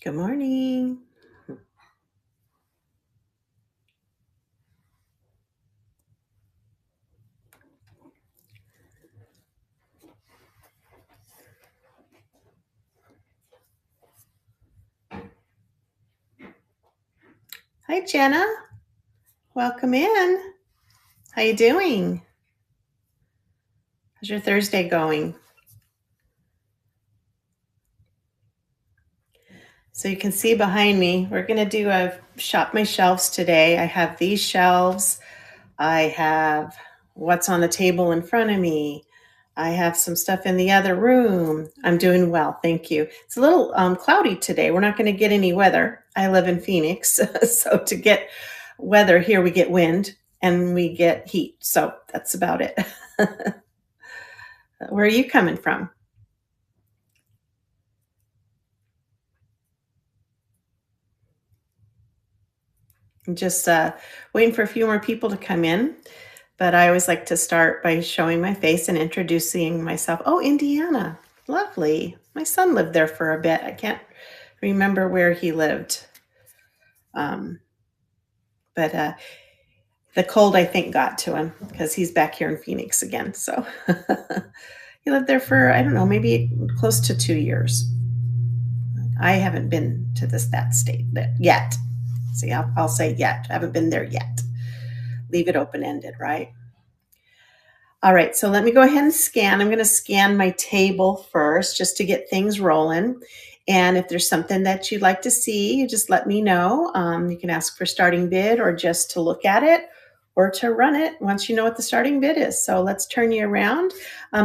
Good morning. Hi, Jenna. Welcome in. How you doing? How's your Thursday going? So you can see behind me, we're going to do a shop my shelves today. I have these shelves. I have what's on the table in front of me. I have some stuff in the other room. I'm doing well, thank you. It's a little cloudy today. We're not going to get any weather. I live in Phoenix, so to get weather here, we get wind and we get heat. So that's about it. Where are you coming from? I'm just waiting for a few more people to come in, but I always like to start by showing my face and introducing myself. Oh, Indiana. Lovely. My son lived there for a bit. I can't remember where he lived. Um, but the cold, I think, got to him because he's back here in Phoenix again. So he lived there for, I don't know, maybe close to 2 years. I haven't been to that state yet. See, I'll say yet. I haven't been there yet. Leave it open ended, right? All right, so let me go ahead and scan. I'm going to scan my table first just to get things rolling. And if there's something that you'd like to see, you just let me know. You can ask for starting bid or just to look at it or to run it once you know what the starting bid is. So let's turn you around.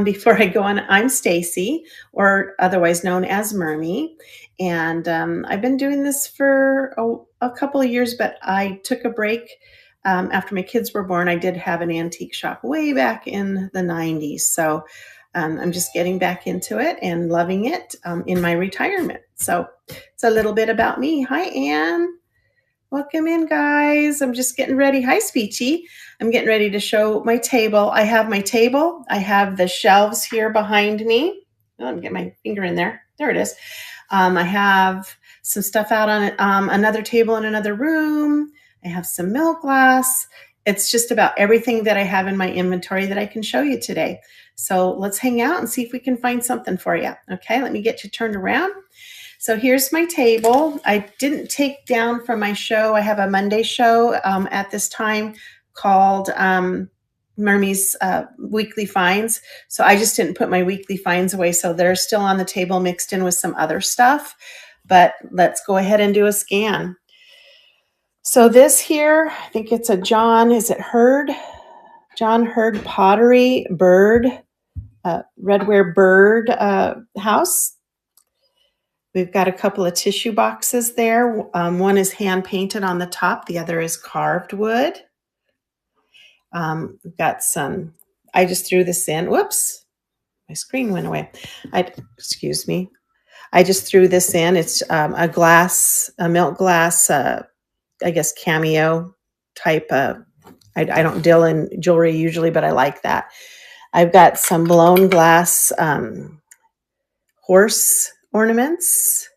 Before I go on, I'm Stacy, or otherwise known as Mermy. And I've been doing this for a couple of years, but I took a break after my kids were born. I did have an antique shop way back in the 90s. So I'm just getting back into it and loving it in my retirement. So it's a little bit about me. Hi, Anne. Welcome in, guys. I'm just getting ready. Hi, Speechy. I'm getting ready to show my table. I have my table. I have the shelves here behind me. Oh, let me get my finger in there. There it is. I have some stuff out on another table in another room. I have some milk glass. It's just about everything that I have in my inventory that I can show you today. So let's hang out and see if we can find something for you. Okay, let me get you turned around. So here's my table. I didn't take down from my show. I have a Monday show at this time called Mermy's Weekly Finds. So I just didn't put my weekly finds away. So they're still on the table mixed in with some other stuff. But let's go ahead and do a scan. So this here, I think it's a John, is it Hurd? John Hurd Pottery Bird, Redware Bird house. We've got a couple of tissue boxes there. One is hand painted on the top. The other is carved wood. We've got some, I just threw this in. Whoops, my screen went away. Excuse me. I just threw this in. It's a milk glass, I guess cameo type. I don't deal in jewelry usually, but I like that. I've got some blown glass horse ornaments.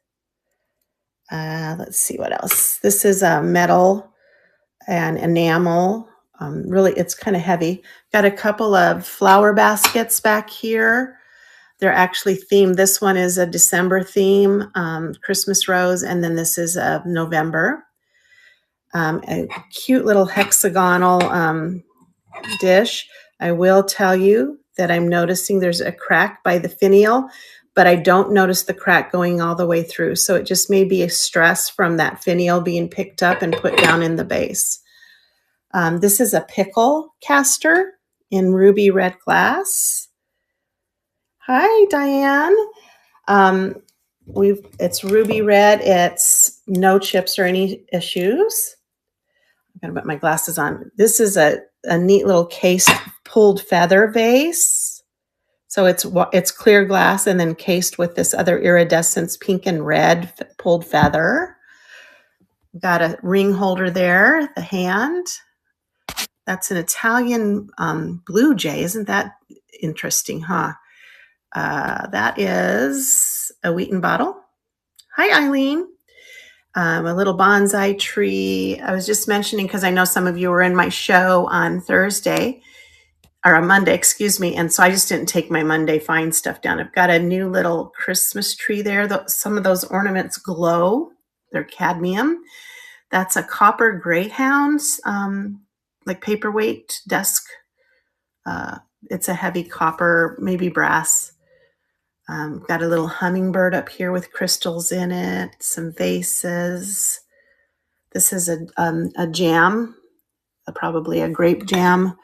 Let's see what else. This is a metal and enamel. Really, it's kind of heavy. Got a couple of flower baskets back here. They're actually themed. This one is a December theme, Christmas rose, and then this is a November. A cute little hexagonal dish. I will tell you that I'm noticing there's a crack by the finial, but I don't notice the crack going all the way through. So it just may be a stress from that finial being picked up and put down in the base. This is a pickle caster in ruby red glass. Hi, Diane. It's ruby red. It's no chips or any issues. I'm gonna put my glasses on. This is a neat little cased pulled feather vase. So it's clear glass and then cased with this other iridescence, pink and red pulled feather. Got a ring holder there, the hand. That's an Italian blue jay. Isn't that interesting, huh? That is a Wheaton bottle. Hi, Eileen. A little bonsai tree. I was just mentioning because I know some of you were in my show on Thursday or on Monday, excuse me. And so I just didn't take my Monday find stuff down. I've got a new little Christmas tree there. Some of those ornaments glow. They're cadmium. That's a copper greyhound, like paperweight desk. It's a heavy copper, maybe brass. Got a little hummingbird up here with crystals in it, some vases. This is a jam, probably a grape jam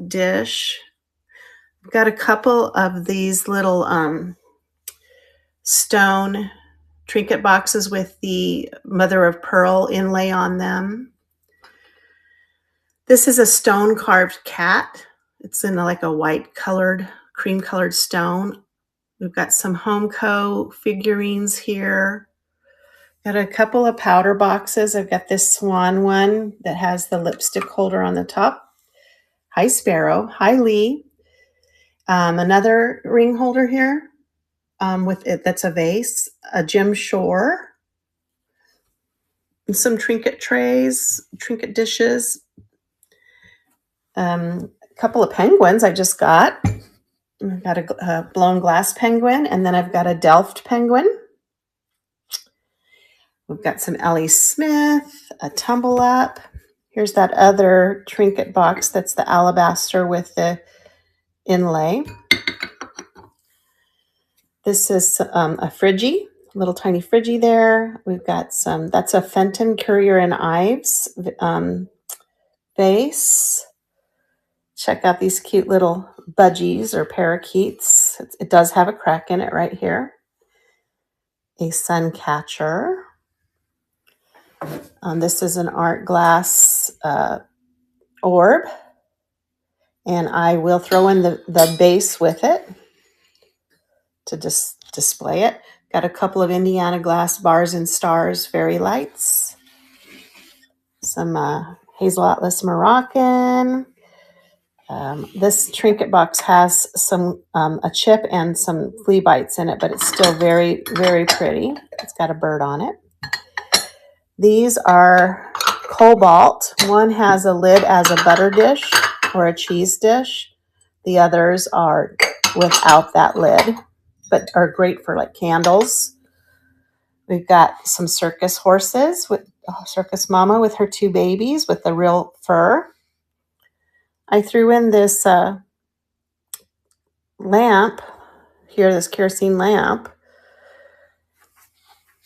dish. We've got a couple of these little stone trinket boxes with the mother of pearl inlay on them. This is a stone carved cat. It's in like a white colored, cream colored stone. We've got some Homeco figurines here. Got a couple of powder boxes. I've got this swan one that has the lipstick holder on the top. Hi, Sparrow. Hi, Lee. Another ring holder here with it that's a vase. A Jim Shore. Some trinket trays, trinket dishes. A couple of penguins I just got. I've got a blown glass penguin, and then I've got a Delft penguin. We've got some Ellie Smith, a tumble up. Here's that other trinket box that's the alabaster with the inlay. This is a Friggy, little tiny Friggy there. We've got that's a Fenton Currier and Ives vase. Check out these cute little budgies or parakeets. It does have a crack in it right here. A sun catcher. This is an art glass orb. And I will throw in the base with it to just display it. Got a couple of Indiana glass bars and stars fairy lights. Some Hazel Atlas Moroccan. This trinket box has some a chip and some flea bites in it, but it's still very, very pretty. It's got a bird on it. These are Cobalt. One has a lid as a butter dish or a cheese dish. The others are without that lid, but are great for like candles. We've got some circus horses with Circus Mama with her two babies with the real fur. I threw in this lamp here, this kerosene lamp.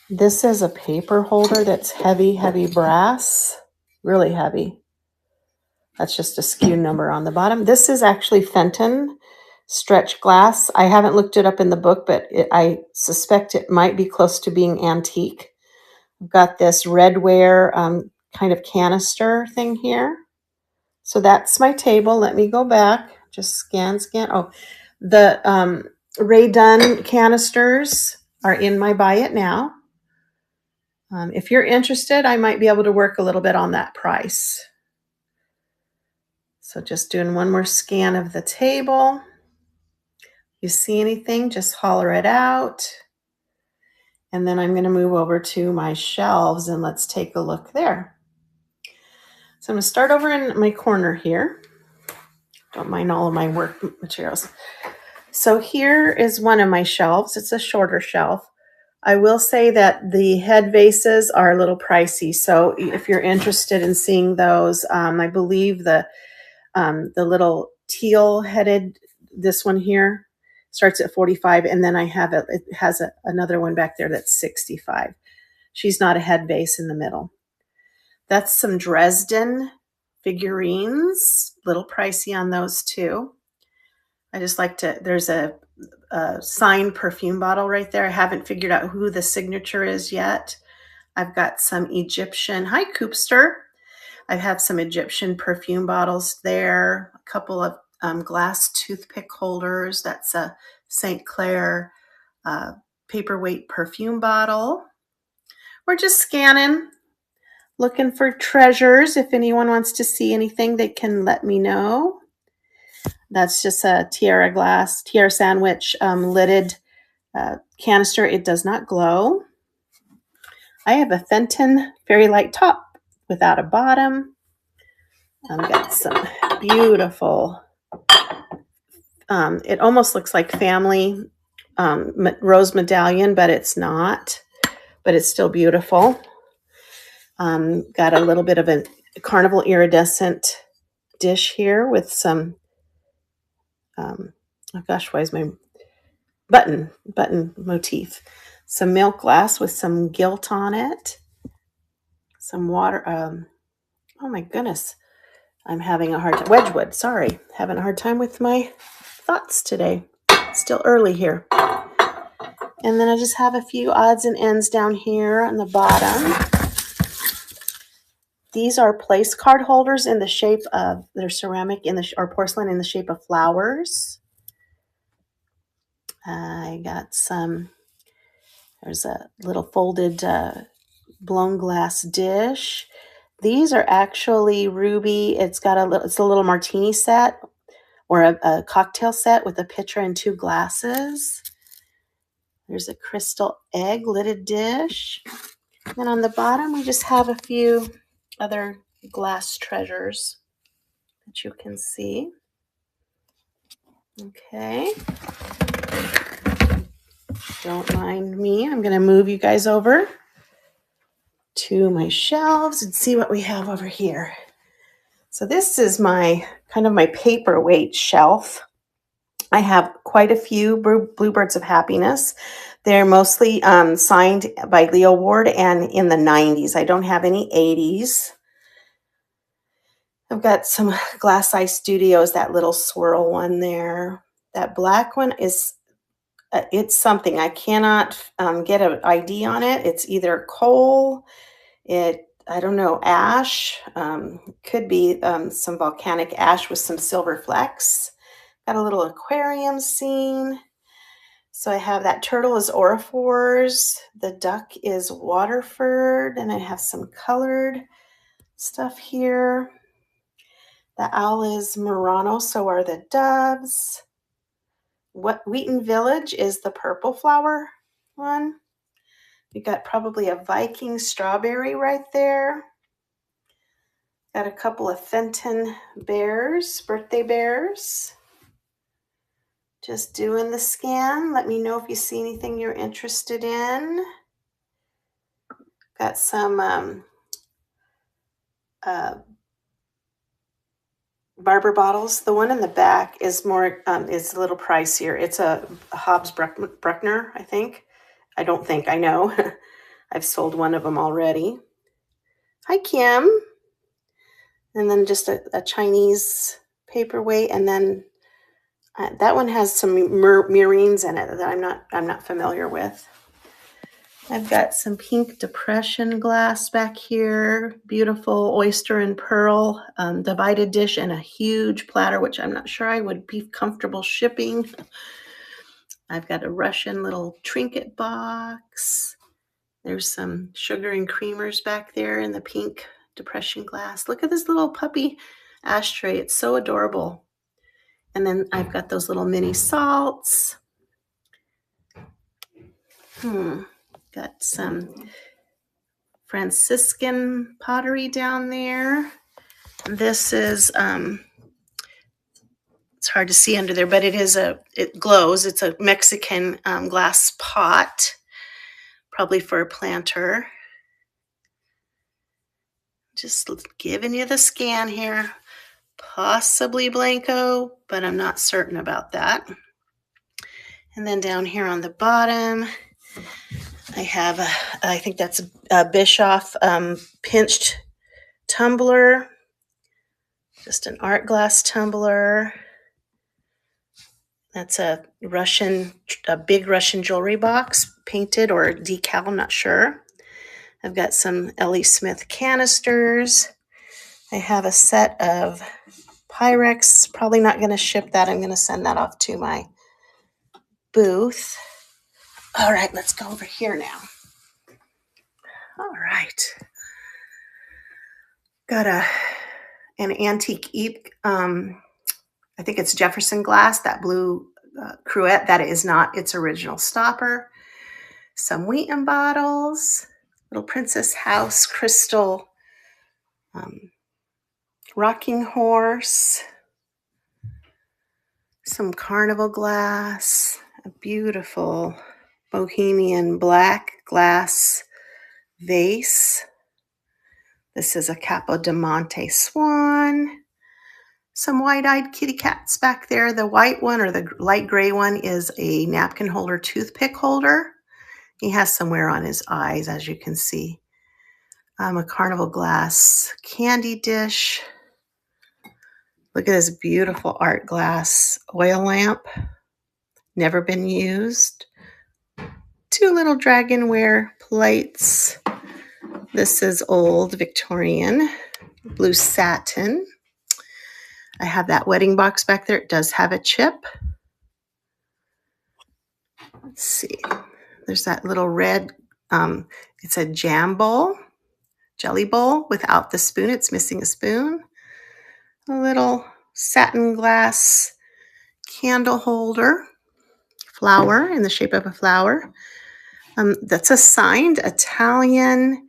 This is a paper holder that's heavy, heavy brass, really heavy. That's just a SKU number on the bottom. This is actually Fenton stretch glass. I haven't looked it up in the book, but I suspect it might be close to being antique. I've got this redware kind of canister thing here. So that's my table. Let me go back. Just scan. Oh, the Ray Dunn canisters are in my Buy It Now. If you're interested, I might be able to work a little bit on that price. So just doing one more scan of the table. You see anything, just holler it out. And then I'm going to move over to my shelves and let's take a look there. So I'm going to start over in my corner here. Don't mind all of my work materials. So here is one of my shelves. It's a shorter shelf. I will say that the head vases are a little pricey. So if you're interested in seeing those, I believe the little teal headed, this one here starts at 45. And then I have it has another one back there that's 65. She's not a head vase in the middle. That's some Dresden figurines, a little pricey on those too. I just like to, there's a signed perfume bottle right there. I haven't figured out who the signature is yet. I've got some Egyptian, hi Coopster. I have some Egyptian perfume bottles there, a couple of glass toothpick holders. That's a St. Clair paperweight perfume bottle. We're just scanning, looking for treasures. If anyone wants to see anything, they can let me know. That's just a Tiara sandwich lidded canister. It does not glow. I have a Fenton Fairy Light top without a bottom. I've got some beautiful, it almost looks like family rose medallion, but it's not, but it's still beautiful. Got a little bit of a carnival iridescent dish here with some, oh gosh, why is my button motif? Some milk glass with some gilt on it. Some water, oh my goodness. I'm having a hard time. Wedgwood, sorry. Having a hard time with my thoughts today. Still early here. And then I just have a few odds and ends down here on the bottom. These are place card holders in the shape of, they're ceramic or porcelain in the shape of flowers. I got some, there's a little folded blown glass dish. These are actually ruby. It's a little martini set or a cocktail set with a pitcher and two glasses. There's a crystal egg lidded dish. And on the bottom, we just have a few other glass treasures that you can see. Okay. Don't mind me. I'm going to move you guys over to my shelves and see what we have over here. So this is my kind of my paperweight shelf. I have quite a few Bluebirds of Happiness. They're mostly signed by Leo Ward and in the 90s. I don't have any 80s. I've got some Glass Eye Studios, that little swirl one there. That black one is, it's something. I cannot get an ID on it. It's either coal, I don't know, ash. Could be some volcanic ash with some silver flecks. Got a little aquarium scene. So I have that turtle is Orifors. The duck is Waterford. And I have some colored stuff here. The owl is Murano, so are the doves. Wheaton Village is the purple flower one. We got probably a Viking strawberry right there. Got a couple of Fenton bears, birthday bears. Just doing the scan. Let me know if you see anything you're interested in. Got some Barber bottles. The one in the back is more, is a little pricier. It's a Hobbs Bruckner, I think. I don't think, I know. I've sold one of them already. Hi, Kim. And then just a Chinese paperweight. And then that one has some murines in it that I'm not familiar with. I've got some pink depression glass back here. Beautiful oyster and pearl divided dish and a huge platter, which I'm not sure I would be comfortable shipping. I've got a Russian little trinket box. There's some sugar and creamers back there in the pink depression glass. Look at this little puppy ashtray. It's so adorable. And then I've got those little mini salts. Got some Franciscan pottery down there. This is, it's hard to see under there, but it glows. It's a Mexican glass pot, probably for a planter. Just giving you the scan here. Possibly Blanco, but I'm not certain about that. And then down here on the bottom, I have, I think that's a Bischoff pinched tumbler, just an art glass tumbler. That's a big Russian jewelry box, painted or decal, I'm not sure. I've got some L.E. Smith canisters. I have a set of Pyrex. Probably not going to ship that. I'm going to send that off to my booth. All right, let's go over here now. All right. Got an antique I think it's Jefferson glass, that blue cruet. That is not its original stopper. Some Wheaton bottles, little Princess House crystal rocking horse, some carnival glass, a beautiful Bohemian black glass vase. This is a Capodimonte swan. Some wide-eyed kitty cats back there. The white one or the light gray one is a napkin holder, toothpick holder. He has some wear on his eyes, as you can see. A carnival glass candy dish. Look at this beautiful art glass oil lamp. Never been used. 2 little dragonware plates. This is old Victorian blue satin. I have that wedding box back there. It does have a chip. Let's see. There's that little red, it's a jam bowl, jelly bowl without the spoon. It's missing a spoon. A little satin glass candle holder, flower in the shape of a flower. That's a signed Italian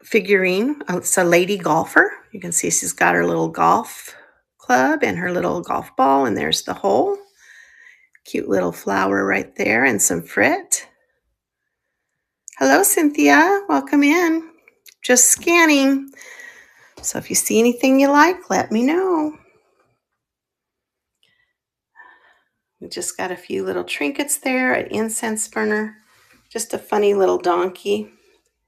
figurine. It's a lady golfer. You can see she's got her little golf club and her little golf ball, and there's the hole. Cute little flower right there and some frit. Hello, Cynthia. Welcome in. Just scanning. So if you see anything you like, let me know. We just got a few little trinkets there, an incense burner, just a funny little donkey.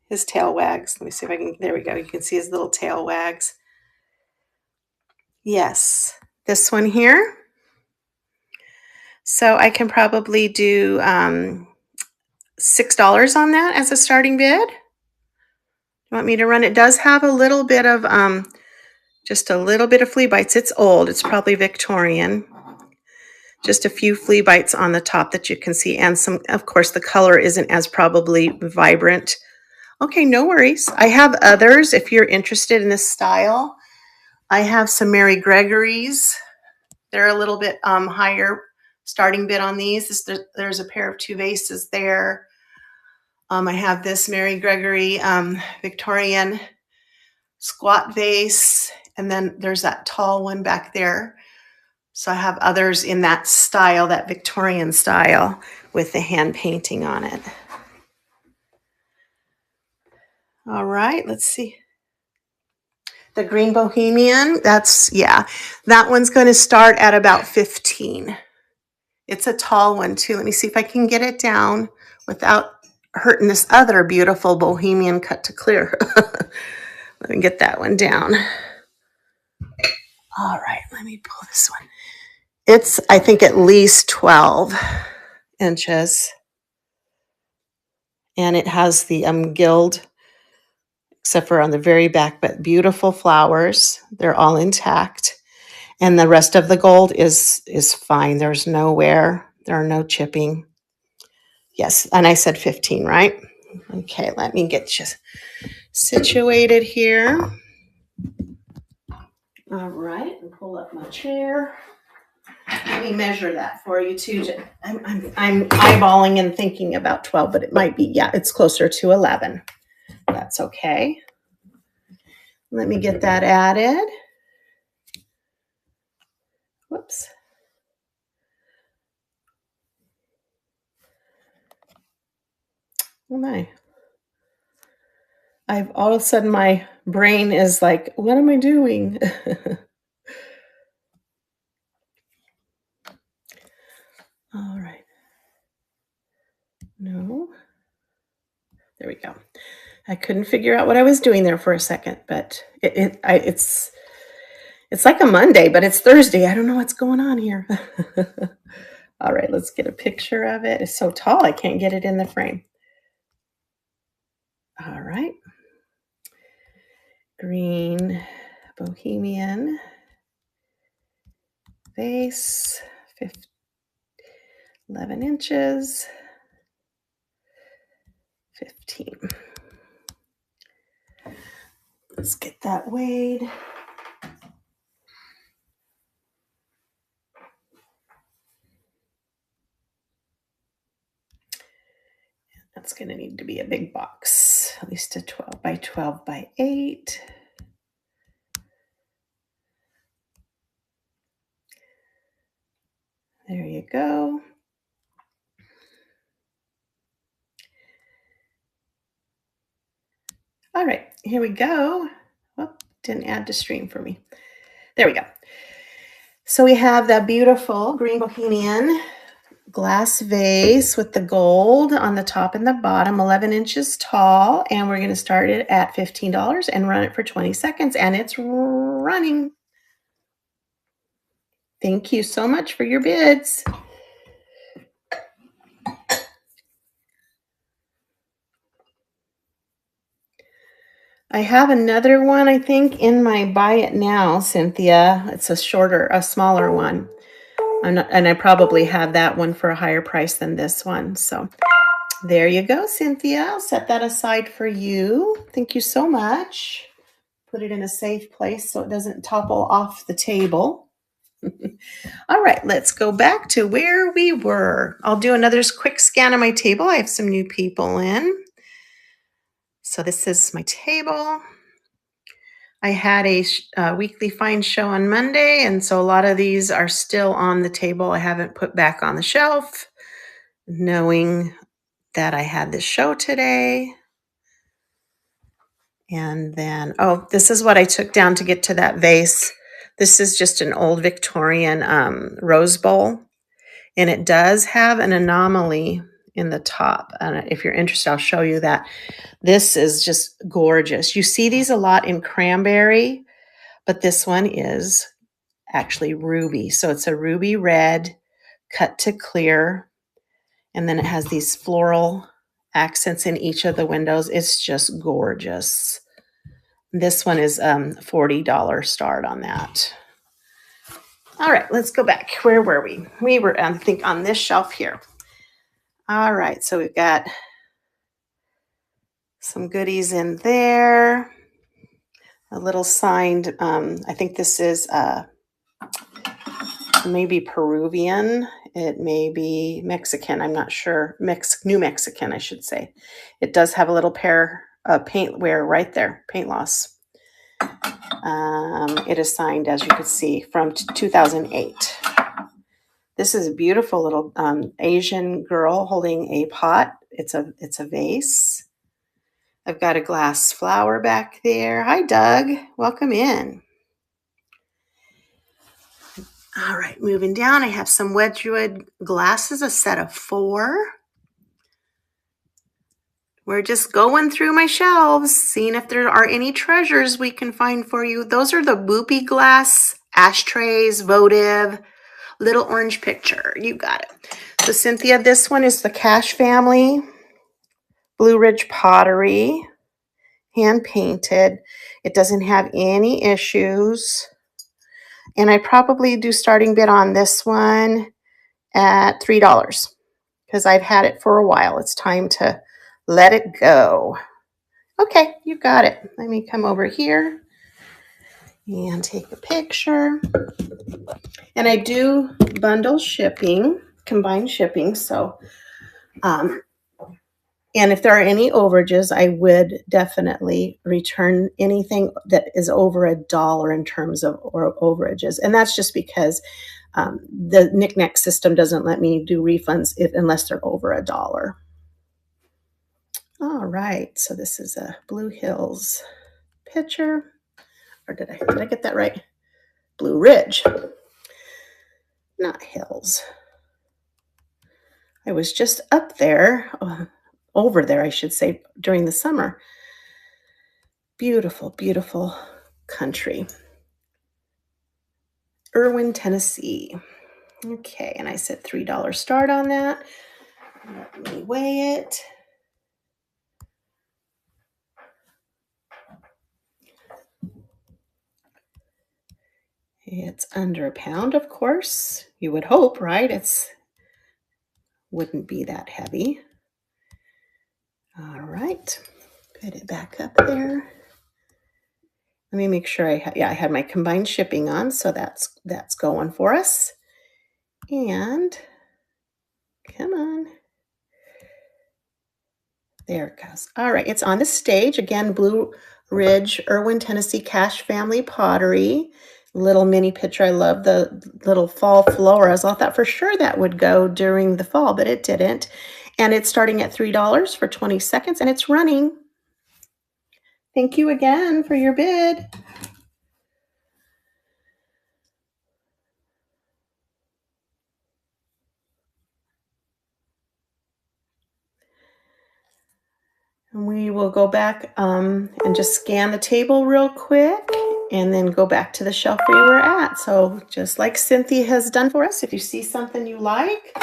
His tail wags. Let me see if I can, there we go. You can see his little tail wags. Yes, this one here. So I can probably do $6 on that as a starting bid. You want me to run? It does have a little bit of, just a little bit of flea bites. It's old. It's probably Victorian. Just a few flea bites on the top that you can see. And some, of course, the color isn't as probably vibrant. Okay, no worries. I have others if you're interested in this style. I have some Mary Gregory's. They're a little bit higher starting bid on these. There's a pair of 2 vases there. I have this Mary Gregory Victorian squat vase, and then there's that tall one back there. So I have others in that style, that Victorian style with the hand painting on it. All right, let's see. The green Bohemian, that one's going to start at about 15. It's a tall one too. Let me see if I can get it down without hurting this other beautiful Bohemian cut to clear. Let me get that one down. All right, let me pull this one. It's, I think, at least 12 inches. And it has the gild, except for on the very back, but beautiful flowers. They're all intact. And the rest of the gold is fine. There's no wear. There are no chipping. Yes, and I said 15, right? Okay, let me get you situated here. All right, and pull up my chair. Let me measure that for you too. I'm eyeballing and thinking about 12, but it might be, yeah, it's closer to 11. That's okay. Let me get that added. Whoops. Oh my. I've all of a sudden my brain is like, what am I doing? All right. No. There we go. I couldn't figure out what I was doing there for a second, but it's like a Monday, but it's Thursday. I don't know what's going on here. All right, let's get a picture of it. It's so tall, I can't get it in the frame. All right. Green Bohemian vase, 11 inches, 15. Let's get that weighed. That's going to need to be a big box, at least a 12 by 12 by 8. There you go. All right, here we go. Well, didn't add to stream for me. There we go. So we have that beautiful green bohemian glass vase with the gold on the top and the bottom, 11 inches tall. And we're going to start it at $15 and run it for 20 seconds. And it's running. Thank you so much for your bids. I have another one, I think, in my buy it now, Cynthia. It's a smaller one. And I probably have that one for a higher price than this one. So there you go, Cynthia. I'll set that aside for you. Thank you so much. Put it in a safe place so it doesn't topple off the table. All right, let's go back to where we were. I'll do another quick scan of my table. I have some new people in. So this is my table. I had a weekly find show on Monday, and so a lot of these are still on the table. I haven't put back on the shelf, knowing that I had this show today. And then, oh, this is what I took down to get to that vase. This is just an old Victorian rose bowl, and it does have an anomaly in the top. And if you're interested, I'll show you that. This is just gorgeous. You see these a lot in cranberry, but this one is actually ruby. So it's a ruby red cut to clear, and then it has these floral accents in each of the windows. It's just gorgeous. This one is $40 start on that. All right, let's go back. Where were we? We were, I think, on this shelf here. All right, so we've got some goodies in there. A little signed, I think this is maybe Peruvian. It may be Mexican. I'm not sure. New Mexican, I should say. It does have a little pair of paint wear right there, paint loss. It is signed, as you can see, from 2008. This is a beautiful little Asian girl holding a pot. It's a vase. I've got a glass flower back there. Hi, Doug. Welcome in. All right, moving down, I have some Wedgwood glasses, a set of 4. We're just going through my shelves, seeing if there are any treasures we can find for you. Those are the Boopy glass ashtrays, votive, little orange picture. You got it. So Cynthia, this one is the Cash Family, Blue Ridge Pottery, hand painted. It doesn't have any issues. And I probably do starting bid on this one at $3 because I've had it for a while. It's time to let it go. Okay, you got it. Let me come over here and take a picture. And I do bundle shipping, combined shipping. So, and if there are any overages, I would definitely return anything that is over $1 in terms of overages. And that's just because the Knickknack system doesn't let me do refunds unless they're over $1. All right, so this is a Blue Hills picture. Or did I get that right? Blue Ridge, not Hills. I was just up there, over there, I should say, during the summer. Beautiful, beautiful country. Irwin, Tennessee. Okay, and I said $3 start on that. Let me weigh it. It's under a pound, of course. You would hope, right? It's wouldn't be that heavy. All right, put it back up there. Let me make sure I had my combined shipping on, so that's going for us. And come on. There it goes. All right, it's on the stage. Again, Blue Ridge, Irwin, Tennessee, Cash Family Pottery. Little mini picture. I love the little fall floras. I thought for sure that would go during the fall, but it didn't. And it's starting at $3 for 20 seconds, and it's running. Thank you again for your bid. And we will go back and just scan the table real quick and then go back to the shelf where we were at. So just like Cynthia has done for us, if you see something you like,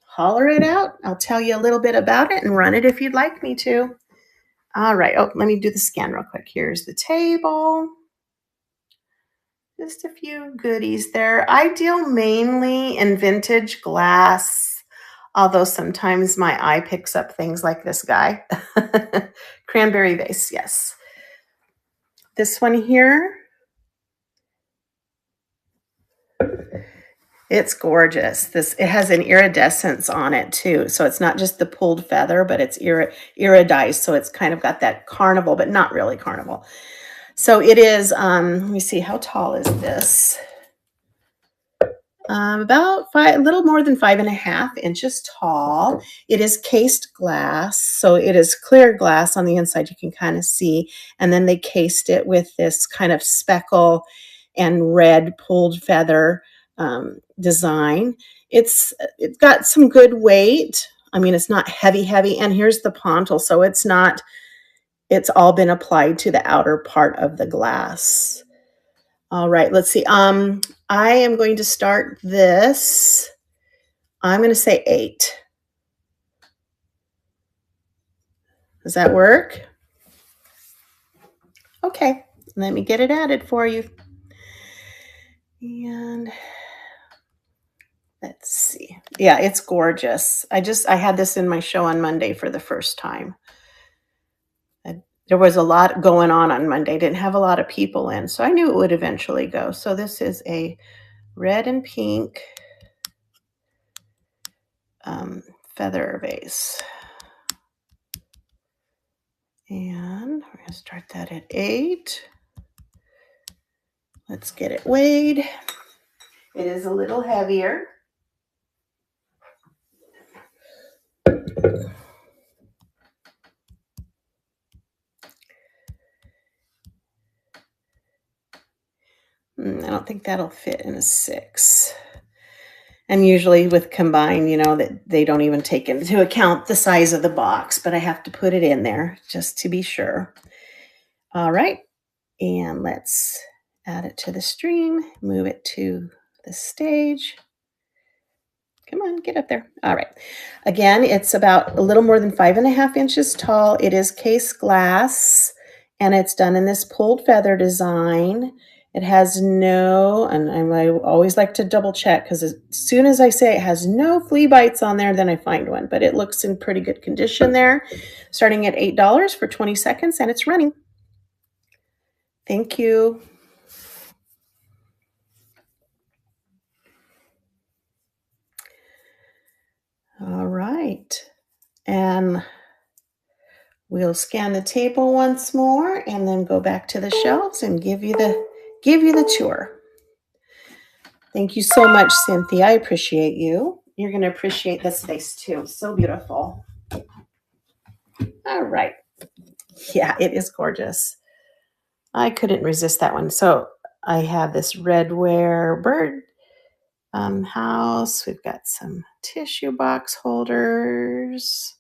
holler it out. I'll tell you a little bit about it and run it if you'd like me to. All right. Oh, let me do the scan real quick. Here's the table. Just a few goodies there. I deal mainly in vintage glass, although sometimes my eye picks up things like this guy. Cranberry vase, yes. This one here, it's gorgeous. It has an iridescence on it too. So it's not just the pulled feather, but it's iridized. So it's kind of got that carnival, but not really carnival. So it is, let me see, how tall is this? About a little more than 5.5 inches tall. It is cased glass, so it is clear glass on the inside. You can kind of see, and then they cased it with this kind of speckle and red pulled feather design. It's got some good weight. I mean, it's not heavy, and here's the pontil, so it's not. It's all been applied to the outer part of the glass. All right, let's see. I am going to start this. I'm going to say 8. Does that work? Okay, let me get it added for you. And let's see. Yeah, it's gorgeous. I had this in my show on Monday for the first time. There was a lot going on Monday. Didn't have a lot of people in, so I knew it would eventually go. So this is a red and pink feather vase. And we're going to start that at 8. Let's get it weighed. It is a little heavier. I don't think that'll fit in a 6. And usually with combined, that they don't even take into account the size of the box, but I have to put it in there just to be sure. All right. And let's add it to the stream, move it to the stage. Come on, get up there. All right. Again, it's about a little more than 5.5 inches tall. It is case glass, and it's done in this pulled feather design. It has no, and I always like to double check because as soon as I say it has no flea bites on there, then I find one. But it looks in pretty good condition there. Starting at $8 for 20 seconds, and it's running. Thank you. All right. And we'll scan the table once more and then go back to the shelves and give you the tour. Thank you so much, Cynthia. I appreciate you. You're going to appreciate this vase too. So beautiful. All right. Yeah, it is gorgeous. I couldn't resist that one. So I have this redware bird house. We've got some tissue box holders.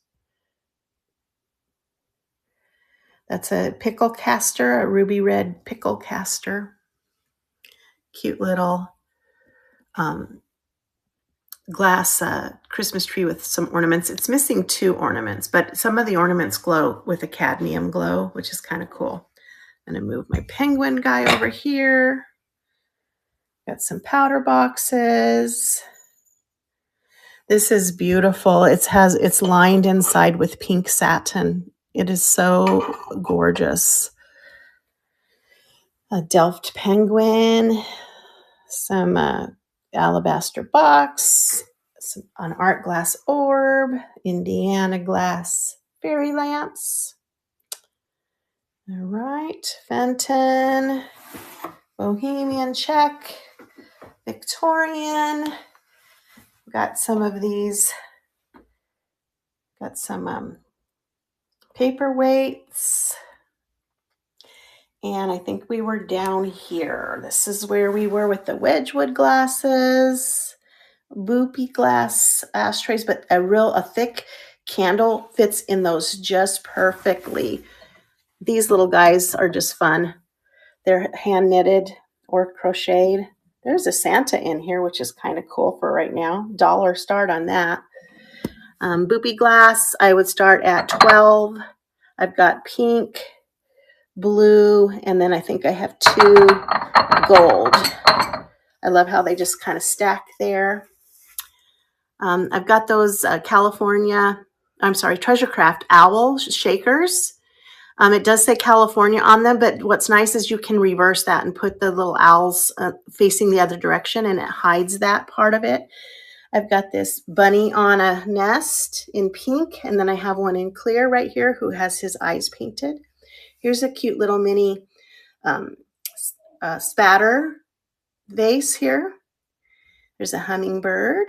That's a pickle caster, a ruby red pickle caster. Cute little glass Christmas tree with some ornaments. It's missing 2 ornaments, but some of the ornaments glow with a cadmium glow, which is kind of cool. I'm going to move my penguin guy over here. Got some powder boxes. This is beautiful. It's lined inside with pink satin. It is so gorgeous. A Delft penguin, some alabaster box, an art glass orb, Indiana glass fairy lamps. All right, Fenton, Bohemian, check. Victorian. Got some of these. Got some paperweights. And I think we were down here. This is where we were with the Wedgwood glasses, boopy glass ashtrays, but a thick candle fits in those just perfectly. These little guys are just fun. They're hand knitted or crocheted. There's a Santa in here, which is kind of cool for right now. $1 start on that. Boopy glass, I would start at 12. I've got pink, blue, and then I think I have 2 gold. I love how they just kind of stack there. I've got those Treasure Craft owl shakers. It does say California on them, but what's nice is you can reverse that and put the little owls facing the other direction, and it hides that part of it. I've got this bunny on a nest in pink, and then I have one in clear right here who has his eyes painted. Here's a cute little mini spatter vase here. There's a hummingbird.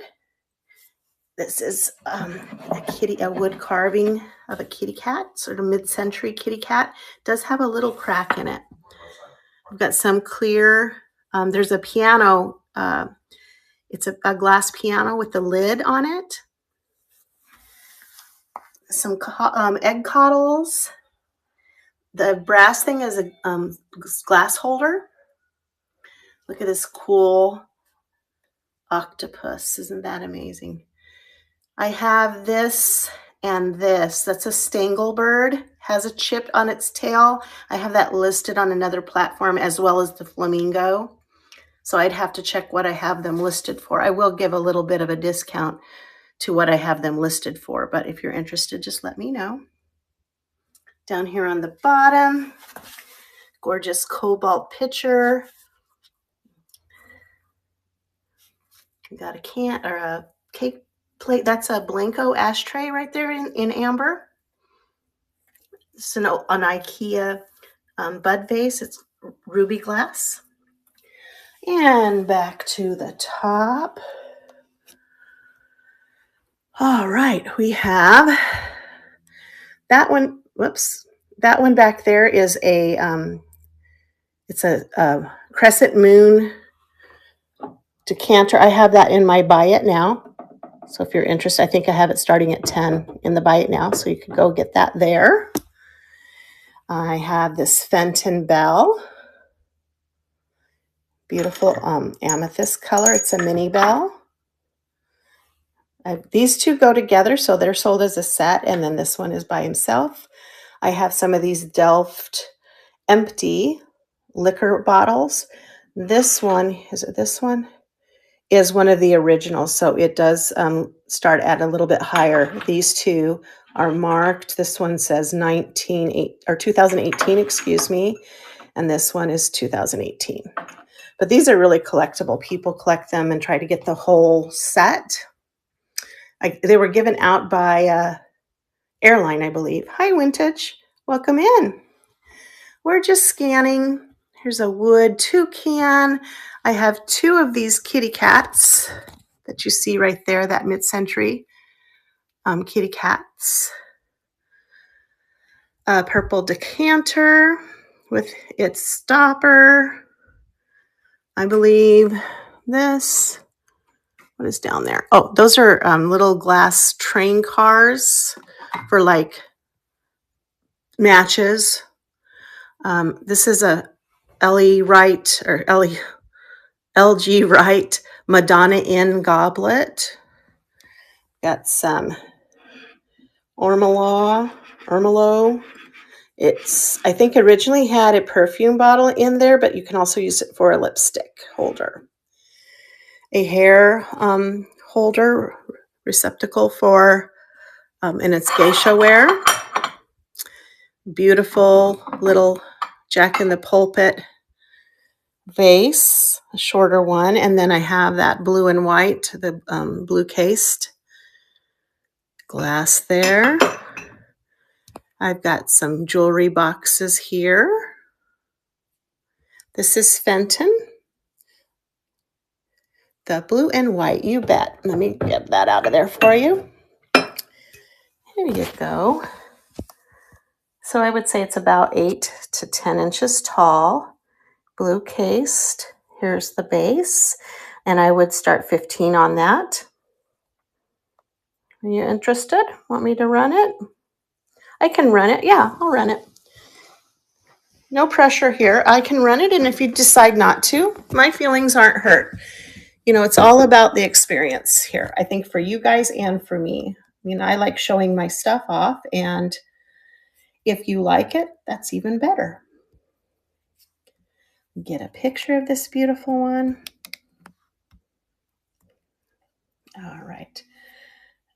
This is a wood carving of a kitty cat, sort of mid-century kitty cat. It does have a little crack in it. I've got some clear, there's a piano, it's a glass piano with the lid on it. Some egg coddles. The brass thing is a glass holder. Look at this cool octopus. Isn't that amazing? I have this and this. That's a Stanglebird. Has a chip on its tail. I have that listed on another platform as well as the flamingo. So I'd have to check what I have them listed for. I will give a little bit of a discount to what I have them listed for, but if you're interested, just let me know. Down here on the bottom, gorgeous cobalt pitcher. We got a cake plate. That's a Blanco ashtray right there in amber. It's an IKEA bud vase. It's ruby glass. And back to the top. All right, we have that one. Whoops, that one back there is it's a crescent moon decanter. I have that in my buy it now. So if you're interested, I think I have it starting at 10 in the buy it now. So you could go get that there. I have this Fenton bell. Beautiful amethyst color. It's a mini bell. These two go together, so they're sold as a set, and then this one is by himself. I have some of these Delft empty liquor bottles. This one, is it this one? Is one of the originals, so it does start at a little bit higher. These two are marked. This one says 2018, excuse me, and this one is 2018. But these are really collectible. People collect them and try to get the whole set. They were given out by airline, I believe. Hi, Vintage. Welcome in. We're just scanning. Here's a wood toucan. I have 2 of these kitty cats that you see right there, that mid-century kitty cats. A purple decanter with its stopper. I believe this. What is down there? Oh, those are little glass train cars for like matches. This is a LG Wright Madonna Inn goblet. Got some Ormelo. I think originally had a perfume bottle in there, but you can also use it for a lipstick holder. A hair holder receptacle for, and it's geisha wear. Beautiful little Jack in the Pulpit vase, a shorter one. And then I have that blue and white, the blue cased glass there. I've got some jewelry boxes here. This is Fenton. The blue and white, you bet. Let me get that out of there for you. Here you go. So I would say it's about 8 to 10 inches tall, blue cased. Here's the base, and I would start 15 on that. Are you interested? Want me to run it? I can run it. Yeah, I'll run it. No pressure here. I can run it, and if you decide not to, my feelings aren't hurt. You know, it's all about the experience here. I think for you guys and for me. You know, I like showing my stuff off, and if you like it, that's even better. Get a picture of this beautiful one. All right.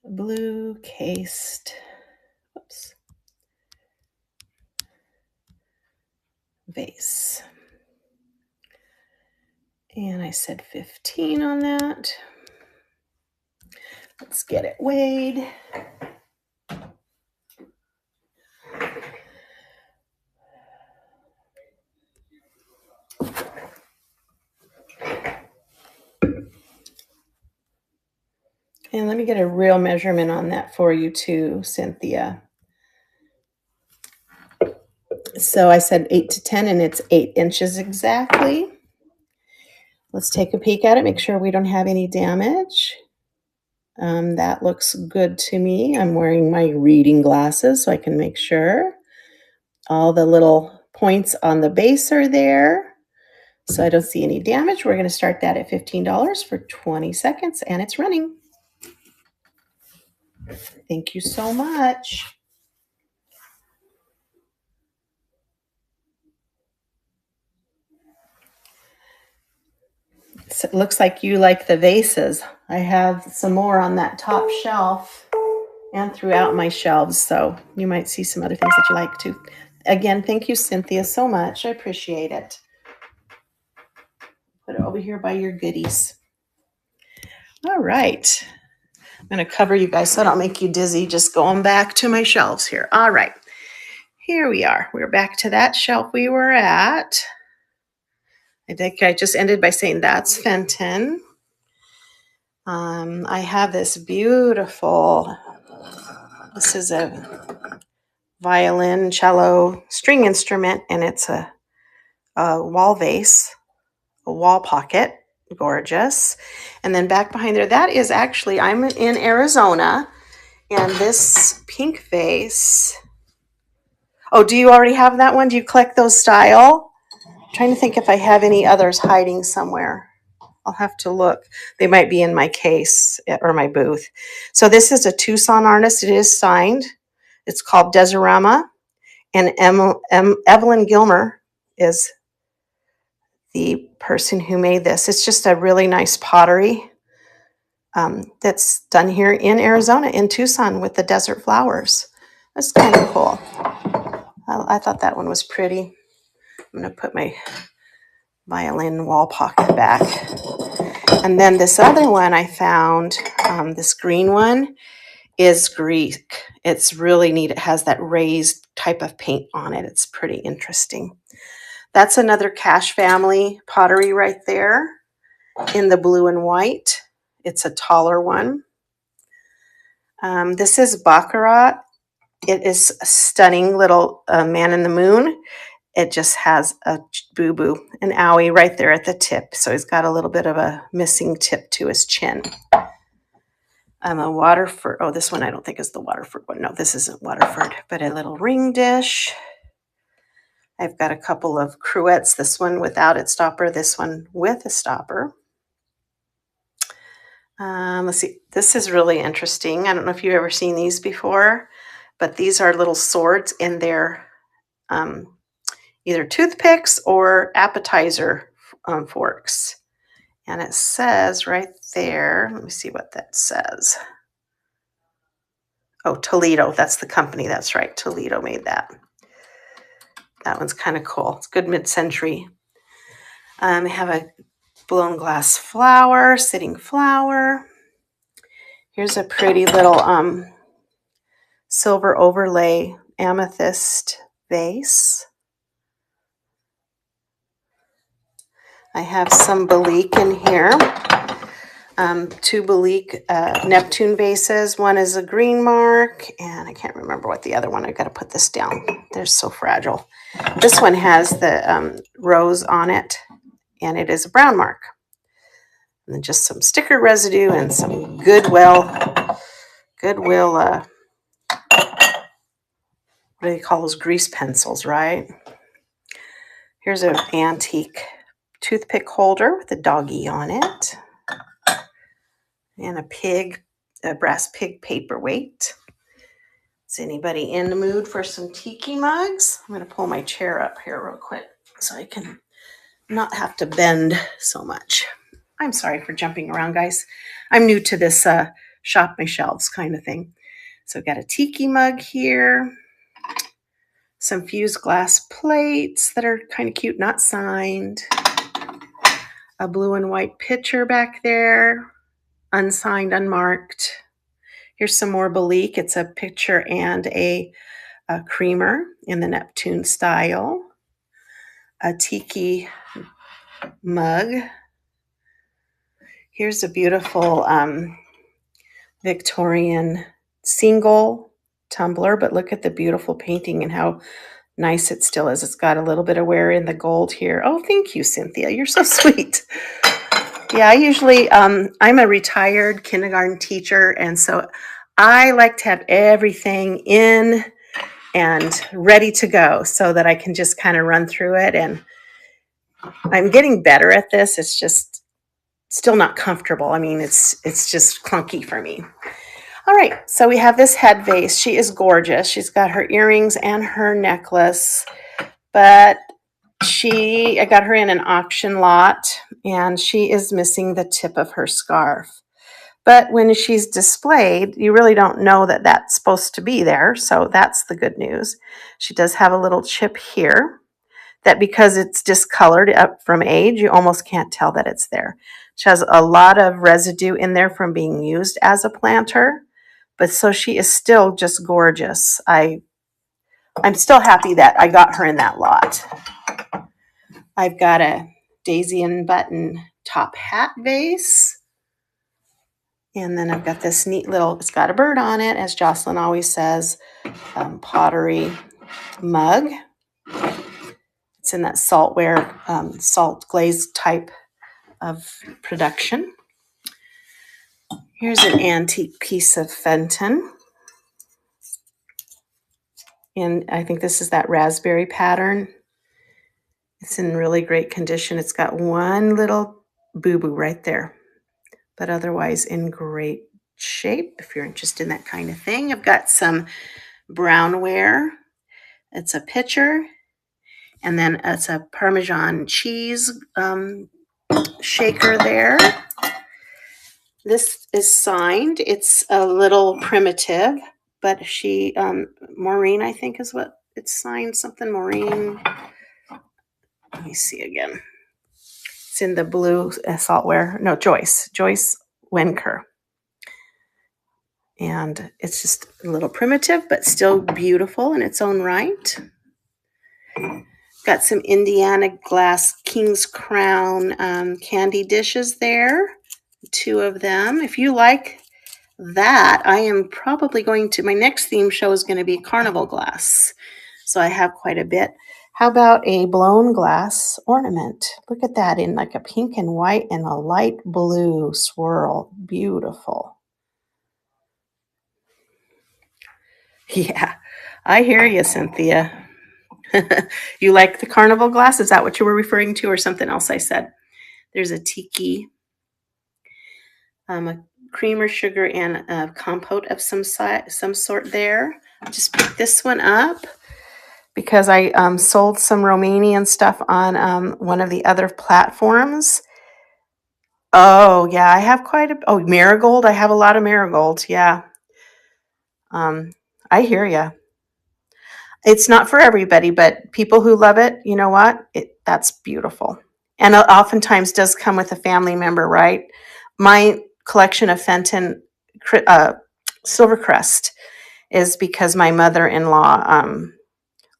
Blue cased, whoops, vase. And I said 15 on that. Let's get it weighed. And let me get a real measurement on that for you too, Cynthia. So I said 8 to 10, and it's 8 inches exactly. Let's take a peek at it, make sure we don't have any damage. That looks good to me. I'm wearing my reading glasses so I can make sure. All the little points on the base are there. So I don't see any damage. We're going to start that at $15 for 20 seconds, and it's running. Thank you so much. So it looks like you like the vases. I have some more on that top shelf and throughout my shelves, so you might see some other things that you like too. Again, thank you, Cynthia, so much. I appreciate it. Put it over here by your goodies. All right. I'm going to cover you guys so I don't make you dizzy, just going back to my shelves here. All right. Here we are. We're back to that shelf we were at. I think I just ended by saying that's Fenton. I have this beautiful, this is a violin, cello, string instrument, and it's a wall vase, a wall pocket, gorgeous. And then back behind there, that is actually, I'm in Arizona, and this pink vase, oh, do you already have that one? Do you collect those style? I'm trying to think if I have any others hiding somewhere. I'll have to look. They might be in my case or my booth. So this is a Tucson artist. It is signed. It's called Desorama. And Evelyn Gilmer is the person who made this. It's just a really nice pottery that's done here in Arizona, in Tucson, with the desert flowers. That's kind of cool. I thought that one was pretty. I'm going to put my violin wall pocket back. And then this other one I found, this green one, is Greek. It's really neat. It has that raised type of paint on it. It's pretty interesting. That's another Cash Family pottery right there in the blue and white. It's a taller one. This is Baccarat. It is a stunning little man in the moon. It just has a boo-boo, an owie right there at the tip. So he's got a little bit of a missing tip to his chin. A Waterford, oh, this one I don't think is the Waterford one. No, this isn't Waterford, but a little ring dish. I've got a couple of cruettes, this one without its stopper, this one with a stopper. Let's see, this is really interesting. I don't know if you've ever seen these before, but these are little swords, and they're either toothpicks or appetizer forks. And it says right there, let me see what that says. Oh, Toledo, that's the company. That's right, Toledo made that. That one's kind of cool. It's good mid-century. I have a blown glass flower, sitting flower. Here's a pretty little silver overlay amethyst vase. I have some Balique in here. Two Balique Neptune vases. One is a green mark, and I can't remember what the other one. I got to put this down. They're so fragile. This one has the rose on it, and it is a brown mark. And then just some sticker residue and some Goodwill. What do they call those grease pencils, right? Here's an antique toothpick holder with a doggy on it. And a brass pig paperweight. Is anybody in the mood for some tiki mugs? I'm going to pull my chair up here real quick so I can not have to bend so much. I'm sorry for jumping around, guys. I'm new to this shop my shelves kind of thing. So I've got a tiki mug here. Some fused glass plates that are kind of cute, not signed. A blue and white pitcher back there. Unsigned, unmarked. Here's some more Balique. It's a pitcher and a creamer in the Neptune style. A tiki mug. Here's a beautiful Victorian single tumbler, but look at the beautiful painting and how nice it still is. It's got a little bit of wear in the gold here. Oh, thank you, Cynthia. You're so sweet. Yeah, I usually, I'm a retired kindergarten teacher, and so I like to have everything in and ready to go so that I can just kind of run through it. And I'm getting better at this. It's just still not comfortable. I mean, it's just clunky for me. All right, so we have this head vase. She is gorgeous. She's got her earrings and her necklace, but I got her in an auction lot, and she is missing the tip of her scarf. But when she's displayed, you really don't know that that's supposed to be there, so that's the good news. She does have a little chip here that, because it's discolored up from age, you almost can't tell that it's there. She has a lot of residue in there from being used as a planter, but so she is still just gorgeous. I'm still happy that I got her in that lot. I've got a daisy and button top hat vase. And then I've got this neat little, it's got a bird on it, as Jocelyn always says, pottery mug. It's in that saltware, salt glaze type of production. Here's an antique piece of Fenton. And I think this is that raspberry pattern. It's in really great condition. It's got one little boo-boo right there, but otherwise in great shape if you're interested in that kind of thing. I've got some brownware. It's a pitcher, and then it's a Parmesan cheese shaker there. This is signed. It's a little primitive, but Maureen, I think is what it's signed, something Maureen. Let me see again. It's in the blue saltware. No, Joyce Wenker. And it's just a little primitive, but still beautiful in its own right. Got some Indiana glass King's Crown candy dishes there. 2 of them. If you like that, I am probably going to, my next theme show is going to be carnival glass. So I have quite a bit. How about a blown glass ornament? Look at that in like a pink and white and a light blue swirl. Beautiful. Yeah, I hear you, Cynthia. You like the carnival glass? Is that what you were referring to, or something else I said? There's a tiki, a creamer, sugar, and a compote of some sort there. Just pick this one up because I sold some Romanian stuff on one of the other platforms. Oh, yeah, I have marigold. I have a lot of marigolds, yeah. I hear you. It's not for everybody, but people who love it, you know what? That's beautiful. And it oftentimes does come with a family member, right? My collection of Fenton Silvercrest is because my mother-in-law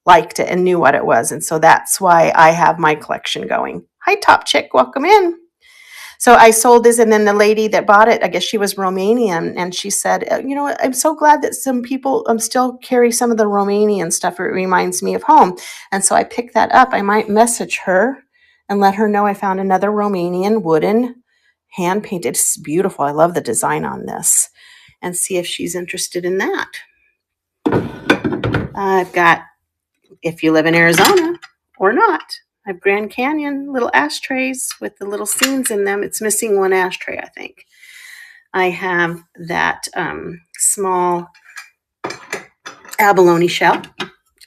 liked it and knew what it was. And so that's why I have my collection going. Hi, Top Chick. Welcome in. So I sold this, and then the lady that bought it, I guess she was Romanian, and she said, you know what, I'm so glad that some people still carry some of the Romanian stuff. It reminds me of home. And so I picked that up. I might message her and let her know I found another Romanian wooden hand painted. It's beautiful. I love the design on this, and see if she's interested in that. I've got, if you live in Arizona or not, I have Grand Canyon little ashtrays with the little scenes in them. It's missing one ashtray, I think. I have that small abalone shell.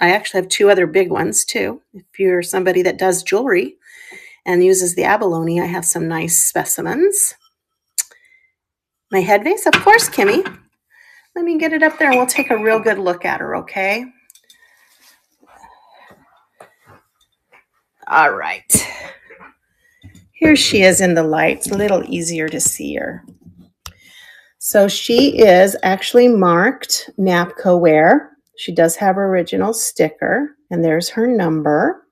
I actually have two other big ones too. If you're somebody that does jewelry and uses the abalone, I have some nice specimens. My head vase, of course, Kimmy. Let me get it up there and we'll take a real good look at her, okay? All right. Here she is in the light. It's a little easier to see her. So she is actually marked NAPCO wear. She does have her original sticker, and there's her number.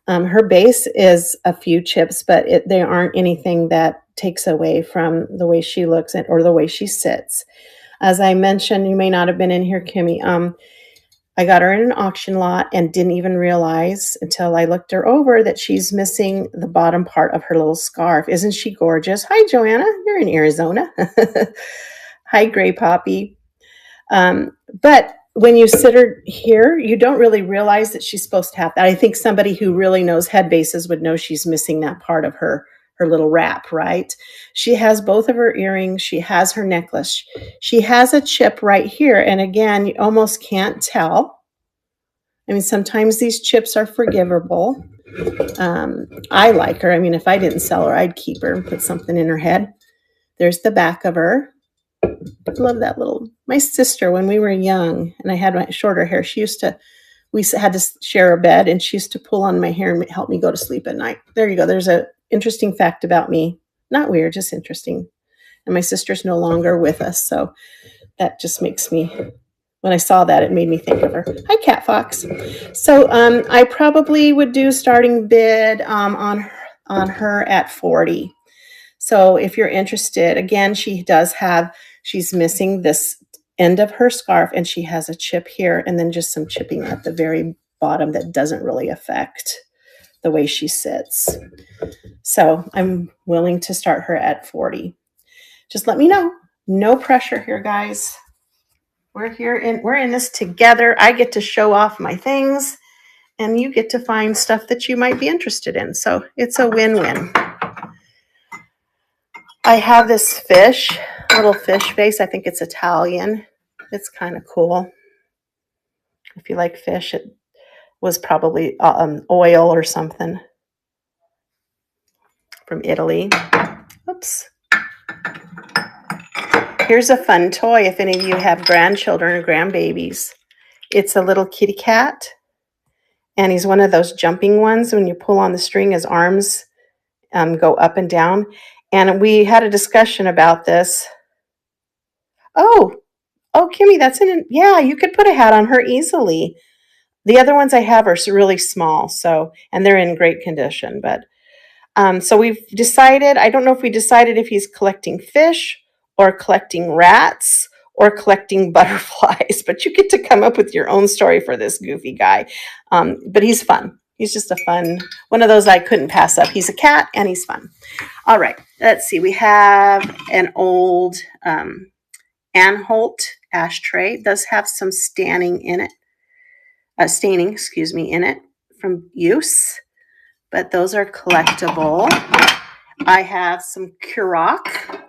Her base is a few chips, but they aren't anything that takes away from the way she looks or the way she sits. As I mentioned, you may not have been in here, Kimmy. I got her in an auction lot and didn't even realize until I looked her over that she's missing the bottom part of her little scarf. Isn't she gorgeous? Hi, Joanna. You're in Arizona. Hi, Gray Poppy. But when you sit her here, you don't really realize that she's supposed to have that. I think somebody who really knows head bases would know she's missing that part of her little wrap, right? She has both of her earrings. She has her necklace. She has a chip right here. And again, you almost can't tell. I mean, sometimes these chips are forgivable. I like her. I mean, if I didn't sell her, I'd keep her and put something in her head. There's the back of her. I love that little, my sister, when we were young and I had my shorter hair, we had to share a bed and she used to pull on my hair and help me go to sleep at night. There you go. There's an interesting fact about me. Not weird, just interesting. And my sister's no longer with us. So that just makes me, when I saw that, it made me think of her. Hi, Cat Fox. So I probably would do starting bid on her at 40. So if you're interested, again, she's missing this end of her scarf and she has a chip here and then just some chipping at the very bottom that doesn't really affect the way she sits. So I'm willing to start her at 40. Just let me know. No pressure here, guys. We're in this together. I get to show off my things and you get to find stuff that you might be interested in. So it's a win-win. I have this little fish vase. I think it's Italian. It's kind of cool. If you like fish, it was probably oil or something from Italy. Oops. Here's a fun toy if any of you have grandchildren or grandbabies. It's a little kitty cat, and he's one of those jumping ones. When you pull on the string, his arms go up and down. And we had a discussion about this. Oh, Kimmy, yeah, you could put a hat on her easily. The other ones I have are really small, and they're in great condition. But so we've decided, I don't know if we decided if he's collecting fish or collecting rats or collecting butterflies, but you get to come up with your own story for this goofy guy. But he's fun. He's just a fun, one of those I couldn't pass up. He's a cat and he's fun. All right, let's see. We have an old Anhalt ashtray. It does have some staining in it from use, but those are collectible. I have some Curac.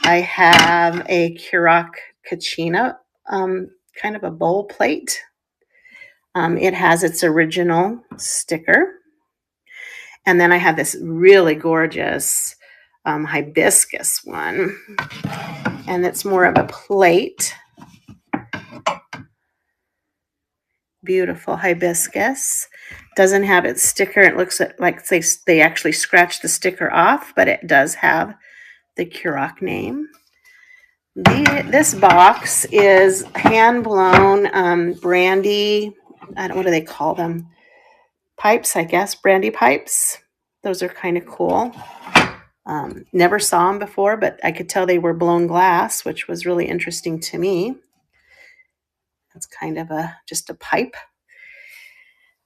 I have a Curac Kachina, kind of a bowl plate. It has its original sticker. And then I have this really gorgeous hibiscus one. And it's more of a plate. Beautiful hibiscus. Doesn't have its sticker. It looks like they actually scratched the sticker off, but it does have the Curac name. This box is hand-blown brandy. I don't, what do they call them? Pipes, I guess. Brandy pipes. Those are kind of cool. Never saw them before, but I could tell they were blown glass, which was really interesting to me. It's kind of just a pipe.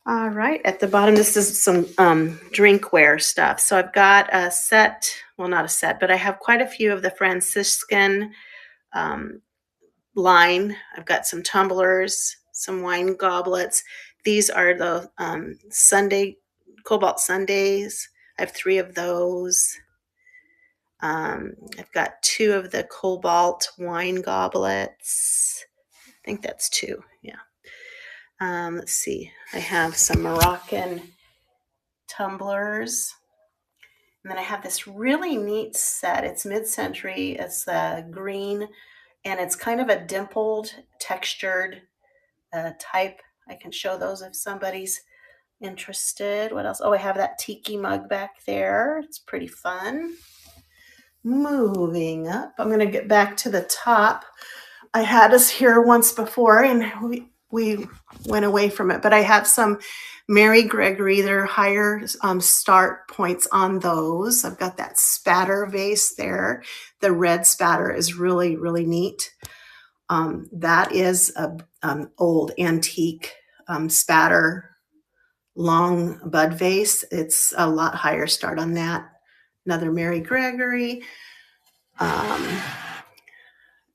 All right, at the bottom, this is some drinkware stuff. So I've got a set, well, not a set, but I have quite a few of the Franciscan line. I've got some tumblers, some wine goblets. These are the Sunday, Cobalt Sundays. I have 3 of those. I've got 2 of the Cobalt wine goblets. I think that's 2, yeah. Let's see. I have some Moroccan tumblers. And then I have this really neat set. It's mid-century. It's green, and it's kind of a dimpled, textured type. I can show those if somebody's interested. What else? Oh, I have that tiki mug back there. It's pretty fun. Moving up, I'm going to get back to the top. I had us here once before, and we went away from it, but I have some Mary Gregory. They're higher start points on those. I've got that spatter vase there. The red spatter is really, really neat. That is a old antique spatter long bud vase. It's a lot higher start on that. Another Mary Gregory.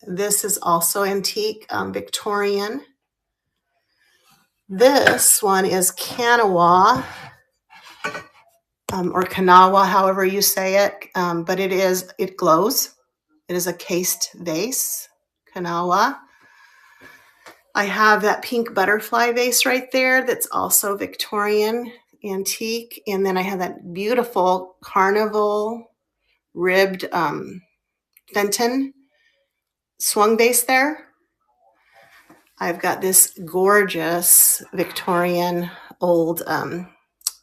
This is also antique, Victorian. This one is Kanawha, or Kanawha, however you say it, but it glows. It is a cased vase, Kanawha. I have that pink butterfly vase right there that's also Victorian, antique. And then I have that beautiful carnival ribbed Fenton swung vase there. I've got this gorgeous Victorian old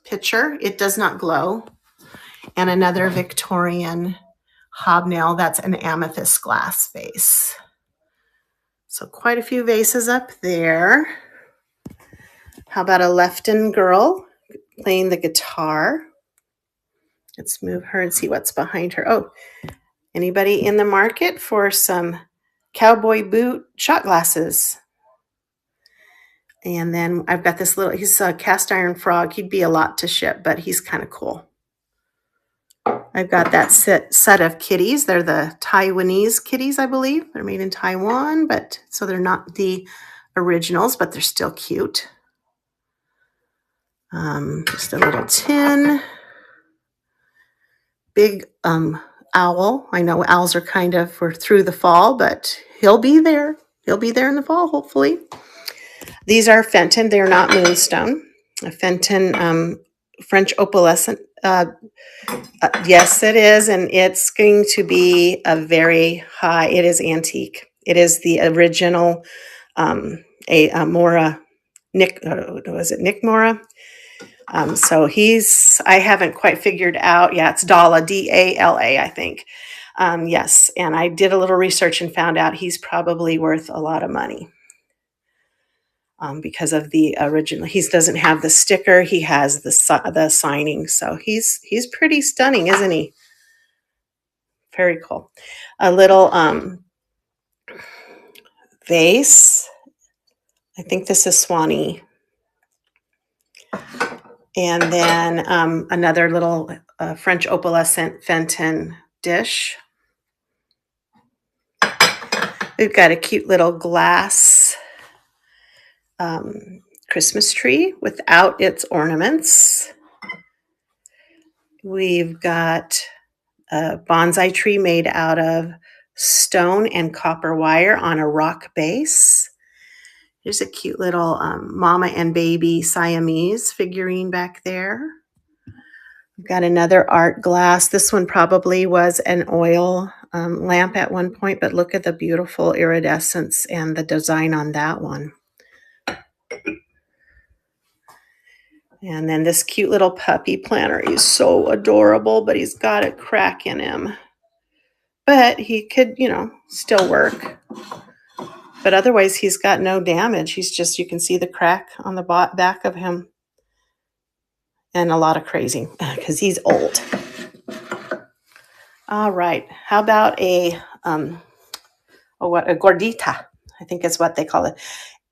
pitcher. It does not glow. And another Victorian hobnail. That's an amethyst glass vase. So quite a few vases up there. How about a Lefton girl playing the guitar? Let's move her and see what's behind her. Oh, anybody in the market for some cowboy boot shot glasses? And then I've got this little, he's a cast iron frog. He'd be a lot to ship, but he's kind of cool. I've got that set of kitties. They're the Taiwanese kitties, I believe. They're made in Taiwan, but so they're not the originals, but they're still cute. Just a little tin. Big owl. I know owls are kind of, we're through the fall, but he'll be there. He'll be there in the fall, hopefully. These are Fenton. They're not moonstone. A Fenton French opalescent. Yes, it is, and it's going to be a very high. It is antique. It is the original. Mora Nick. Was it Nick Mora? So I haven't quite figured out. Yeah, it's Dala, D-A-L-A, I think. Yes, and I did a little research and found out he's probably worth a lot of money. Because of the original. He doesn't have the sticker. He has the signing. So he's pretty stunning, isn't he? Very cool. A little vase. I think this is Swanee. And then another little French opalescent Fenton dish. We've got a cute little glass Christmas tree without its ornaments. We've got a bonsai tree made out of stone and copper wire on a rock base. There's a cute little mama and baby Siamese figurine back there. We've got another art glass. This one probably was an oil lamp at one point, but look at the beautiful iridescence and the design on that one. And then this cute little puppy planter. He's so adorable, but he's got a crack in him. but he could, still work. But otherwise, he's got no damage. He's just, you can see the crack on the back of him and a lot of crazing because he's old. All right. How about a gordita? I think is what they call it.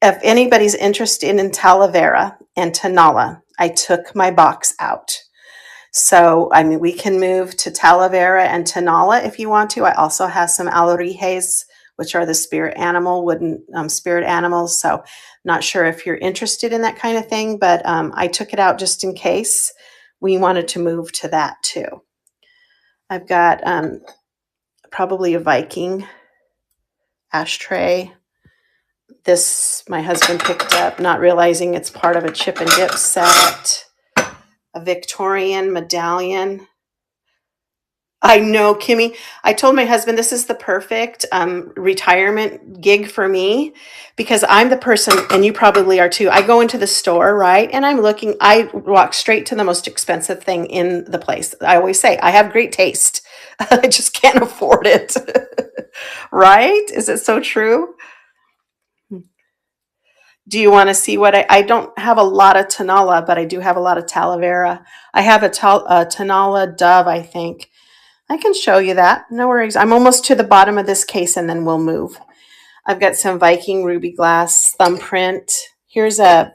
If anybody's interested in Talavera and Tonala, I took my box out. So, we can move to Talavera and Tonala if you want to. I also have some alebrijes, which are the wooden spirit animals. So, not sure if you're interested in that kind of thing, but I took it out just in case we wanted to move to that too. I've got probably a Viking ashtray. This my husband picked up, not realizing it's part of a chip and dip set. A Victorian medallion. I know, Kimmy. I told my husband this is the perfect retirement gig for me because I'm the person, and you probably are too. I go into the store, right? And I walk straight to the most expensive thing in the place. I always say, I have great taste. I just can't afford it. Right? Is it so true? Do you want to see what I don't have a lot of Tonala, but I do have a lot of Talavera. I have a Tonala Dove, I think. I can show you that. No worries. I'm almost to the bottom of this case and then we'll move. I've got some Viking ruby glass thumbprint. Here's I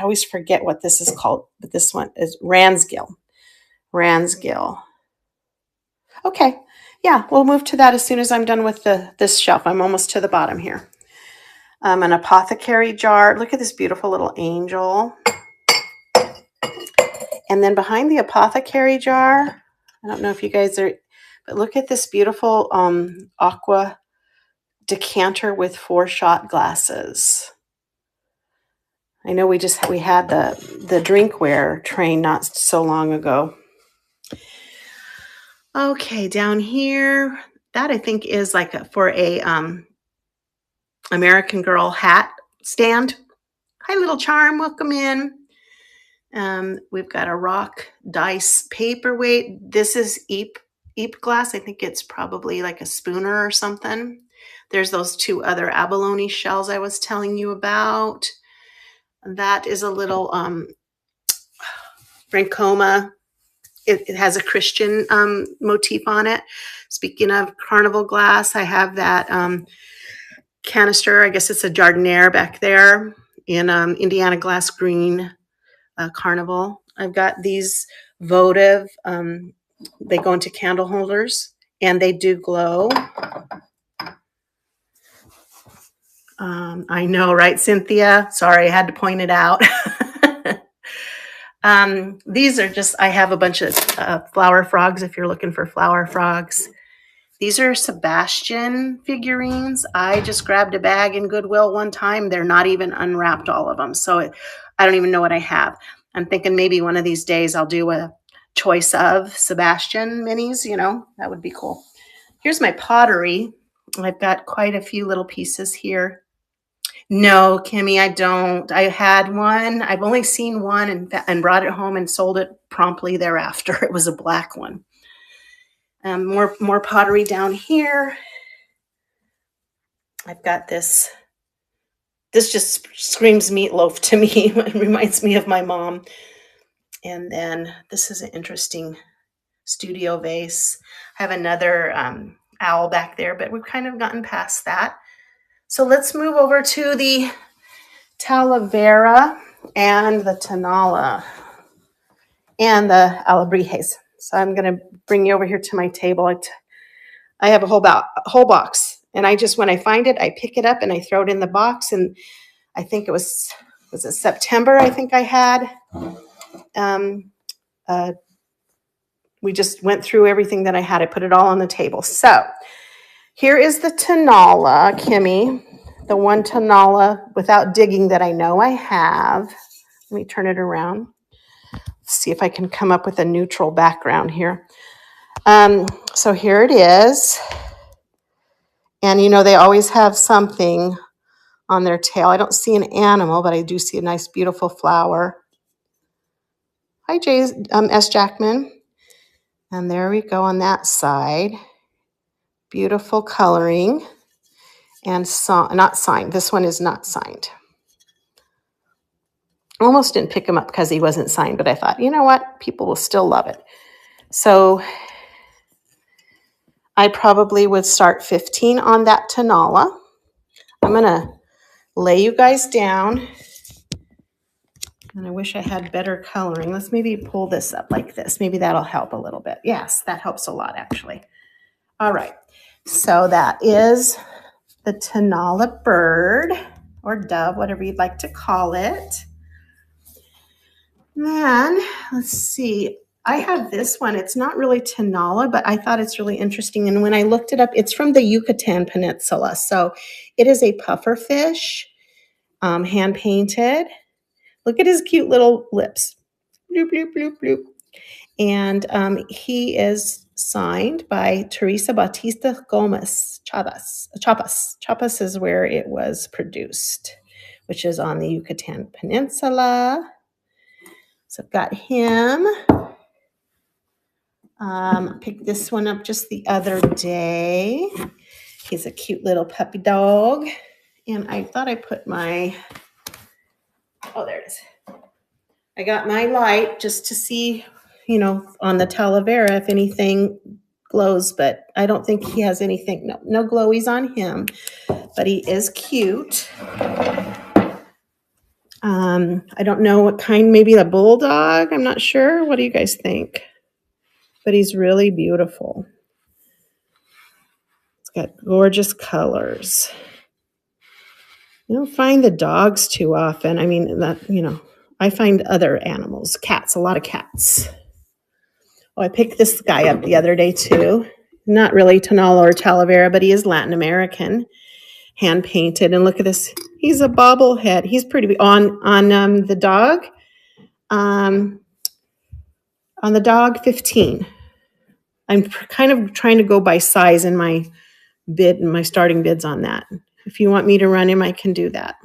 always forget what this is called, but this one is Ransgill. Okay. Yeah, we'll move to that as soon as I'm done with this shelf. I'm almost to the bottom here. An apothecary jar. Look at this beautiful little angel. And then behind the apothecary jar, I don't know if you guys are, but look at this beautiful aqua decanter with 4 shot glasses. I know we had the drinkware train not so long ago. Okay, down here, that I think is like for a American Girl hat stand. Hi, little charm, welcome in. We've got a rock dice paperweight. This is Eep glass. I think it's probably like a spooner or something. There's those 2 other abalone shells I was telling you about. That is a little Francoma. It has a Christian motif on it. Speaking of carnival glass, I have that canister. I guess it's a Jardiniere back there in Indiana glass green carnival. I've got these votive. They go into candle holders and they do glow. I know, right, Cynthia? Sorry, I had to point it out. These are I have a bunch of flower frogs if you're looking for flower frogs. These are Sebastian figurines. I just grabbed a bag in Goodwill one time. They're not even unwrapped, all of them. So I don't even know what I have. I'm thinking maybe one of these days I'll do a choice of Sebastian minis, that would be cool. Here's my pottery. I've got quite a few little pieces here. No, Kimmy, I don't. I had one. I've only seen one and brought it home and sold it promptly thereafter. It was a black one. More pottery down here. I've got this. This just screams meatloaf to me. It reminds me of my mom. And then this is an interesting studio vase. I have another owl back there, but we've kind of gotten past that. So let's move over to the Talavera and the Tonala and the alebrijes. So I'm going to bring you over here to my table. I have a whole box, and when I find it, I pick it up and I throw it in the box. And I think it was it September? I think I had. We just went through everything that I had. I put it all on the table. So here is the Tonala, Kimmy. The one Tonala without digging that I know I have. Let me turn it around. See if I can come up with a neutral background here. So here it is. And they always have something on their tail. I don't see an animal, but I do see a nice, beautiful flower. Hi, S. Jackman. And there we go on that side. Beautiful coloring and not signed. This one is not signed. Almost didn't pick him up because he wasn't signed, but I thought, you know what? People will still love it. So I probably would start 15 on that Tenala. I'm going to lay you guys down. And I wish I had better coloring. Let's maybe pull this up like this. Maybe that'll help a little bit. Yes, that helps a lot, actually. All right. So that is the Tenala bird or dove, whatever you'd like to call it. Then, let's see. I have this one. It's not really Tenala, but I thought it's really interesting. And when I looked it up, it's from the Yucatan Peninsula. So it is a puffer fish, hand painted. Look at his cute little lips. Bloop, bloop, bloop, bloop. And he is signed by Teresa Bautista Gomez Chapas. Chapas is where it was produced, which is on the Yucatan Peninsula. So I've got him. Picked this one up just the other day. He's a cute little puppy dog. And I thought I put my, oh, there it is. I got my light just to see, you know, on the Talavera if anything glows, but I don't think he has anything. No glowies on him, but he is cute. I don't know what kind, maybe a bulldog. I'm not sure. What do you guys think? But he's really beautiful. It's got gorgeous colors. You don't find the dogs too often. I mean, that, you know, I find other animals, cats, a lot of cats. Oh, I picked this guy up the other day too. Not really Tenala or Talavera, but he is Latin American, hand painted. And look at this. He's a bobblehead. He's pretty on the dog. On the dog, 15. I'm kind of trying to go by size in my bid and my starting bids on that. If you want me to run him, I can do that.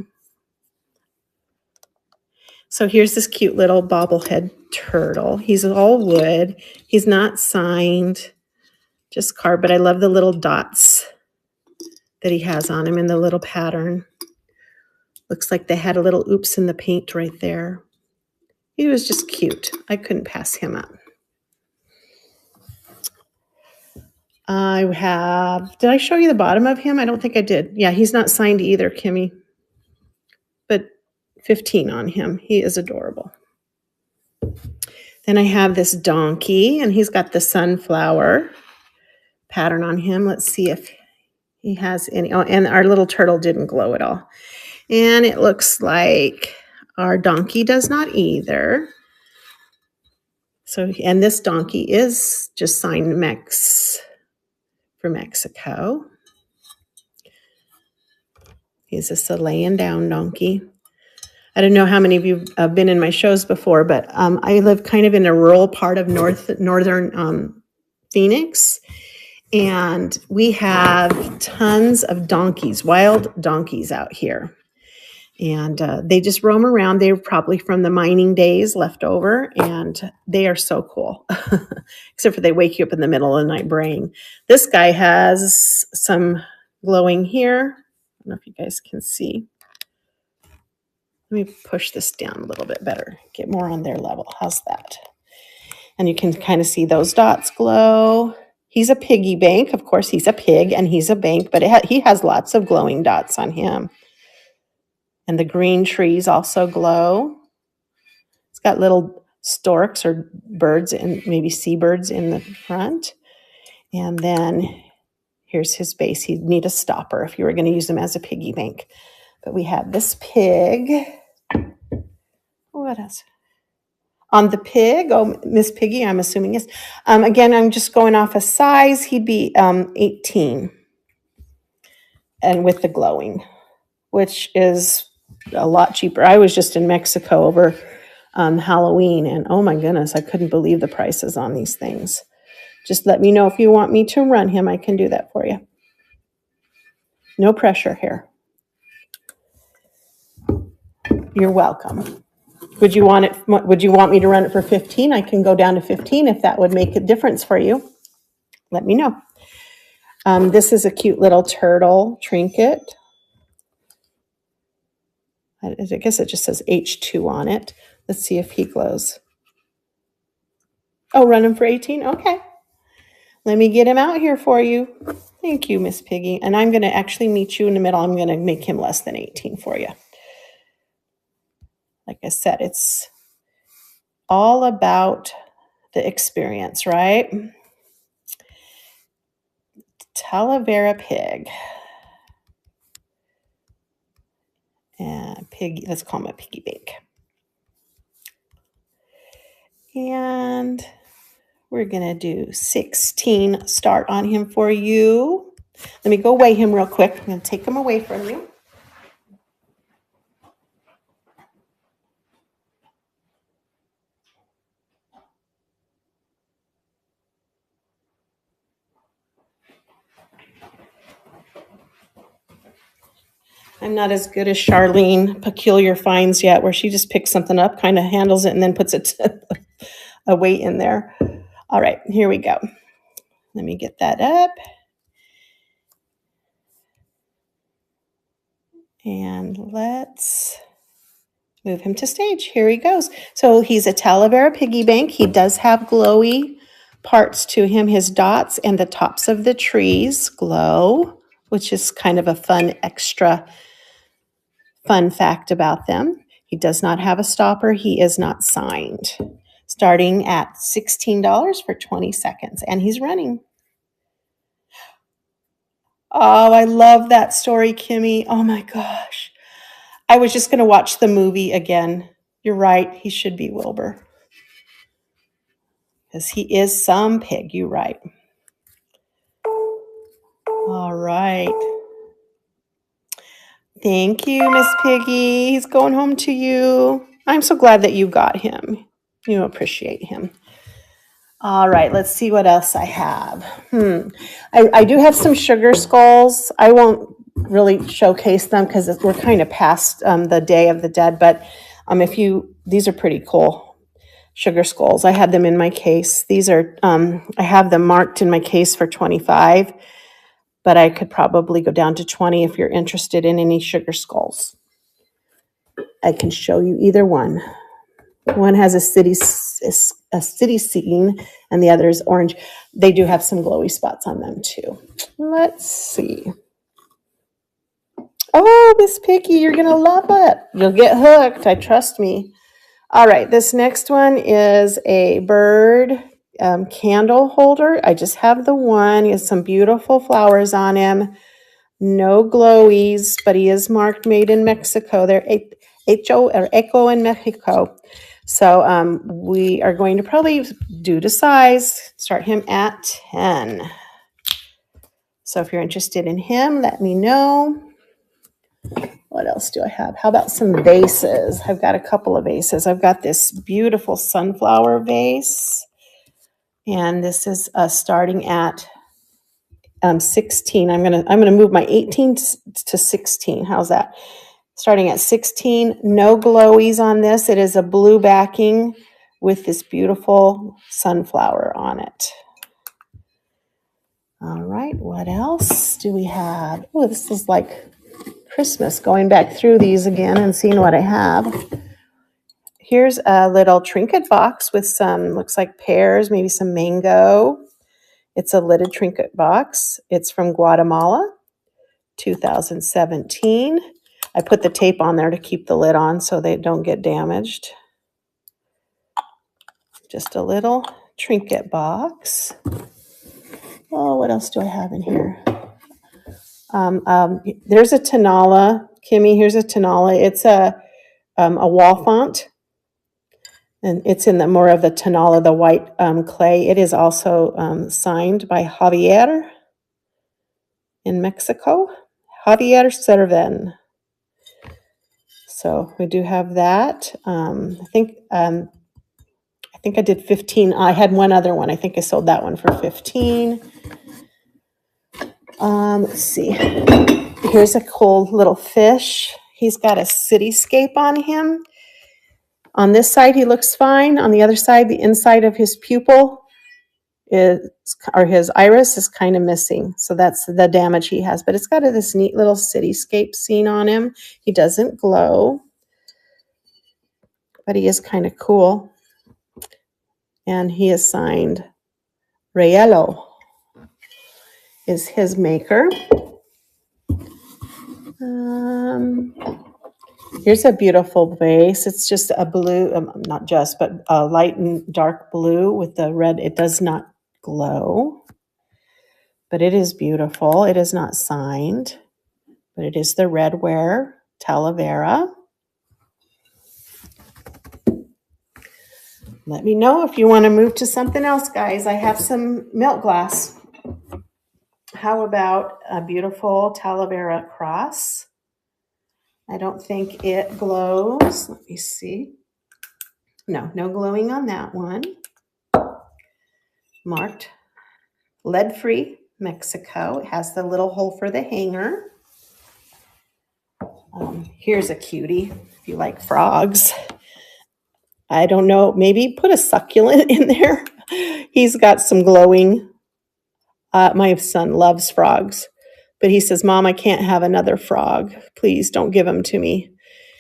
So here's this cute little bobblehead turtle. He's all wood. He's not signed, just carved, but I love the little dots that he has on him in the little pattern. Looks like they had a little oops in the paint right there. He was just cute. I couldn't pass him up. Did I show you the bottom of him? I don't think I did. Yeah, he's not signed either, Kimmy. But 15 on him. He is adorable. Then I have this donkey, and he's got the sunflower pattern on him. Let's see if he has any. Oh, and our little turtle didn't glow at all. And it looks like our donkey does not either. So, and this donkey is just signed for Mexico. He's a laying down donkey. I don't know how many of you have been in my shows before, but I live kind of in a rural part of northern Phoenix, and we have tons of donkeys, wild donkeys out here. And they just roam around. They're probably from the mining days left over, and they are so cool, except for they wake you up in the middle of the night braying. This guy has some glowing here. I don't know if you guys can see. Let me push this down a little bit better, get more on their level. How's that? And you can kind of see those dots glow. He's a piggy bank. Of course, he's a pig and he's a bank, but he has lots of glowing dots on him. And the green trees also glow. It's got little storks or birds and maybe seabirds in the front. And then here's his base. He'd need a stopper if you were going to use him as a piggy bank. But we have this pig. What else? On the pig, oh, Miss Piggy, I'm assuming is. Again, I'm just going off a size. He'd be 18. And with the glowing, which is a lot cheaper. I was just in Mexico over Halloween, and oh my goodness, I couldn't believe the prices on these things. Just let me know if you want me to run him. I can do that for you. No pressure here. You're welcome. Would you want me to run it for 15? I can go down to 15 if that would make a difference for you. Let me know. This is a cute little turtle trinket. I guess it just says H2 on it. Let's see if he glows. Oh, running for 18? Okay. Let me get him out here for you. Thank you, Miss Piggy. And I'm going to actually meet you in the middle. I'm going to make him less than 18 for you. Like I said, it's all about the experience, right? Talavera pig. And pig, let's call him a piggy bank. And we're going to do 16 start on him for you. Let me go weigh him real quick. I'm going to take him away from you. I'm not as good as Charlene Peculiar Finds yet, where she just picks something up, kind of handles it, and then puts it a weight in there. All right, here we go. Let me get that up. And let's move him to stage. Here he goes. So he's a Talavera piggy bank. He does have glowy parts to him. His dots and the tops of the trees glow, which is kind of a fun extra fun fact about them. He does not have a stopper. He is not signed. Starting at $16 for 20 seconds. And he's running. Oh, I love that story, Kimmy. Oh my gosh. I was just going to watch the movie again. You're right. He should be Wilbur. Because he is some pig. You're right. All right. Thank you, Miss Piggy. He's going home to you. I'm so glad that you got him. You appreciate him. All right, let's see what else I have. I do have some sugar skulls. I won't really showcase them because we're kind of past the Day of the Dead, but these are pretty cool sugar skulls. I had them in my case. These are, I have them marked in my case for 25, but I could probably go down to 20 if you're interested in any sugar skulls. I can show you either one. One has a city scene, and the other is orange. They do have some glowy spots on them too. Let's see. Oh, Miss Piggy, you're gonna love it. You'll get hooked. Trust me. All right, this next one is a bird candle holder. I just have the one. He has some beautiful flowers on him. No glowies, but he is marked made in Mexico. They're Eco in Mexico. So we are going to probably, due to size, start him at 10. So if you're interested in him, let me know. What else do I have? How about some vases? I've got a couple of vases. I've got this beautiful sunflower vase. And this is starting at 16. I'm gonna move my 18 to 16. How's that? Starting at 16, no glowies on this. It is a blue backing with this beautiful sunflower on it. All right, what else do we have? Oh, this is like Christmas, going back through these again and seeing what I have. Here's a little trinket box with some, looks like pears, maybe some mango. It's a lidded trinket box. It's from Guatemala, 2017. I put the tape on there to keep the lid on so they don't get damaged. Just a little trinket box. Oh, what else do I have in here? There's a Tanala. Kimmy, here's a Tanala. It's a wall font. And it's in the more of the Tanala, the white clay. It is also signed by Javier in Mexico. Javier Cerven. So we do have that. I think I did 15. I had one other one. I think I sold that one for 15. Let's see. Here's a cool little fish. He's got a cityscape on him. On this side, he looks fine. On the other side, the inside of his pupil his iris is kind of missing. So that's the damage he has. But it's got this neat little cityscape scene on him. He doesn't glow, but he is kind of cool. And he is signed Rayello is his maker. Here's a beautiful vase. It's just a blue, not just, but a light and dark blue with the red. It does not glow, but it is beautiful. It is not signed, but it is the Redware Talavera. Let me know if you want to move to something else, guys. I have some milk glass. How about a beautiful Talavera cross? I don't think it glows. Let me see. No glowing on that one. Marked lead-free Mexico. It has the little hole for the hanger. Here's a cutie if you like frogs. I don't know, maybe put a succulent in there. He's got some glowing. My son loves frogs, but he says, Mom, I can't have another frog. Please don't give him to me.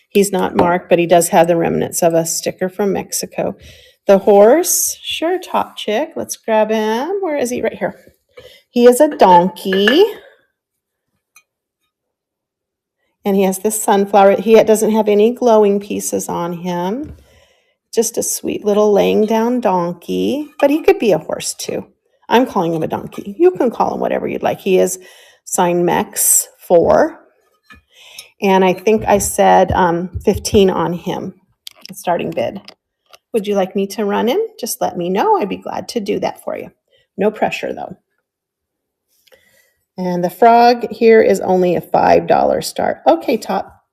He's not marked, but he does have the remnants of a sticker from Mexico. The horse, sure, Top Chick. Let's grab him. Where is he? Right here. He is a donkey. And he has this sunflower. He doesn't have any glowing pieces on him. Just a sweet little laying down donkey. But he could be a horse too. I'm calling him a donkey. You can call him whatever you'd like. He is signed Mex 4. And I think I said 15 on him, starting bid. Would you like me to run him? Just let me know. I'd be glad to do that for you. No pressure though. And the frog here is only a $5 start. Okay, Top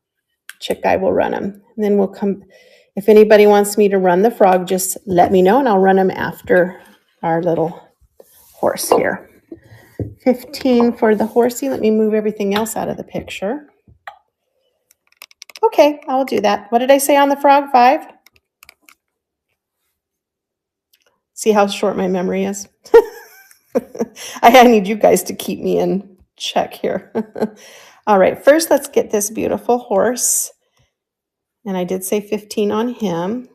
Chick, I will run him. And then we'll come. If anybody wants me to run the frog, just let me know and I'll run him after our little horse here. 15 for the horsey. Let me move everything else out of the picture. Okay, I will do that. What did I say on the frog? 5? See how short my memory is? I need you guys to keep me in check here. All right, first let's get this beautiful horse. And I did say 15 on him.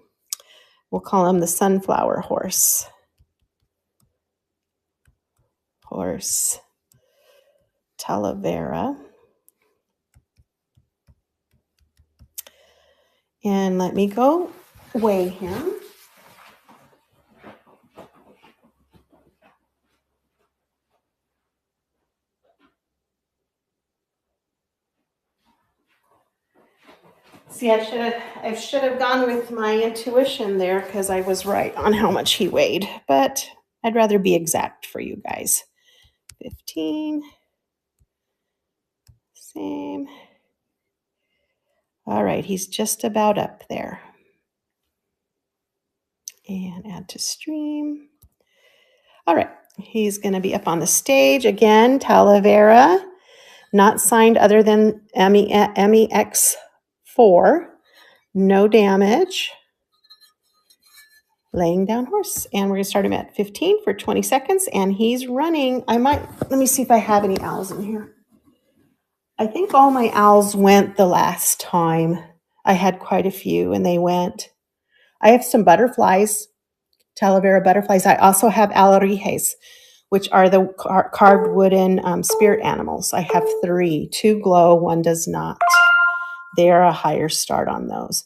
We'll call him the sunflower horse. Horse Talavera. And let me go weigh him. See, I should have gone with my intuition there because I was right on how much he weighed, but I'd rather be exact for you guys. 15. Same. All right, he's just about up there. And add to stream. All right, he's going to be up on the stage again. Talavera, not signed other than MEX4. No damage. Laying down horse. And we're going to start him at 15 for 20 seconds. And he's running. Let me see if I have any owls in here. I think all my owls went the last time. I had quite a few and they went. I have some butterflies, Talavera butterflies. I also have alarijes, which are the carved wooden spirit animals. I have 3. 2 glow, 1 does not. They are a higher start on those.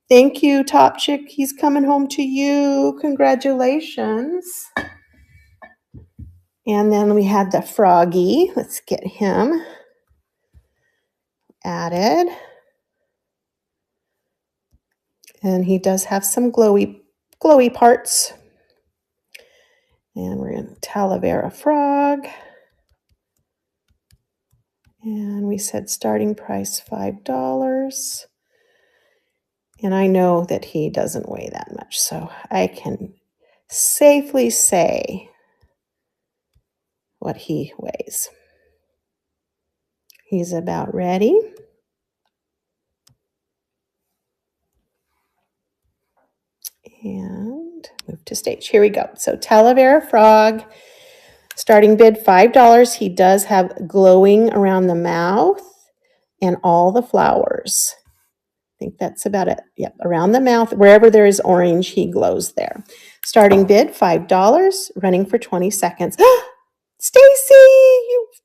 Thank you, Top Chick. He's coming home to you. Congratulations. And then we had the froggy. Let's get him added. And he does have some glowy parts. And we're in Talavera frog. And we said starting price $5. And I know that he doesn't weigh that much, so I can safely say what he weighs. He's about ready. And Move to stage. Here we go. So Talavera frog, starting bid $5. He does have glowing around the mouth and all the flowers. I think that's about it. Yep, around the mouth, wherever there is orange, he glows there. Starting bid $5, running for 20 seconds. Stacy,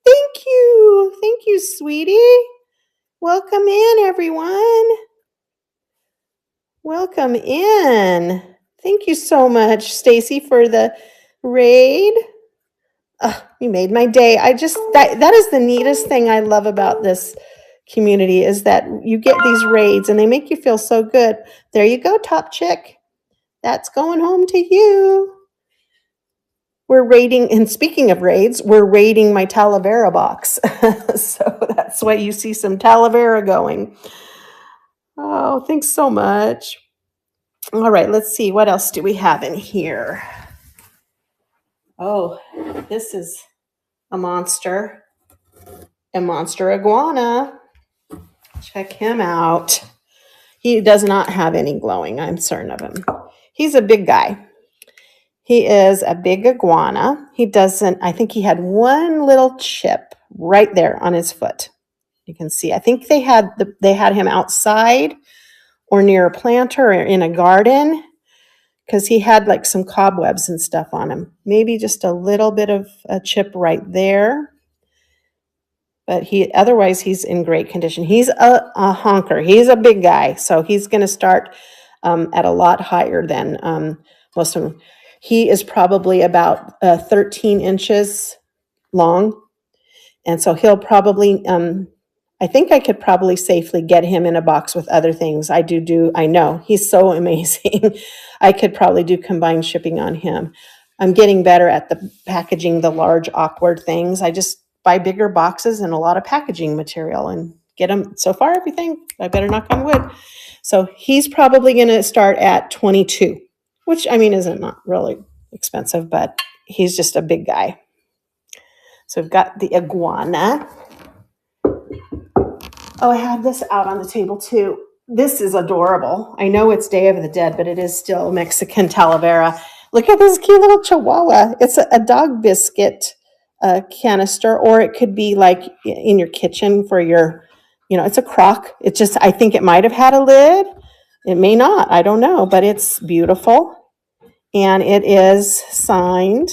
thank you, sweetie. Welcome in, everyone. Welcome in. Thank you so much, Stacy, for the raid. You made my day. That is the neatest thing I love about this community is that you get these raids and they make you feel so good. There you go, Top Chick. That's going home to you. We're raiding, and speaking of raids, we're raiding my Talavera box. So that's why you see some Talavera going. Oh, thanks so much. All right, let's see. What else do we have in here? Oh, this is a monster iguana. Check him out. He does not have any glowing. I'm certain of him. He's a big guy. He is a big iguana. I think he had one little chip right there on his foot. You can see. I think they had him outside or near a planter or in a garden because he had like some cobwebs and stuff on him. Maybe just a little bit of a chip right there. But otherwise he's in great condition. He's a honker. He's a big guy, so he's going to start at a lot higher than most of them. He is probably about 13 inches long, and so he'll probably. I think I could probably safely get him in a box with other things. I know he's so amazing. I could probably do combined shipping on him. I'm getting better at the packaging the large awkward things. I just buy bigger boxes and a lot of packaging material and get them. So far, everything, I better knock on wood. So he's probably going to start at 22, which I mean, isn't not really expensive, but he's just a big guy. So we've got the iguana. Oh, I have this out on the table too. This is adorable. I know it's Day of the Dead, but it is still Mexican Talavera. Look at this cute little chihuahua. It's a dog biscuit canister, or it could be like in your kitchen for your, it's a crock. I think it might have had a lid. It may not. I don't know, but it's beautiful. And it is signed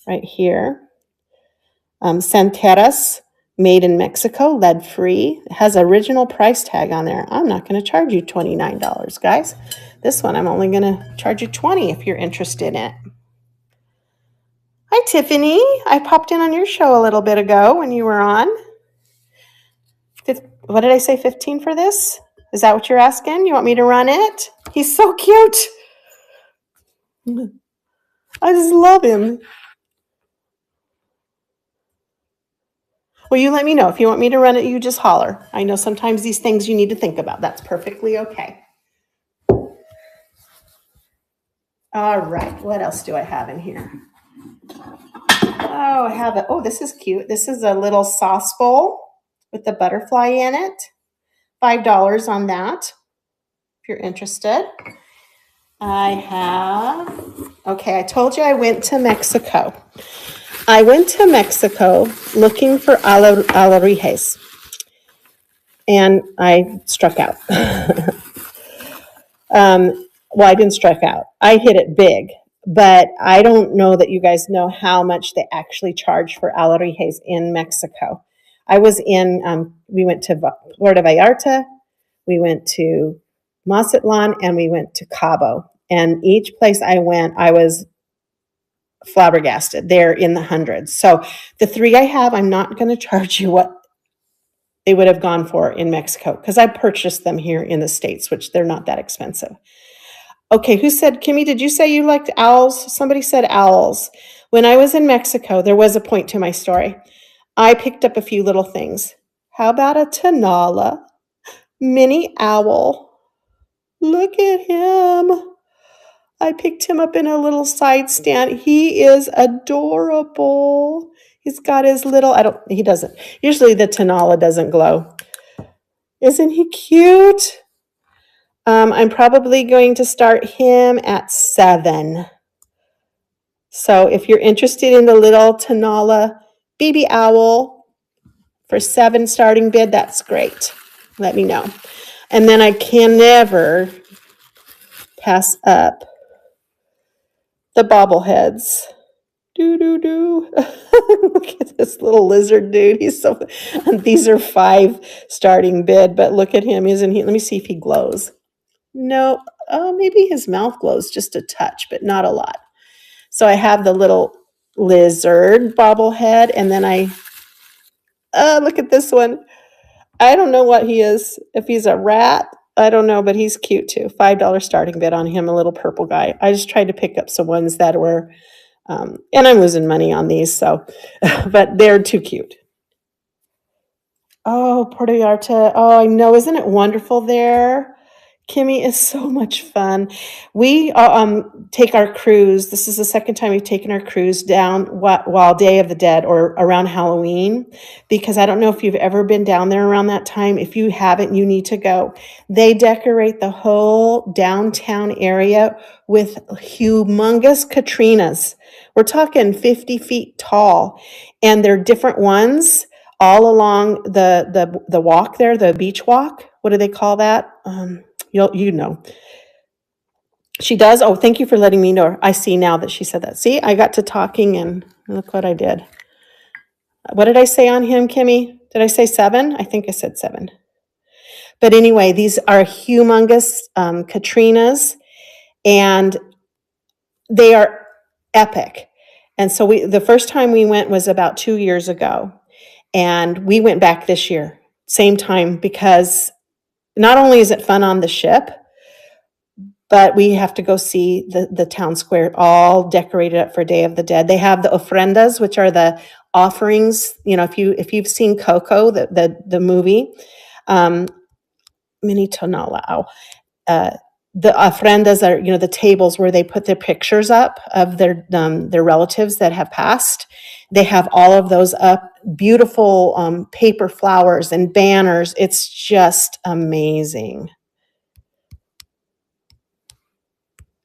right here. Santeras, made in Mexico, lead-free. It has original price tag on there. I'm not going to charge you $29, guys. This one, I'm only going to charge you $20 if you're interested in it. Hi, Tiffany. I popped in on your show a little bit ago when you were on. What did I say, 15 for this? Is that what you're asking? You want me to run it? He's so cute. I just love him. Well, you let me know. If you want me to run it, you just holler. I know sometimes these things you need to think about. That's perfectly okay. All right. What else do I have in here? Oh, this is cute. This is a little sauce bowl with the butterfly in it. $5 on that, if you're interested. I told you I went to Mexico. I went to Mexico looking for alebrijes, and I struck out. Well, I didn't strike out. I hit it big, but I don't know that you guys know how much they actually charge for alebrijes in Mexico. We went to Puerto Vallarta, we went to Mazatlan, and we went to Cabo. And each place I went, I was flabbergasted. They're in the hundreds. So the three I have, I'm not going to charge you what they would have gone for in Mexico because I purchased them here in the States, which they're not that expensive. Okay, who said, Kimmy, did you say you liked owls? Somebody said owls. When I was in Mexico, there was a point to my story. I picked up a few little things. How about a Tonala mini owl? Look at him. I picked him up in a little side stand. He is adorable. He's got his little, usually the Tonala doesn't glow. Isn't he cute? I'm probably going to start him at 7. So if you're interested in the little Tanala BB owl for 7 starting bid, that's great. Let me know. And then I can never pass up the bobbleheads. Look at this little lizard dude. He's so, and these are 5 starting bid, but look at him, isn't he? Let me see if he glows. No, oh, maybe his mouth glows just a touch, but not a lot. So I have the little lizard bobblehead, and then look at this one. I don't know what he is. If he's a rat, I don't know, but he's cute too. $5 starting bid on him, a little purple guy. I just tried to pick up some ones that were, and I'm losing money on these, so, but they're too cute. Oh, Puerto Vallarta. Oh, I know. Isn't it wonderful there? Kimmy is so much fun. We take our cruise. This is the second time we've taken our cruise down while Day of the Dead or around Halloween, because I don't know if you've ever been down there around that time. If you haven't, you need to go. They decorate the whole downtown area with humongous Katrinas. We're talking 50 feet tall, and they're different ones all along the walk there, the beach walk. What do they call that? You know. She does. Oh, thank you for letting me know. I see now that she said that. See, I got to talking and look what I did. What did I say on him, Kimmy? Did I say 7? I think I said 7. But anyway, these are humongous Katrinas, and they are epic. And so the first time we went was about 2 years ago, and we went back this year, same time, because not only is it fun on the ship, but we have to go see the town square all decorated up for Day of the Dead. They have the ofrendas, which are the offerings. You know, if you've seen Coco, the movie, Mini Tonalao, the ofrendas are, you know, the tables where they put their pictures up of their relatives that have passed. They have all of those up, beautiful paper flowers and banners. It's just amazing.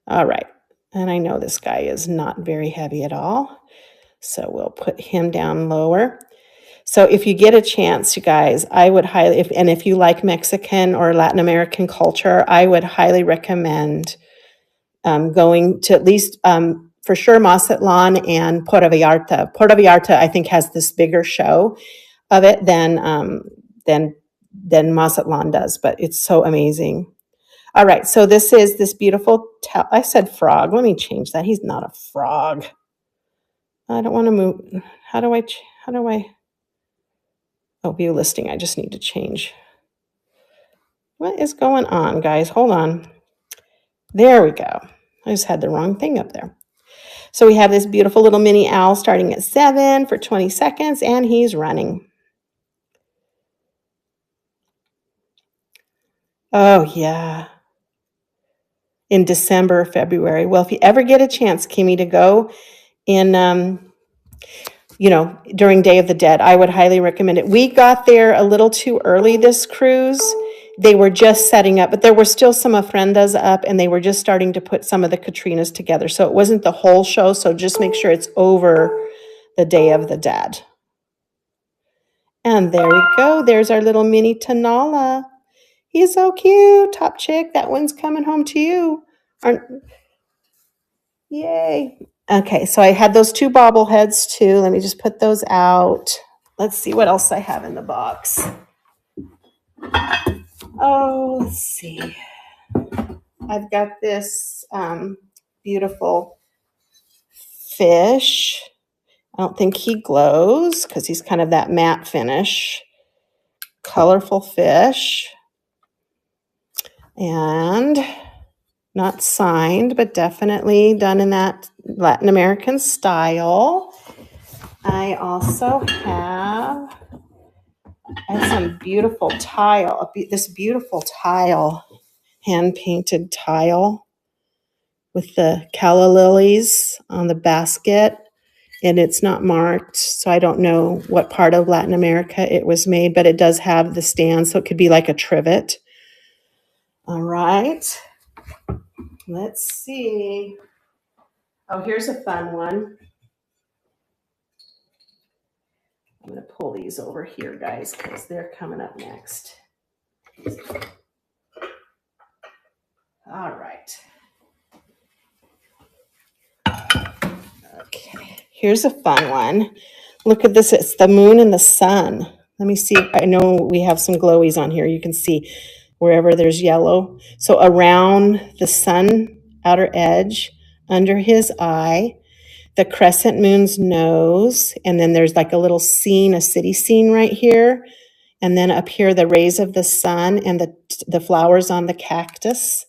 All right, and I know this guy is not very heavy at all, so we'll put him down lower. So if you get a chance, you guys, I would highly, if you like Mexican or Latin American culture, I would highly recommend going to at least, for sure, Mazatlan and Puerto Vallarta. Puerto Vallarta, I think, has this bigger show of it than Mazatlan does, but it's so amazing. All right, so this is this beautiful, I said frog. Let me change that. He's not a frog. I don't want to move. How do I, oh, view listing. I just need to change. What is going on, guys? Hold on. There we go. I just had the wrong thing up there. So we have this beautiful little mini owl starting at 7 for 20 seconds, and he's running. Oh, yeah. In December, February. Well, if you ever get a chance, Kimmy, to go in, during Day of the Dead, I would highly recommend it. We got there a little too early this cruise. They were just setting up, but there were still some ofrendas up, and they were just starting to put some of the Katrinas together. So it wasn't the whole show, so just make sure it's over the Day of the Dead. And there we go. There's our little mini Tanala. He's so cute. Top chick. That one's coming home to you. Yay. Okay, so I had those 2 bobbleheads too. Let me just put those out. Let's see what else I have in the box. Oh, let's see. I've got this beautiful fish. I don't think he glows because he's kind of that matte finish. Colorful fish. And not signed, but definitely done in that Latin American style. I also have some beautiful tile, this beautiful tile, hand-painted tile with the calla lilies on the basket, and it's not marked, so I don't know what part of Latin America it was made, but it does have the stand, so it could be like a trivet. All right. Let's see. Oh, here's a fun one. I'm going to pull these over here, guys, because they're coming up next. All right. Okay. Here's a fun one. Look at this. It's the moon and the sun. Let me see. I know we have some glowies on here. You can see wherever there's yellow. So around the sun outer edge, under his eye, the crescent moon's nose, and then there's like a little scene, a city scene right here. And then up here, the rays of the sun and the flowers on the cactus.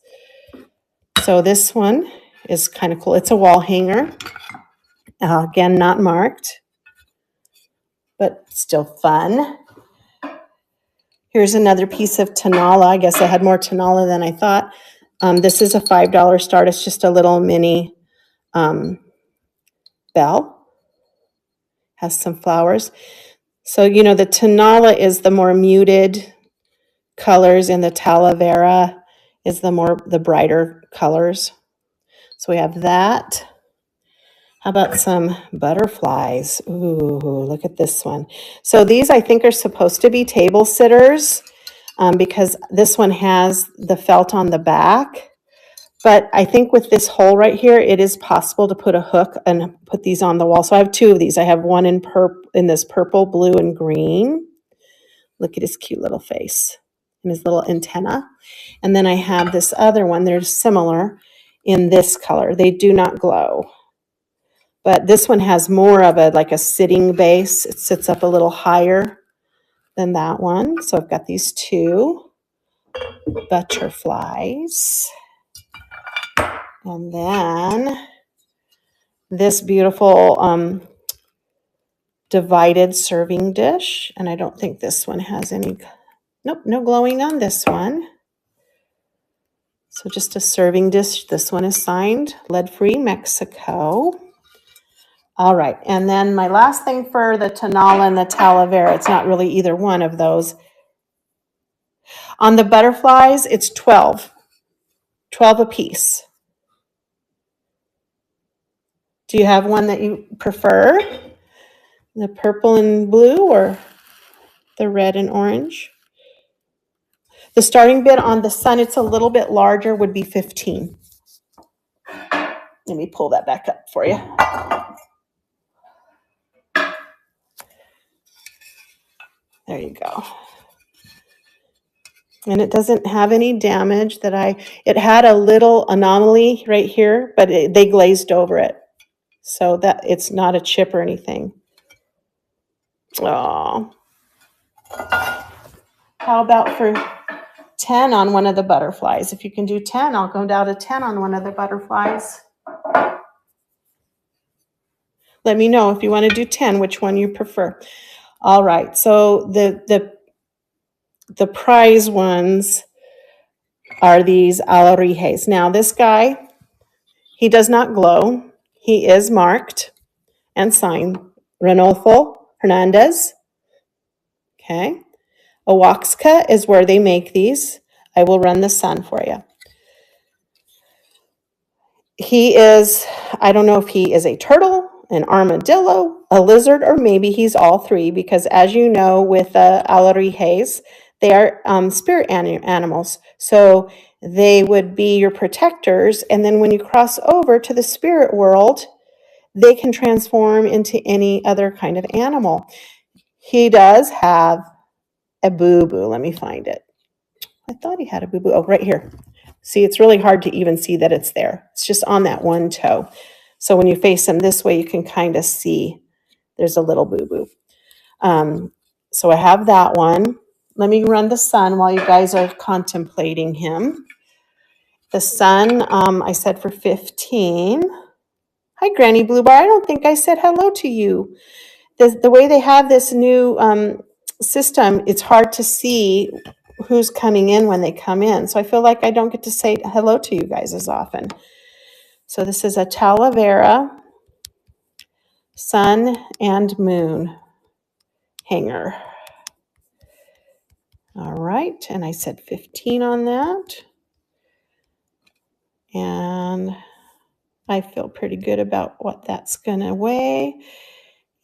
So this one is kind of cool. It's a wall hanger. Again, not marked, but still fun. Here's another piece of Tanala. I guess I had more Tanala than I thought. This is a $5 start. It's just a little mini bell. Has some flowers. So, you know, the Tanala is the more muted colors and the Talavera is the brighter colors. So we have that. How about some butterflies? Ooh, look at this one. So these I think are supposed to be table sitters because this one has the felt on the back. But I think with this hole right here, it is possible to put a hook and put these on the wall. So I have two of these. I have one in this purple, blue, and green. Look at his cute little face and his little antenna. And then I have this other one. They're similar in this color. They do not glow. But this one has more of a sitting base. It sits up a little higher than that one. So I've got these two butterflies. And then this beautiful divided serving dish. And I don't think this one has any, nope, no glowing on this one. So just a serving dish. This one is signed Lead-Free Mexico. All right, and then my last thing for the Tanala and the Talavera, it's not really either one of those. On the butterflies, it's 12 a piece. Do you have one that you prefer? The purple and blue or the red and orange? The starting bid on the sun, it's a little bit larger, would be 15. Let me pull that back up for you. There you go. And it doesn't have any damage it had a little anomaly right here, but they glazed over it. So that it's not a chip or anything. Oh. How about for 10 on one of the butterflies? If you can do 10, I'll go down to 10 on one of the butterflies. Let me know if you want to do 10, which one you prefer. All right, so the prize ones are these Alarijes. Now this guy, he does not glow. He is marked and signed Renolfo Hernandez. Okay. Oaxaca is where they make these. I will run the sun for you. He is, I don't know if he is a turtle, an armadillo, a lizard, or maybe he's all three, because as you know, with the Alarijes, they are spirit animals. So they would be your protectors. And then when you cross over to the spirit world, they can transform into any other kind of animal. He does have a boo-boo. Let me find it. I thought he had a boo-boo. Oh, right here. See, it's really hard to even see that it's there. It's just on that one toe. So when you face him this way, you can kind of see there's a little boo-boo. So I have that one. Let me run the sun while you guys are contemplating him. The sun, I said for 15. Hi, Granny Blue Bar. I don't think I said hello to you. The way they have this new system, it's hard to see who's coming in when they come in. So I feel like I don't get to say hello to you guys as often. So this is a Talavera sun and moon hanger. All right, and I said 15 on that. And I feel pretty good about what that's going to weigh.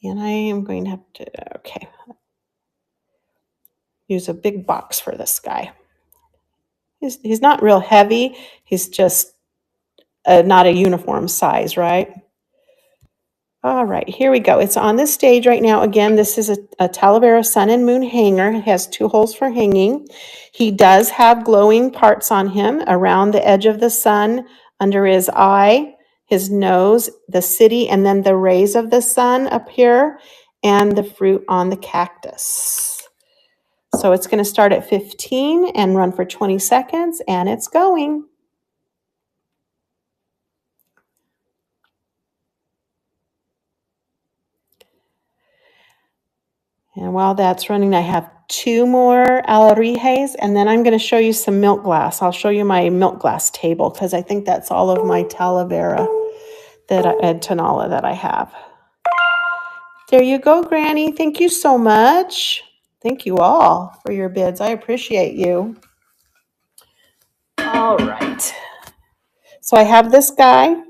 And I am going to have to, okay, use a big box for this guy. He's not real heavy. He's just not a uniform size, right? All right, here we go. It's on this stage right now. Again, this is a Talavera Sun and Moon hanger. It has 2 holes for hanging. He does have glowing parts on him around the edge of the sun, under his eye, his nose, the city, and then the rays of the sun up here, and the fruit on the cactus. So it's going to start at 15 and run for 20 seconds, and it's going. And while that's running, I have 2 more Alarijes, and then I'm going to show you some milk glass. I'll show you my milk glass table because I think that's all of my Talavera and Tonala that I have. There you go, Granny. Thank you so much. Thank you all for your bids. I appreciate you. All right. So I have this guy.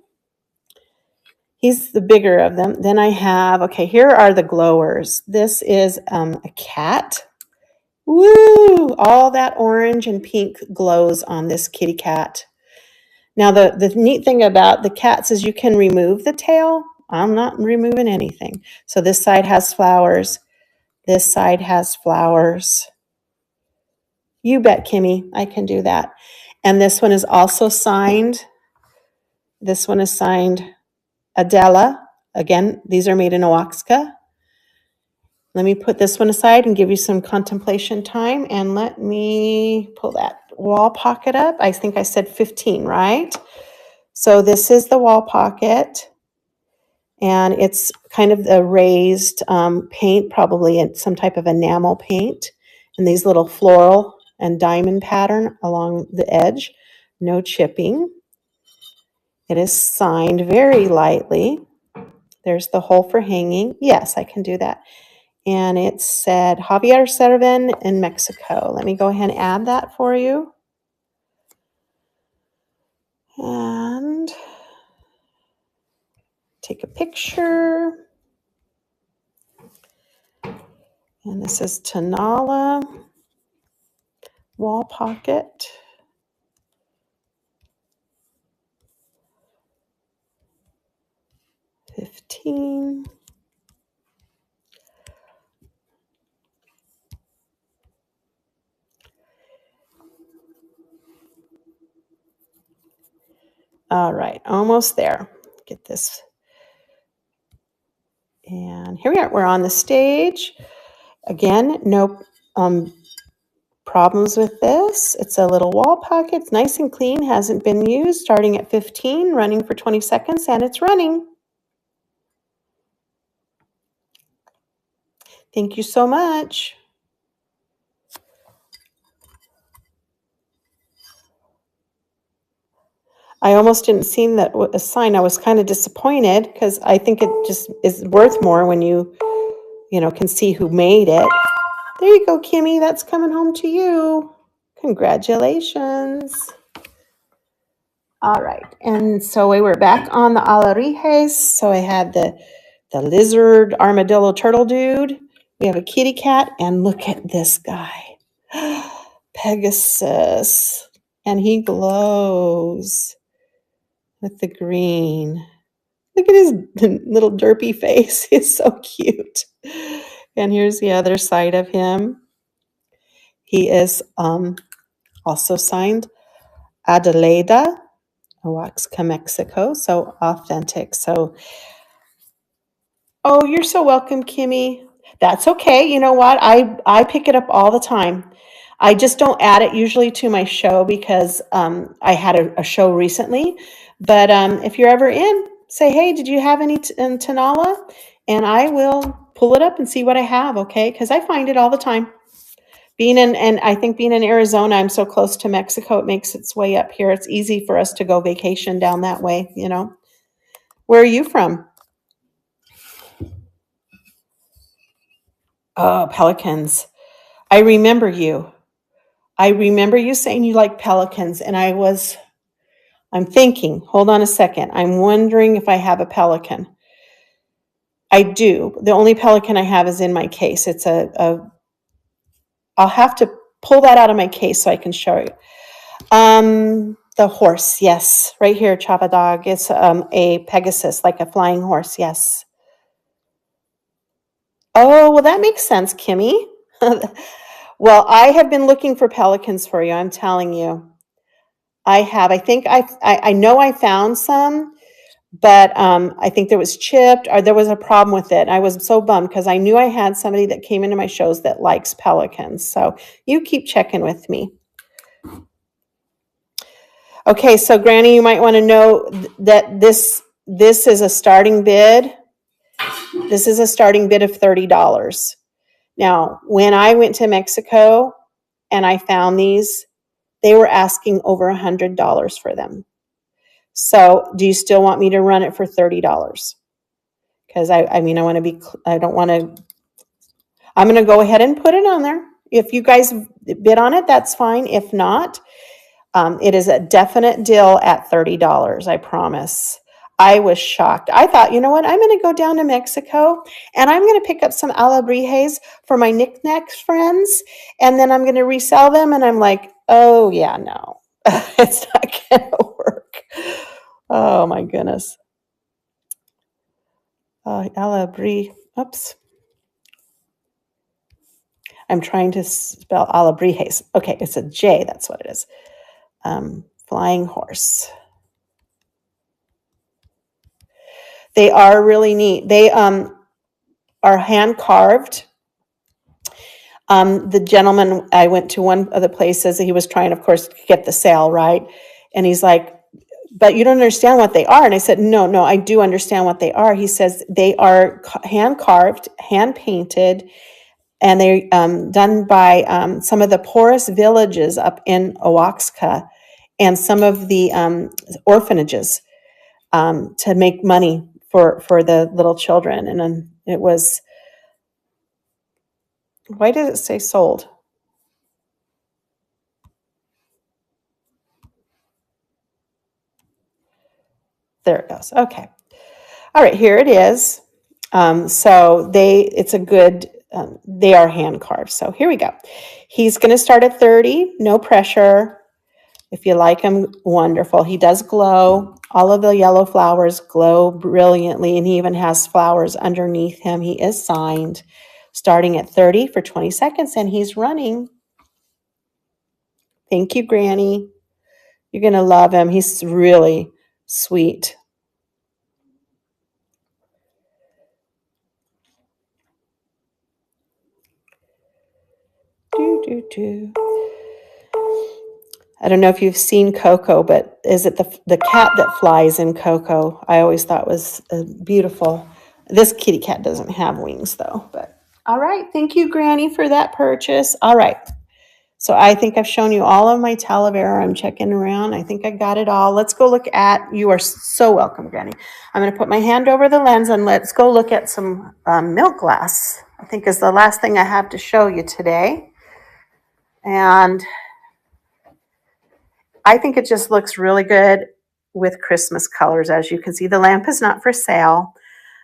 He's the bigger of them. Then I have, okay, here are the glowers. This is a cat. Woo! All that orange and pink glows on this kitty cat. Now, the neat thing about the cats is you can remove the tail. I'm not removing anything. So this side has flowers. This side has flowers. You bet, Kimmy, I can do that. And this one is also signed. This one is signed Adela. Again, these are made in Oaxaca. Let me put this one aside and give you some contemplation time. And let me pull that wall pocket up. I think I said 15, right? So this is the wall pocket. And it's kind of a raised paint, probably some type of enamel paint. And these little floral and diamond pattern along the edge. No chipping. It is signed very lightly. There's the hole for hanging. Yes, I can do that. And it said Javier Cerven in Mexico. Let me go ahead and add that for you. And take a picture. And this is Tonala wall pocket. $15. All right, almost there. Get this. And here we are. We're on the stage. Again, no problems with this. It's a little wall pocket. It's nice and clean. Hasn't been used. Starting at 15, running for 20 seconds, and it's running. Thank you so much. I almost didn't see that a sign. I was kind of disappointed because I think it just is worth more when you can see who made it. There you go, Kimmy. That's coming home to you. Congratulations. All right. And so we were back on the Alarijes. So I had the lizard, armadillo, turtle dude. We have a kitty cat. And look at this guy. Pegasus. And he glows with the green. Look at his little derpy face. He's so cute. And here's the other side of him. He is also signed Adelaida, Oaxaca, Mexico. So authentic. So, oh, you're so welcome, Kimmy. That's okay. You know what? I pick it up all the time. I just don't add it usually to my show because I had a show recently. But if you're ever in, say, hey, did you have any Tonala? And I will pull it up and see what I have, okay? Because I find it all the time. And I think being in Arizona, I'm so close to Mexico, it makes its way up here. It's easy for us to go vacation down that way, Where are you from? Oh, pelicans. I remember you. I remember you saying you like pelicans, and I was I'm thinking, hold on a second. I'm wondering if I have a pelican. I do. The only pelican I have is in my case. It's I'll have to pull that out of my case so I can show you. The horse, yes. Right here, Chapa Dog. It's a Pegasus, like a flying horse, yes. Oh, well, that makes sense, Kimmy. Well, I have been looking for pelicans for you, I'm telling you. I have. I think I know I found some, but I think there was chipped or there was a problem with it. I was so bummed because I knew I had somebody that came into my shows that likes pelicans. So you keep checking with me. Okay, so Granny, you might want to know that this is a starting bid. This is a starting bid of $30. Now, when I went to Mexico and I found these, they were asking over $100 for them. So do you still want me to run it for $30? Because I mean, I don't want to, I'm going to go ahead and put it on there. If you guys bid on it, that's fine. If not, it is a definite deal at $30, I promise. I was shocked. I thought, you know what? I'm going to go down to Mexico and I'm going to pick up some alebrijes for my knickknacks friends, and then I'm going to resell them. And I'm like, oh, yeah, no, it's not going to work. Oh, my goodness. Alabri. Oops. I'm trying to spell alebrijes. Okay, it's a J. That's what it is. Flying horse. They are really neat. They are hand carved. The gentleman, I went to one of the places, he was trying, of course, to get the sale, right? And he's like, but you don't understand what they are. And I said, no, I do understand what they are. He says they are hand carved, hand painted, and they're done by some of the poorest villages up in Oaxaca and some of the orphanages to make money for the little children. And it was, why did it say sold? There it goes. Okay. All right, here it is. So it's a good, they are hand carved. So here we go. He's going to start at 30, no pressure. If you like him, wonderful. He does glow. All of the yellow flowers glow brilliantly, and he even has flowers underneath him. He is signed, starting at 30 for 20 seconds, and he's running. Thank you, Granny. You're going to love him. He's really sweet. I don't know if you've seen Coco, but is it the cat that flies in Coco? I always thought was beautiful. This kitty cat doesn't have wings though, but all right. Thank you, Granny, for that purchase. All right. So I think I've shown you all of my Talavera. I'm checking around. I think I got it all. Let's go look at, you are so welcome, Granny. I'm going to put my hand over the lens and let's go look at some milk glass. I think is the last thing I have to show you today. And I think it just looks really good with Christmas colors. As you can see, the lamp is not for sale,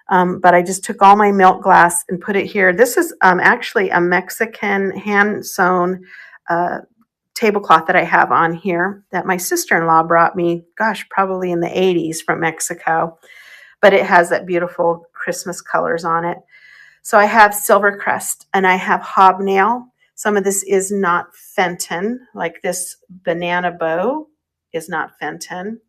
but I just took all my milk glass and put it here. This is actually a Mexican hand-sewn tablecloth that I have on here that my sister-in-law brought me, gosh, probably in the 80s from Mexico, but it has that beautiful Christmas colors on it. So I have Silvercrest and I have Hobnail. Some of this is not Fenton, like this banana bow is not Fenton.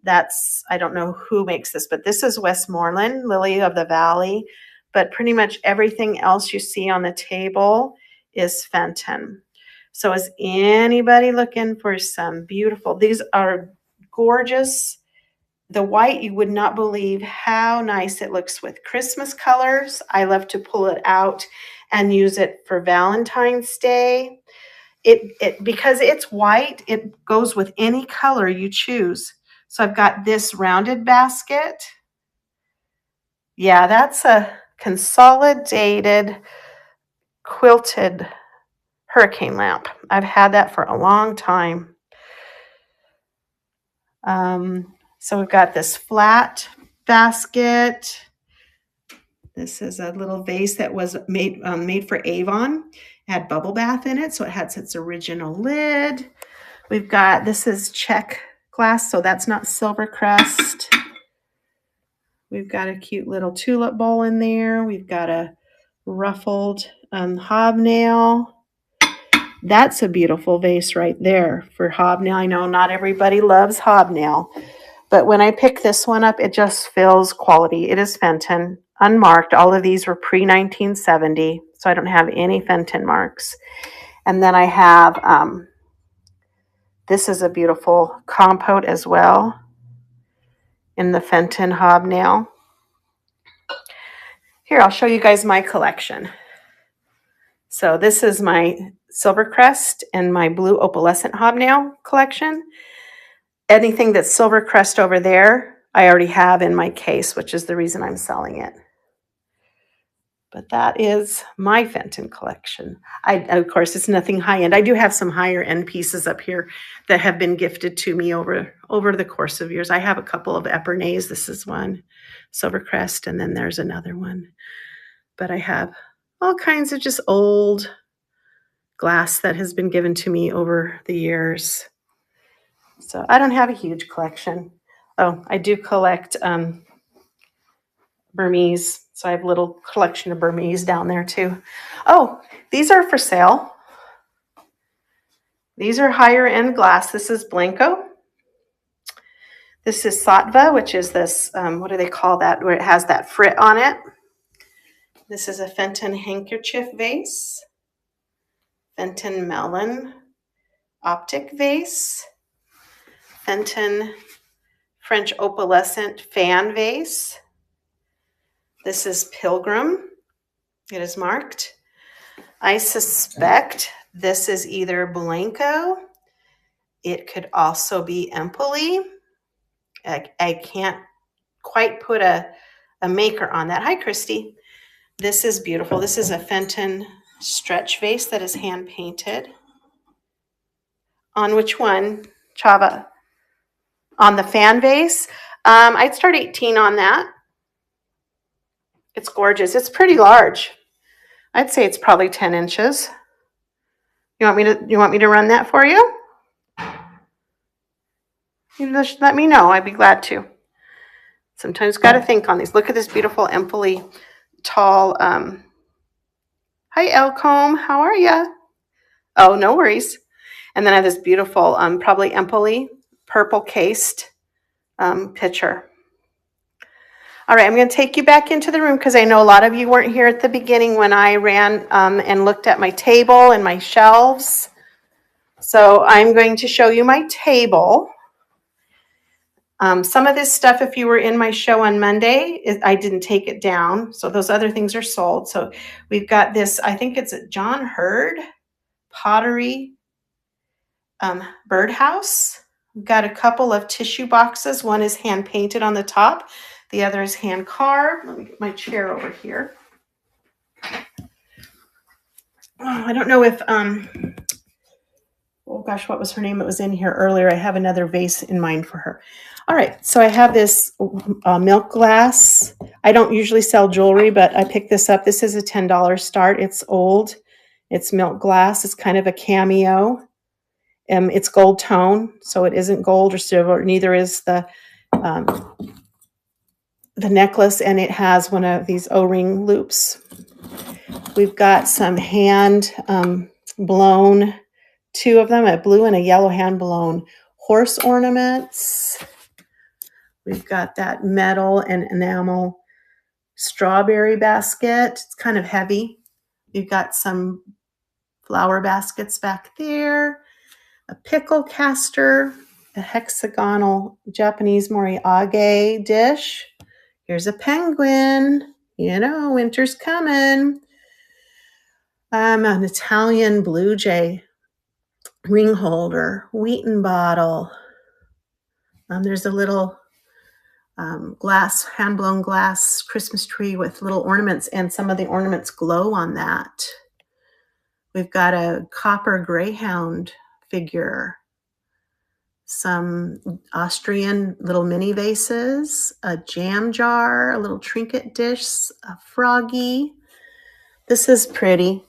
That's, I don't know who makes this, but this is Westmoreland, Lily of the Valley. But pretty much everything else you see on the table is Fenton. So is anybody looking for some beautiful, these are gorgeous. The white, you would not believe how nice it looks with Christmas colors. I love to pull it out and use it for Valentine's Day. It because it's white, it goes with any color you choose. So I've got this rounded basket. Yeah, that's a consolidated quilted hurricane lamp. I've had that for a long time. So we've got this flat basket. This is a little vase that was made for Avon. It had bubble bath in it, so it has its original lid. We've got, this is Czech glass, so that's not Silvercrest. We've got a cute little tulip bowl in there. We've got a ruffled hobnail. That's a beautiful vase right there for hobnail. I know not everybody loves hobnail, but when I pick this one up, it just feels quality. It is Fenton, unmarked. All of these were pre-1970, so I don't have any Fenton marks. And then I have, this is a beautiful compote as well in the Fenton hobnail. Here, I'll show you guys my collection. So this is my Silvercrest and my blue opalescent hobnail collection. Anything that's Silvercrest over there, I already have in my case, which is the reason I'm selling it. But that is my Fenton collection. Of course, it's nothing high-end. I do have some higher-end pieces up here that have been gifted to me over the course of years. I have a couple of Epernets. This is one, Silvercrest, and then there's another one. But I have all kinds of just old glass that has been given to me over the years. So I don't have a huge collection. Oh, I do collect Burmese. So I have a little collection of Burmese down there too. Oh, these are for sale. These are higher end glass. This is Blanco. This is Sattva, which is this, what do they call that, where it has that frit on it. This is a Fenton handkerchief vase. Fenton melon optic vase. Fenton French opalescent fan vase. This is Pilgrim. It is marked. I suspect this is either Blanco. It could also be Empoli. I can't quite put a maker on that. Hi, Christy. This is beautiful. This is a Fenton stretch vase that is hand painted. On which one, Chava? On the fan vase? I'd start 18 on that. It's gorgeous. It's pretty large. I'd say it's probably 10 inches. You want me to run that for you? You just let me know. I'd be glad to. Sometimes got to think on these. Look at this beautiful Empoli tall. Hi, Elcombe. How are you? Oh, no worries. And then I have this beautiful, probably Empoli purple cased pitcher. All right, I'm going to take you back into the room because I know a lot of you weren't here at the beginning when I ran and looked at my table and my shelves. So I'm going to show you my table. Some of this stuff, if you were in my show on Monday, I didn't take it down. So those other things are sold. So we've got this, I think it's a John Hurd pottery birdhouse. We've got a couple of tissue boxes. One is hand painted on the top. The other is hand carved. Let me get my chair over here. Oh, I don't know if, oh gosh, what was her name? It was in here earlier. I have another vase in mind for her. All right, so I have this milk glass. I don't usually sell jewelry, but I picked this up. This is a $10 start. It's old. It's milk glass. It's kind of a cameo. It's gold tone, so it isn't gold or silver. Neither is the necklace, and it has one of these O-ring loops. We've got some hand blown, two of them, a blue and a yellow hand blown horse ornaments. We've got that metal and enamel strawberry basket. It's kind of heavy. We've got some flower baskets back there, a pickle caster, a hexagonal Japanese moriage dish. Here's a penguin. You know, winter's coming. An Italian blue jay ring holder, Wheaton bottle. There's a little glass, hand-blown glass Christmas tree with little ornaments, and some of the ornaments glow on that. We've got a copper greyhound figure. some Austrian little mini vases, a jam jar, a little trinket dish, a froggy. This is pretty.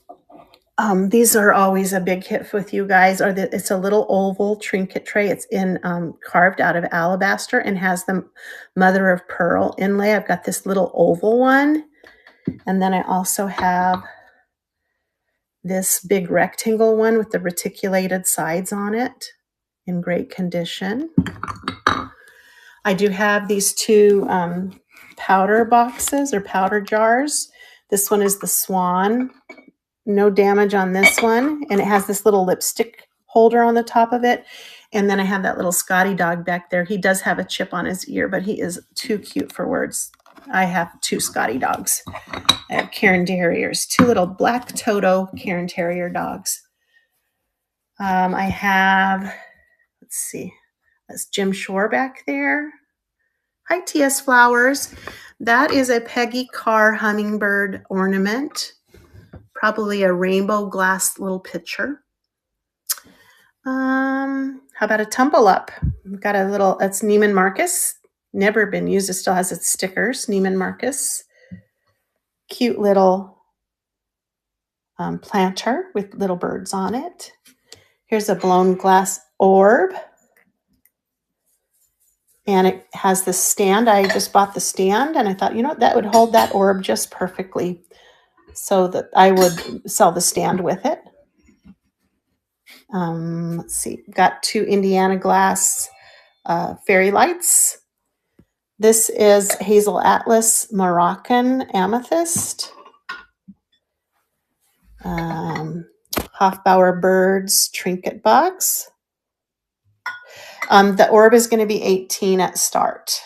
These are always a big hit with you guys. It's a little oval trinket tray. It's in carved out of alabaster and has the mother of pearl inlay. I've got this little oval one. And then I also have this big rectangle one with the reticulated sides on it in great condition. I do have these two powder boxes or powder jars. This one is the Swan. No damage on this one. And it has this little lipstick holder on the top of it. And then I have that little Scotty dog back there. He does have a chip on his ear, but he is too cute for words. I have two Scotty dogs. I have Cairn Terriers, two little black Toto Cairn Terrier dogs. I have, let's see, that's Jim Shore back there. Hi, T.S. Flowers. That is a Peggy Carr hummingbird ornament. Probably a rainbow glass little pitcher. How about a tumble up? We've got a little, it's Neiman Marcus. Never been used. It still has its stickers. Neiman Marcus. Cute little planter with little birds on it. Here's a blown glass orb. And it has this stand. I just bought the stand and I thought, you know what, that would hold that orb just perfectly. So that I would sell the stand with it. Let's see, got two Indiana glass fairy lights. This is Hazel Atlas Moroccan Amethyst. Hofbauer Birds Trinket Box. The orb is going to be $18 at start.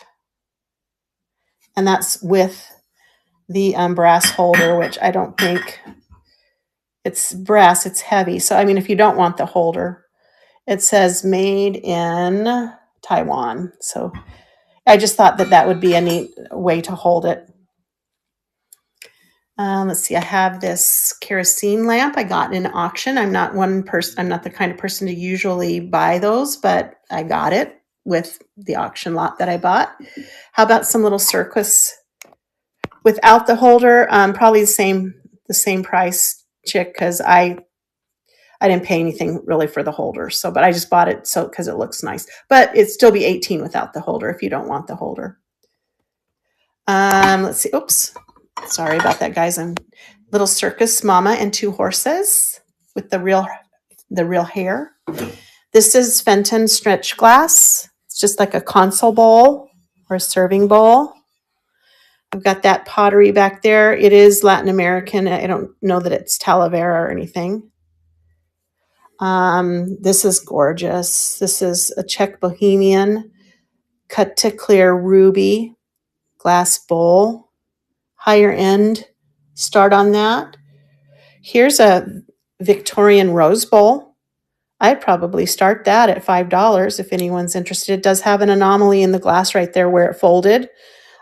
And that's with the brass holder, which I don't think, it's brass, it's heavy. So, I mean, if you don't want the holder, it says made in Taiwan. So I just thought that that would be a neat way to hold it. Let's see, I have this kerosene lamp I got in an auction. I'm not the kind of person to usually buy those, but I got it with the auction lot that I bought. How about some little circus without the holder? Probably the same price, chick, because I didn't pay anything really for the holder. So, but I just bought it because it looks nice. But it'd still be $18 without the holder if you don't want the holder. Let's see. Oops. Sorry about that, guys. I'm little circus mama and two horses with the real hair. This is Fenton stretch glass. It's just like a console bowl or a serving bowl. I've got that pottery back there. It is Latin American. I don't know that it's Talavera or anything. This is gorgeous. This is a Czech Bohemian cut to clear ruby glass bowl. Higher end, start on that. Here's a Victorian rose bowl. I'd probably start that at $5 if anyone's interested. It does have an anomaly in the glass right there where it folded.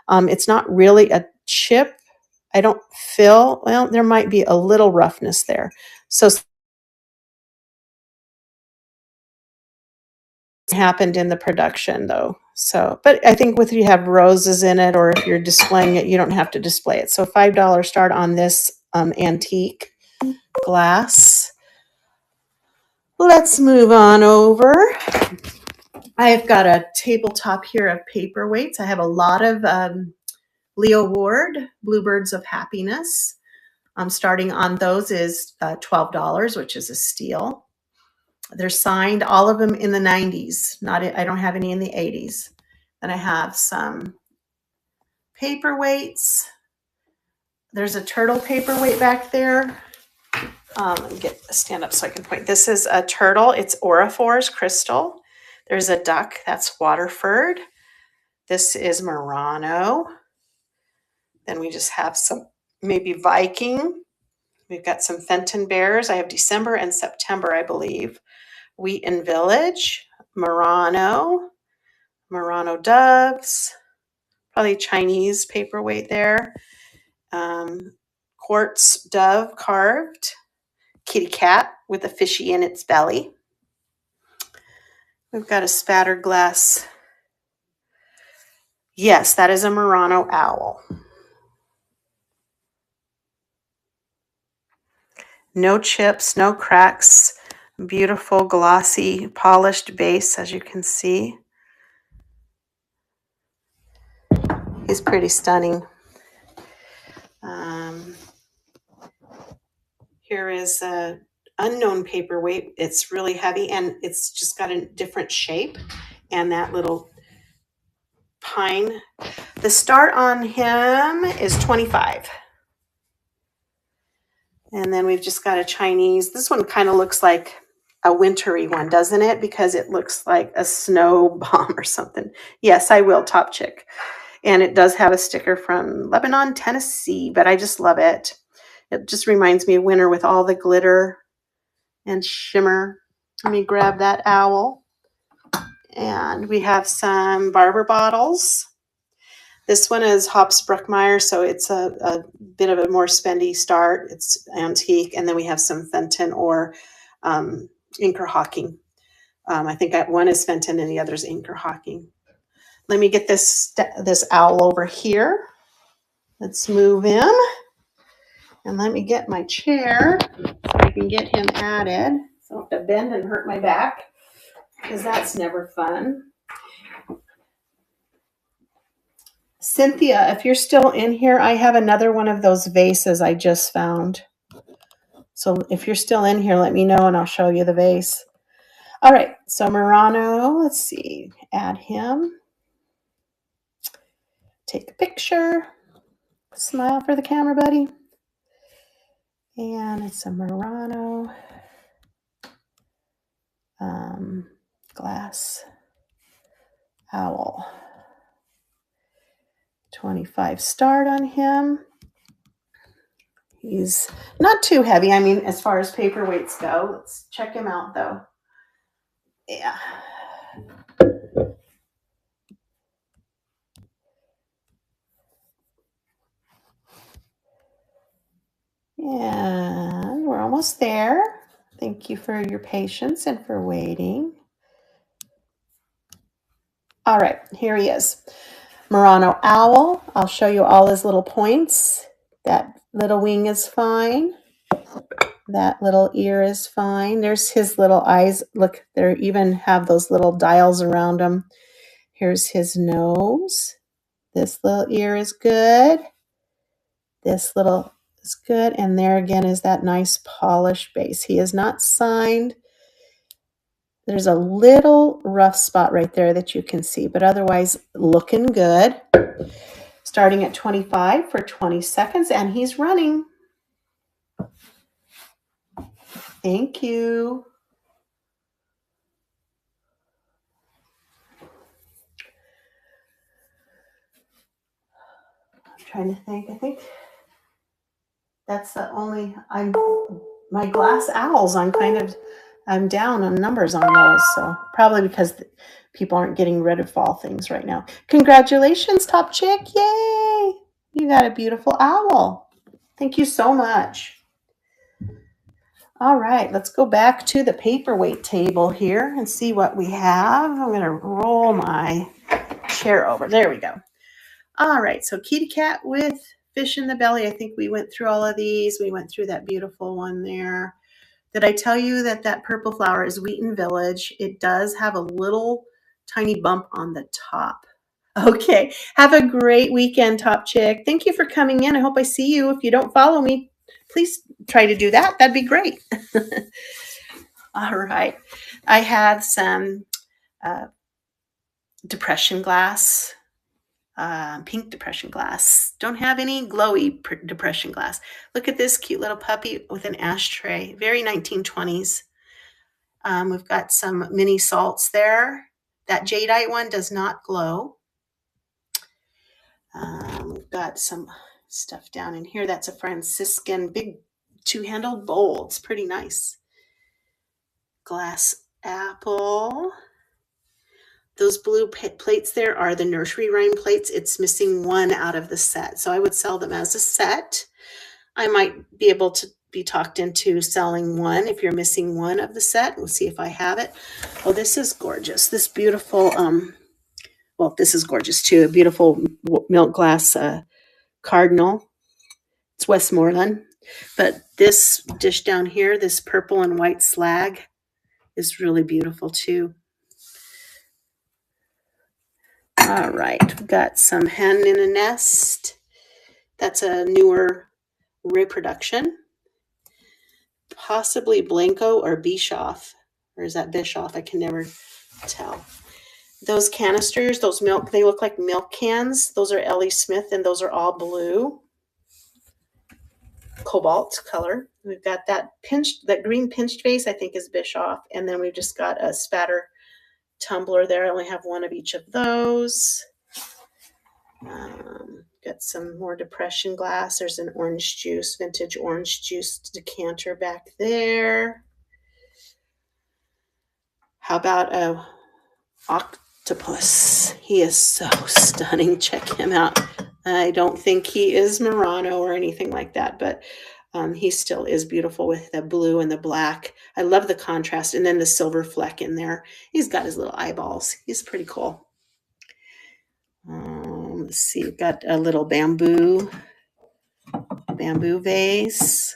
It's not really a chip. I don't feel, well, there might be a little roughness there. So happened in the production though. So, but I think if you have roses in it or if you're displaying it, you don't have to display it. So $5 start on this antique glass. Let's move on over. I've got a tabletop here of paperweights. I have a lot of Leo Ward, Bluebirds of Happiness. Starting on those is $12, which is a steal. They're signed, all of them in the 90s. I don't have any in the 80s. Then I have some paperweights. There's a turtle paperweight back there. Let me stand up so I can point. This is a turtle. It's Aurifors crystal. There's a duck. That's Waterford. This is Murano. Then we just have some maybe Viking. We've got some Fenton bears. I have December and September, I believe. Wheaton Village, Murano doves, probably Chinese paperweight there. Quartz dove carved, kitty cat with a fishy in its belly. We've got a spatter glass. Yes, that is a Murano owl. No chips, no cracks. Beautiful, glossy, polished base, as you can see. He's pretty stunning. Here is a unknown paperweight. It's really heavy and it's just got a different shape. And that little pine. The start on him is 25. And then we've just got a Chinese. This one kind of looks like a wintry one, doesn't it? Because it looks like a snow bomb or something. Yes, I will, Top Chick. And it does have a sticker from Lebanon, Tennessee, but I just love it. It just reminds me of winter with all the glitter and shimmer. Let me grab that owl. And we have some Barber bottles. This one is Hops Bruckmeyer, so it's a bit of a more spendy start. It's antique. And then we have some Fenton or Inker Hawking. I think one is Fenton and the other is Inker Hawking. Let me get this owl over here. Let's move him. And let me get my chair so I can get him added. So I don't have to bend and hurt my back, because that's never fun. Cynthia, if you're still in here, I have another one of those vases I just found. So if you're still in here, let me know and I'll show you the vase. All right, so Murano, let's see, add him. Take a picture. Smile for the camera, buddy. And it's a Murano glass owl. 25 start on him. He's not too heavy. I mean, as far as paperweights go. Let's check him out, though. Yeah. And we're almost there. Thank you for your patience and for waiting. All right, here he is. Murano owl. I'll show you all his little points. That little wing is fine. That little ear is fine. There's his little eyes. Look, they even have those little dials around them. Here's his nose. This little ear is good. This little is good. And there again is that nice polished base. He is not signed. There's a little rough spot right there that you can see, but otherwise looking good. Starting at 25 for 20 seconds, and he's running. Thank you. I'm trying to think. I think that's the only, my glass owls, I'm down on numbers on those. So probably because people aren't getting rid of fall things right now. Congratulations, Top Chick. Yay. You got a beautiful owl. Thank you so much. All right, let's go back to the paperweight table here and see what we have. I'm going to roll my chair over. There we go. All right, so kitty cat with fish in the belly. I think we went through all of these. We went through that beautiful one there. Did I tell you that purple flower is Wheaton Village? It does have a little tiny bump on the top. Okay, have a great weekend, Top Chick. Thank you for coming in. I hope I see you. If you don't follow me, please try to do that. That'd be great. All right. I had some depression glass, pink depression glass. Don't have any glowy depression glass. Look at this cute little puppy with an ashtray. Very 1920s. We've got some mini salts there. That jadeite one does not glow. We've got some stuff down in here. That's a Franciscan big two-handled bowl. It's pretty nice. Glass apple. Those blue plates there are the nursery rhyme plates. It's missing one out of the set. So I would sell them as a set. I might be able to be talked into selling one if you're missing one of the set. We'll see if I have it. Oh, this is gorgeous. This beautiful, well, this is gorgeous too. A beautiful milk glass cardinal. It's Westmoreland. But this dish down here, this purple and white slag, is really beautiful too. All right, we've got some hen in a nest. That's a newer reproduction. Possibly Blanco or Bischoff. Or is that Bischoff? I can never tell. Those canisters, those milk, they look like milk cans. Those are Ellie Smith, and those are all blue. Cobalt color. We've got that green pinched vase, I think is Bischoff. And then we've just got a spatter tumbler there. I only have one of each of those. Got some more depression glass. There's an orange juice, vintage orange juice decanter back there. How about a octopus? He is so stunning. Check him out. I don't think he is Murano or anything like that, but he still is beautiful with the blue and the black. I love the contrast, and then the silver fleck in there. He's got his little eyeballs. He's pretty cool. Let's see, we've got a little bamboo vase.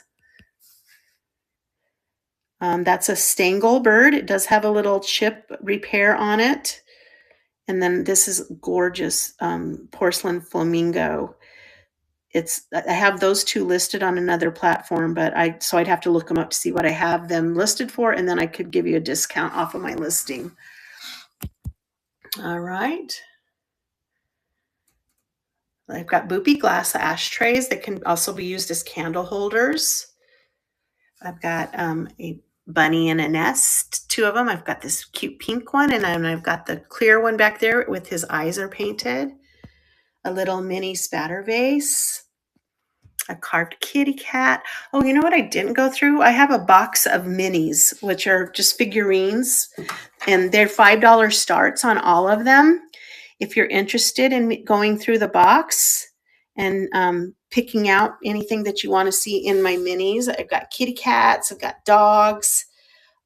That's a Stengel bird. It does have a little chip repair on it. And then this is gorgeous porcelain flamingo. I have those two listed on another platform, but so I'd have to look them up to see what I have them listed for, and then I could give you a discount off of my listing. All right. I've got Boopy glass ashtrays that can also be used as candle holders. I've got a bunny in a nest, two of them. I've got this cute pink one, and then I've got the clear one back there with his eyes are painted. A little mini spatter vase. A carved kitty cat. Oh, you know what I didn't go through? I have a box of minis, which are just figurines, and they're $5 starts on all of them. If you're interested in going through the box and picking out anything that you want to see in my minis, I've got kitty cats, I've got dogs,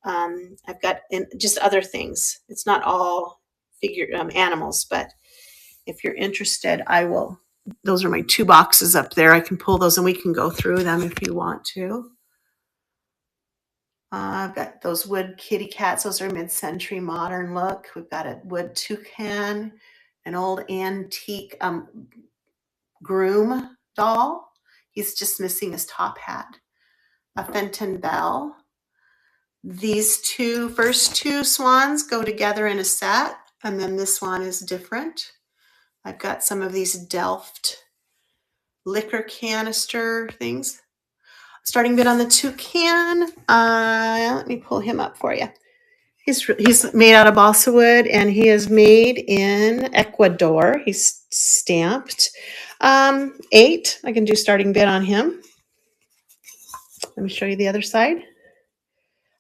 I've got just other things. It's not all animals, but if you're interested, I will. Those are my 2 boxes up there. I can pull those and we can go through them if you want to. I've got those wood kitty cats. Those are mid-century modern look. We've got a wood toucan, an old antique groom doll. He's just missing his top hat. A Fenton Bell. These first two swans go together in a set, and then this one is different. I've got some of these Delft liquor canister things. Starting bid on the toucan. Let me pull him up for you. He's made out of balsa wood, and he is made in Ecuador. He's stamped. 8. I can do starting bid on him. Let me show you the other side.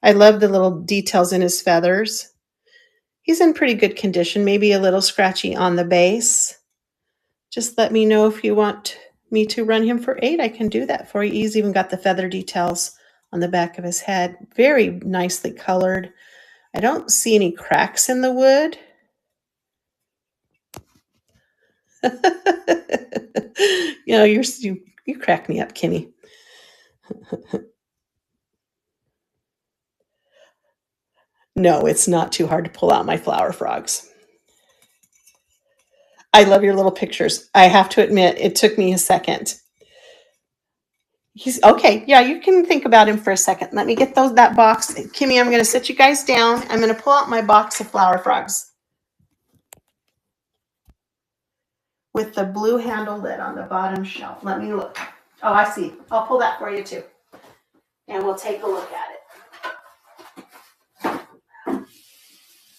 I love the little details in his feathers. He's in pretty good condition, maybe a little scratchy on the base. Just let me know if you want me to run him for 8. I can do that for you. He's even got the feather details on the back of his head. Very nicely colored. I don't see any cracks in the wood. You crack me up, Kimmy. No, it's not too hard to pull out my flower frogs. I love your little pictures. I have to admit, it took me a second. He's okay. Yeah, you can think about him for a second. Let me get that box. Kimmy, I'm going to sit you guys down. I'm going to pull out my box of flower frogs with the blue handle lid on the bottom shelf. Let me look. Oh, I see. I'll pull that for you too. And we'll take a look at it.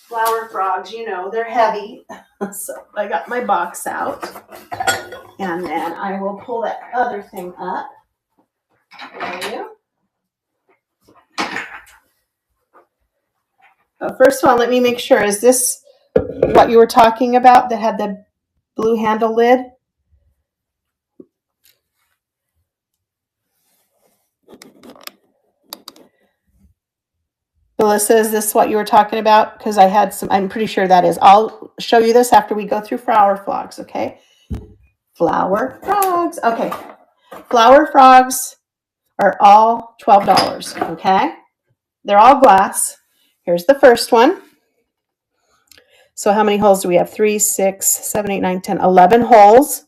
Flower frogs, they're heavy. So I got my box out. And then I will pull that other thing up for you. First of all, let me make sure. Is this what you were talking about that had the blue handle lid? Melissa, is this what you were talking about? Because I had some, I'm pretty sure that is. I'll show you this after we go through flower frogs, okay? Flower frogs. Okay. Flower frogs are all $12, okay? They're all glass. Here's the first one. So how many holes do we have? 3, 6, 7, 8, 9, 10, 11 holes.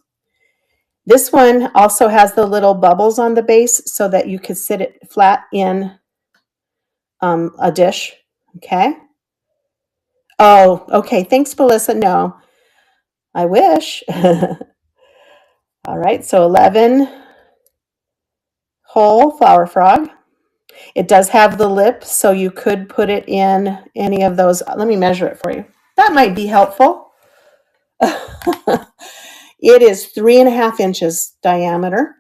This one also has the little bubbles on the base so that you could sit it flat in a dish, okay? Oh, okay. Thanks, Melissa. No, I wish. All right, so 11 hole flower frog. It does have the lip, so you could put it in any of those. Let me measure it for you. That might be helpful. It is 3.5 inches diameter.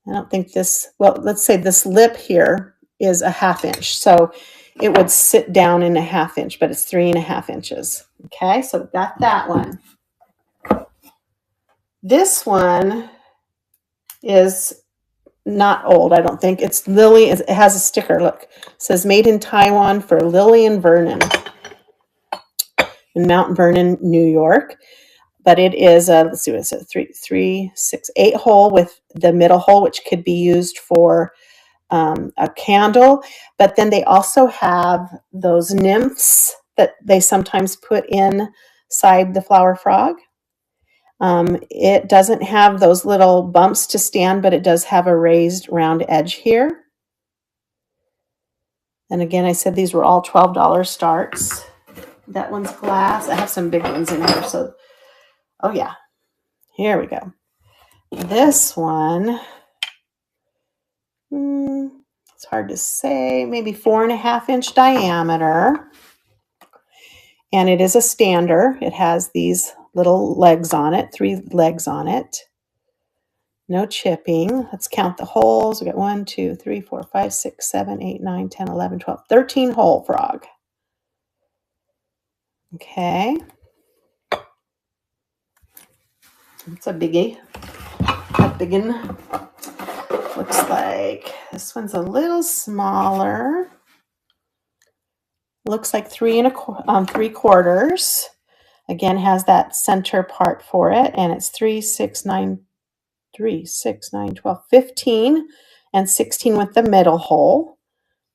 I don't think this, well, let's say this lip here is a 1/2 inch. So it would sit down in a 1/2 inch, but it's 3.5 inches. Okay, so we've got that one. This one is not old, I don't think. It's Lily. It has a sticker. Look, it says made in Taiwan for Lillian Vernon in Mount Vernon, New York. But it is a, let's see what it says, 3, 6, 8 hole with the middle hole, which could be used for a candle. But then they also have those nymphs that they sometimes put inside the flower frog. It doesn't have those little bumps to stand, but it does have a raised round edge here. And again, I said these were all $12 starts. That one's glass. I have some big ones in here. So, oh yeah, here we go. This one, it's hard to say, maybe 4.5 inch diameter. And it is a stander. It has these little legs on it, 3 legs on it. No chipping. Let's count the holes. We got 1, 2, 3, 4, 5, 6, 7, 8, 9, 10, 11, 12, 13 hole frog. Okay. It's a biggie. A biggin. Looks like this one's a little smaller. Looks like 3 3/4. Again, has that center part for it, and it's 3, 6, 9, 3, 6, 9, 12, 15, and 16 with the middle hole.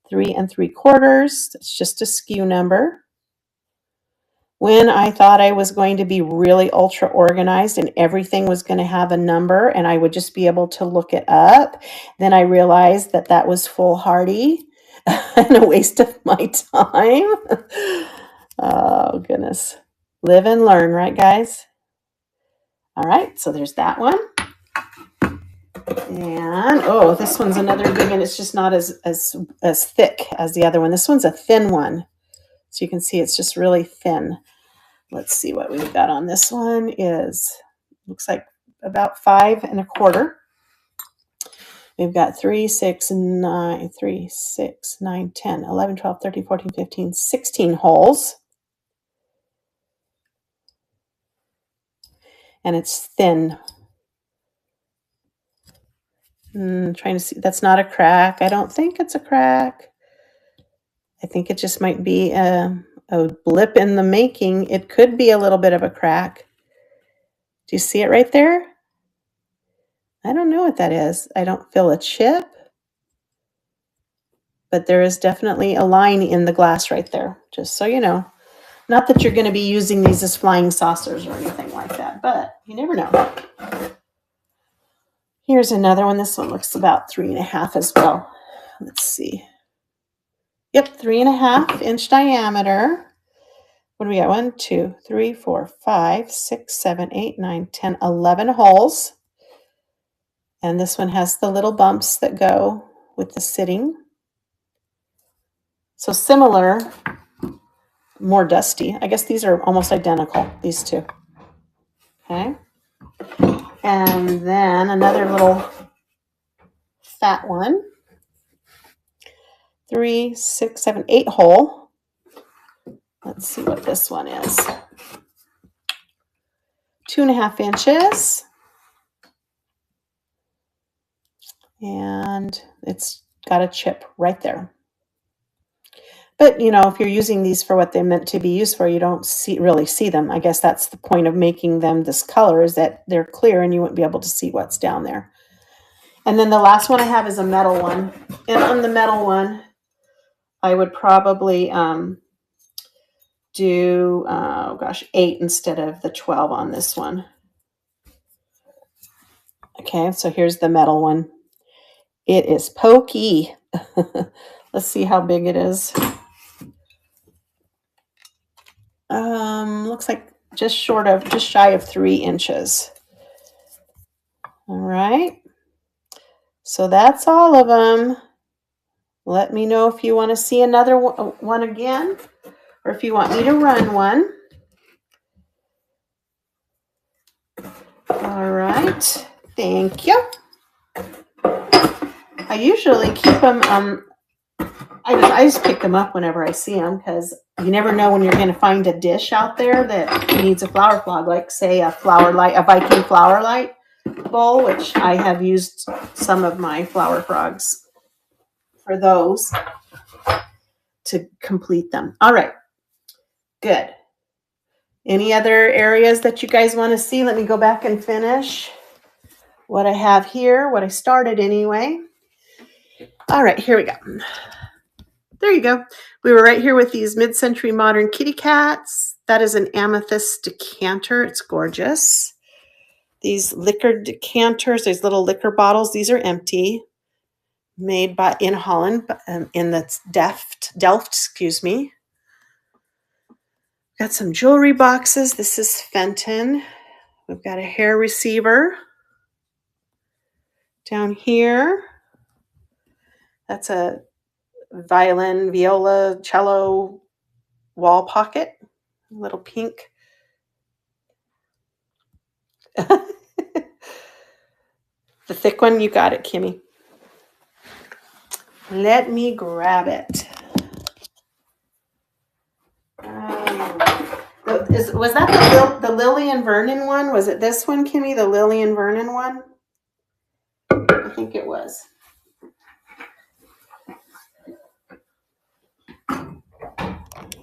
3 3/4. That's just a skew number. When I thought I was going to be really ultra organized and everything was going to have a number and I would just be able to look it up, then I realized that that was foolhardy and a waste of my time. Oh, goodness. Live and learn, right, guys? All right, so there's that one. And, oh, this one's another big one. It's just not as thick as the other one. This one's a thin one. So you can see it's just really thin. Let's see what we've got on this one is, looks like about 5 1/4. We've got 3, 6, 9, 3, 6, 9, 10, 11, 12, 13, 14, 15, 16 holes. And it's thin. Trying to see, that's not a crack. I don't think it's a crack. I think it just might be a blip in the making. It could be a little bit of a crack. Do you see it right there? I don't know what that is. I don't feel a chip, but there is definitely a line in the glass right there, just so you know. Not that you're going to be using these as flying saucers or anything like that, but you never know. Here's another one. This one looks about 3.5 as well. Let's see. Yep, 3.5 inch diameter. What do we got? 1, 2, 3, 4, 5, 6, 7, 8, 9, 10, 11 holes. And this one has the little bumps that go with the sitting. So similar, more dusty. I guess these are almost identical, these two. Okay. And then another little fat one. 3, 6, 7, 8 hole. Let's see what this one is. 2.5 inches. And it's got a chip right there. But, if you're using these for what they're meant to be used for, you don't really see them. I guess that's the point of making them this color, is that they're clear and you won't be able to see what's down there. And then the last one I have is a metal one. And on the metal one, I would probably do, 8 instead of the 12 on this one. Okay, so here's the metal one. It is pokey. Let's see how big it is. Looks like just shy of 3 inches. All right. So that's all of them. Let me know if you want to see another one again, or if you want me to run one. All right. Thank you. I usually keep them, I just pick them up whenever I see them, because you never know when you're going to find a dish out there that needs a flower frog, like say a Viking flower light bowl, which I have used some of my flower frogs for those to complete them. All right, good. Any other areas that you guys want to see? Let me go back and finish what I have here, what I started anyway. All right, here we go. There you go. We were right here with these mid-century modern kitty cats. That is an amethyst decanter. It's gorgeous. These liquor decanters, these little liquor bottles, these are empty, made in Holland, in the Delft, excuse me. Got some jewelry boxes. This is Fenton. We've got a hair receiver down here. That's a violin, viola, cello wall pocket, little pink. The thick one, you got it, Kimmy. Let me grab it. Was that the Lillian Vernon one? Was it this one, Kimmy? The Lillian Vernon one? I think it was.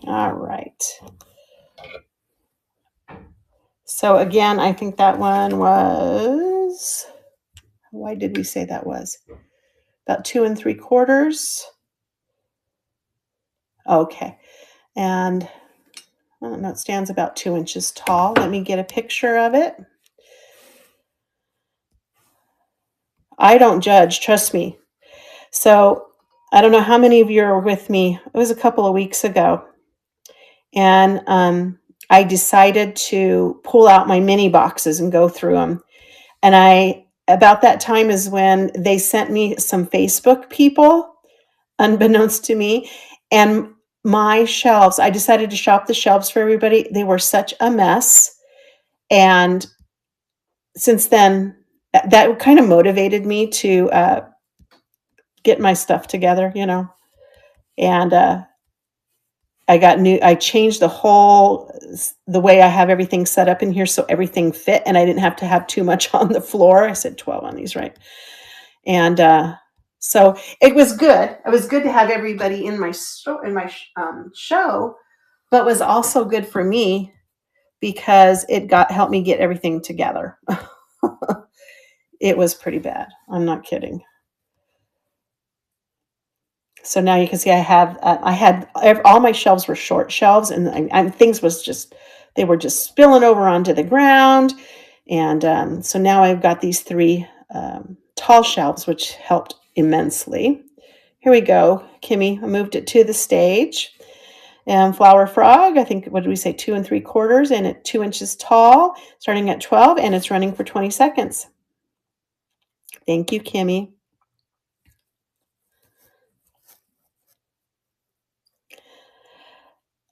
All right. So again, I think that one was, why did we say that was? About 2 3/4. Okay. And I don't know, it stands about 2 inches tall. Let me get a picture of it. I don't judge, trust me. So I don't know how many of you are with me. It was a couple of weeks ago. And I decided to pull out my mini boxes and go through them. And about that time is when they sent me some Facebook people, unbeknownst to me, and my shelves, I decided to shop the shelves for everybody. They were such a mess. And since then, that kind of motivated me to get my stuff together, and I changed the way I have everything set up in here, so everything fit, and I didn't have to have too much on the floor. I said 12 on these, right? And so it was good. It was good to have everybody in my show, but was also good for me because it helped me get everything together. It was pretty bad. I'm not kidding. So now you can see I had all my shelves were short shelves, and things they were just spilling over onto the ground. And so now I've got these 3 tall shelves, which helped immensely. Here we go, Kimmy. I moved it to the stage. And Flower Frog, I think, what did we say, 2 3/4, and at 2 inches tall, starting at 12, and it's running for 20 seconds. Thank you, Kimmy.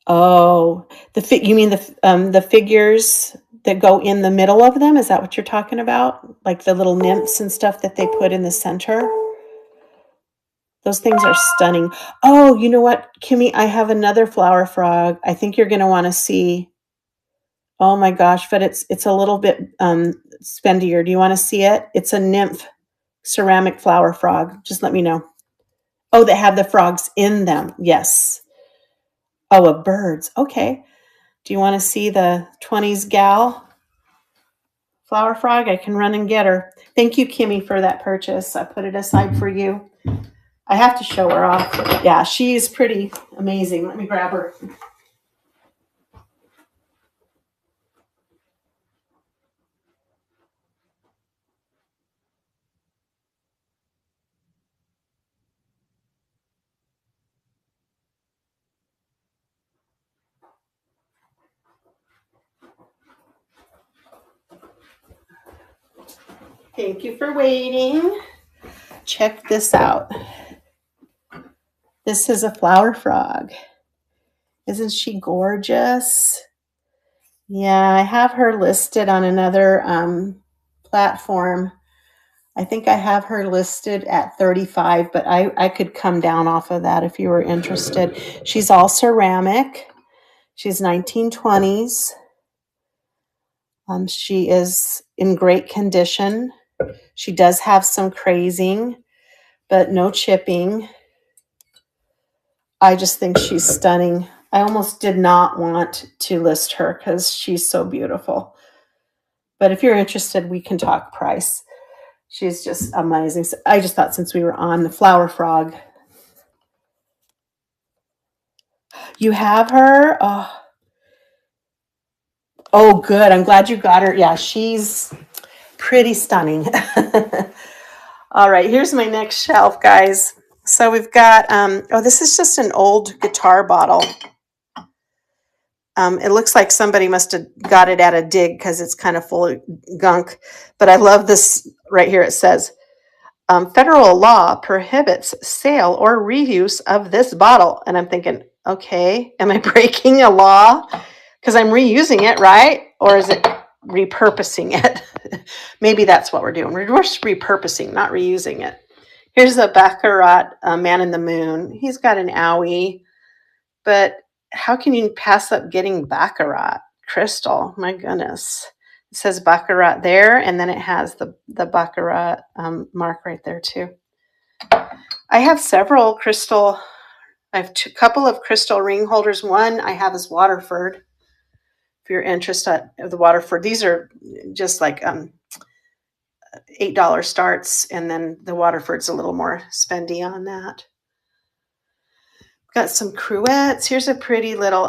Oh, you mean the figures that go in the middle of them? Is that what you're talking about? Like the little nymphs and stuff that they put in the center? Those things are stunning. Oh, you know what, Kimmy? I have another flower frog. I think you're going to want to see. Oh my gosh, but it's a little bit spendier. Do you want to see it? It's a nymph ceramic flower frog. Just let me know. Oh, they have the frogs in them. Yes. Oh, of birds. Okay. Do you want to see the 20s gal flower frog? I can run and get her. Thank you, Kimmy, for that purchase. I put it aside for you. I have to show her off. Yeah, she's pretty amazing. Let me grab her. Thank you for waiting. Check this out. This is a flower frog. Isn't she gorgeous? Yeah, I have her listed on another platform. I think I have her listed at 35, but I could come down off of that if you were interested. She's all ceramic. She's 1920s. She is in great condition. She does have some crazing, but no chipping. I just think she's stunning. I almost did not want to list her because she's so beautiful. But if you're interested, we can talk price. She's just amazing. So I just thought since we were on the flower frog, you have her. Oh, good. I'm glad you got her. Yeah, she's pretty stunning. All right, here's my next shelf, guys. So we've got, this is just an old guitar bottle. It looks like somebody must have got it at a dig because it's kind of full of gunk. But I love this right here. It says, federal law prohibits sale or reuse of this bottle. And I'm thinking, okay, am I breaking a law? Because I'm reusing it, right? Or is it repurposing it? Maybe that's what we're doing. We're just repurposing, not reusing it. Here's a Baccarat Man in the Moon. He's got an owie, but how can you pass up getting Baccarat crystal? My goodness. It says Baccarat there, and then it has the Baccarat mark right there too. I have several crystal. I have a couple of crystal ring holders. One I have is Waterford. If you're interested in the Waterford, these are just like $8 starts, and then the Waterford's a little more spendy on that. Got some cruettes. Here's a pretty little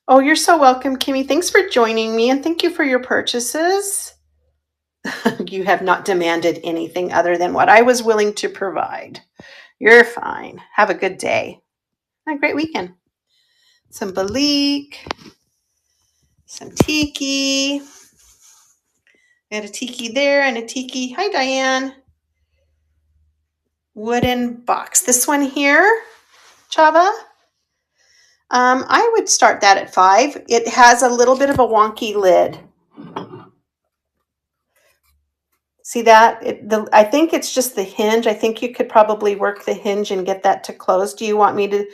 oh, you're so welcome, Kimmy. Thanks for joining me, and thank you for your purchases. You have not demanded anything other than what I was willing to provide. You're fine. Have a good day. And a great weekend. Some Balik, some tiki. We had a tiki there and a tiki. Hi, Diane. Wooden box. This one here, Chava. I would start that at $5. It has a little bit of a wonky lid. See that? I think it's just the hinge. I think you could probably work the hinge and get that to close. Do you want me to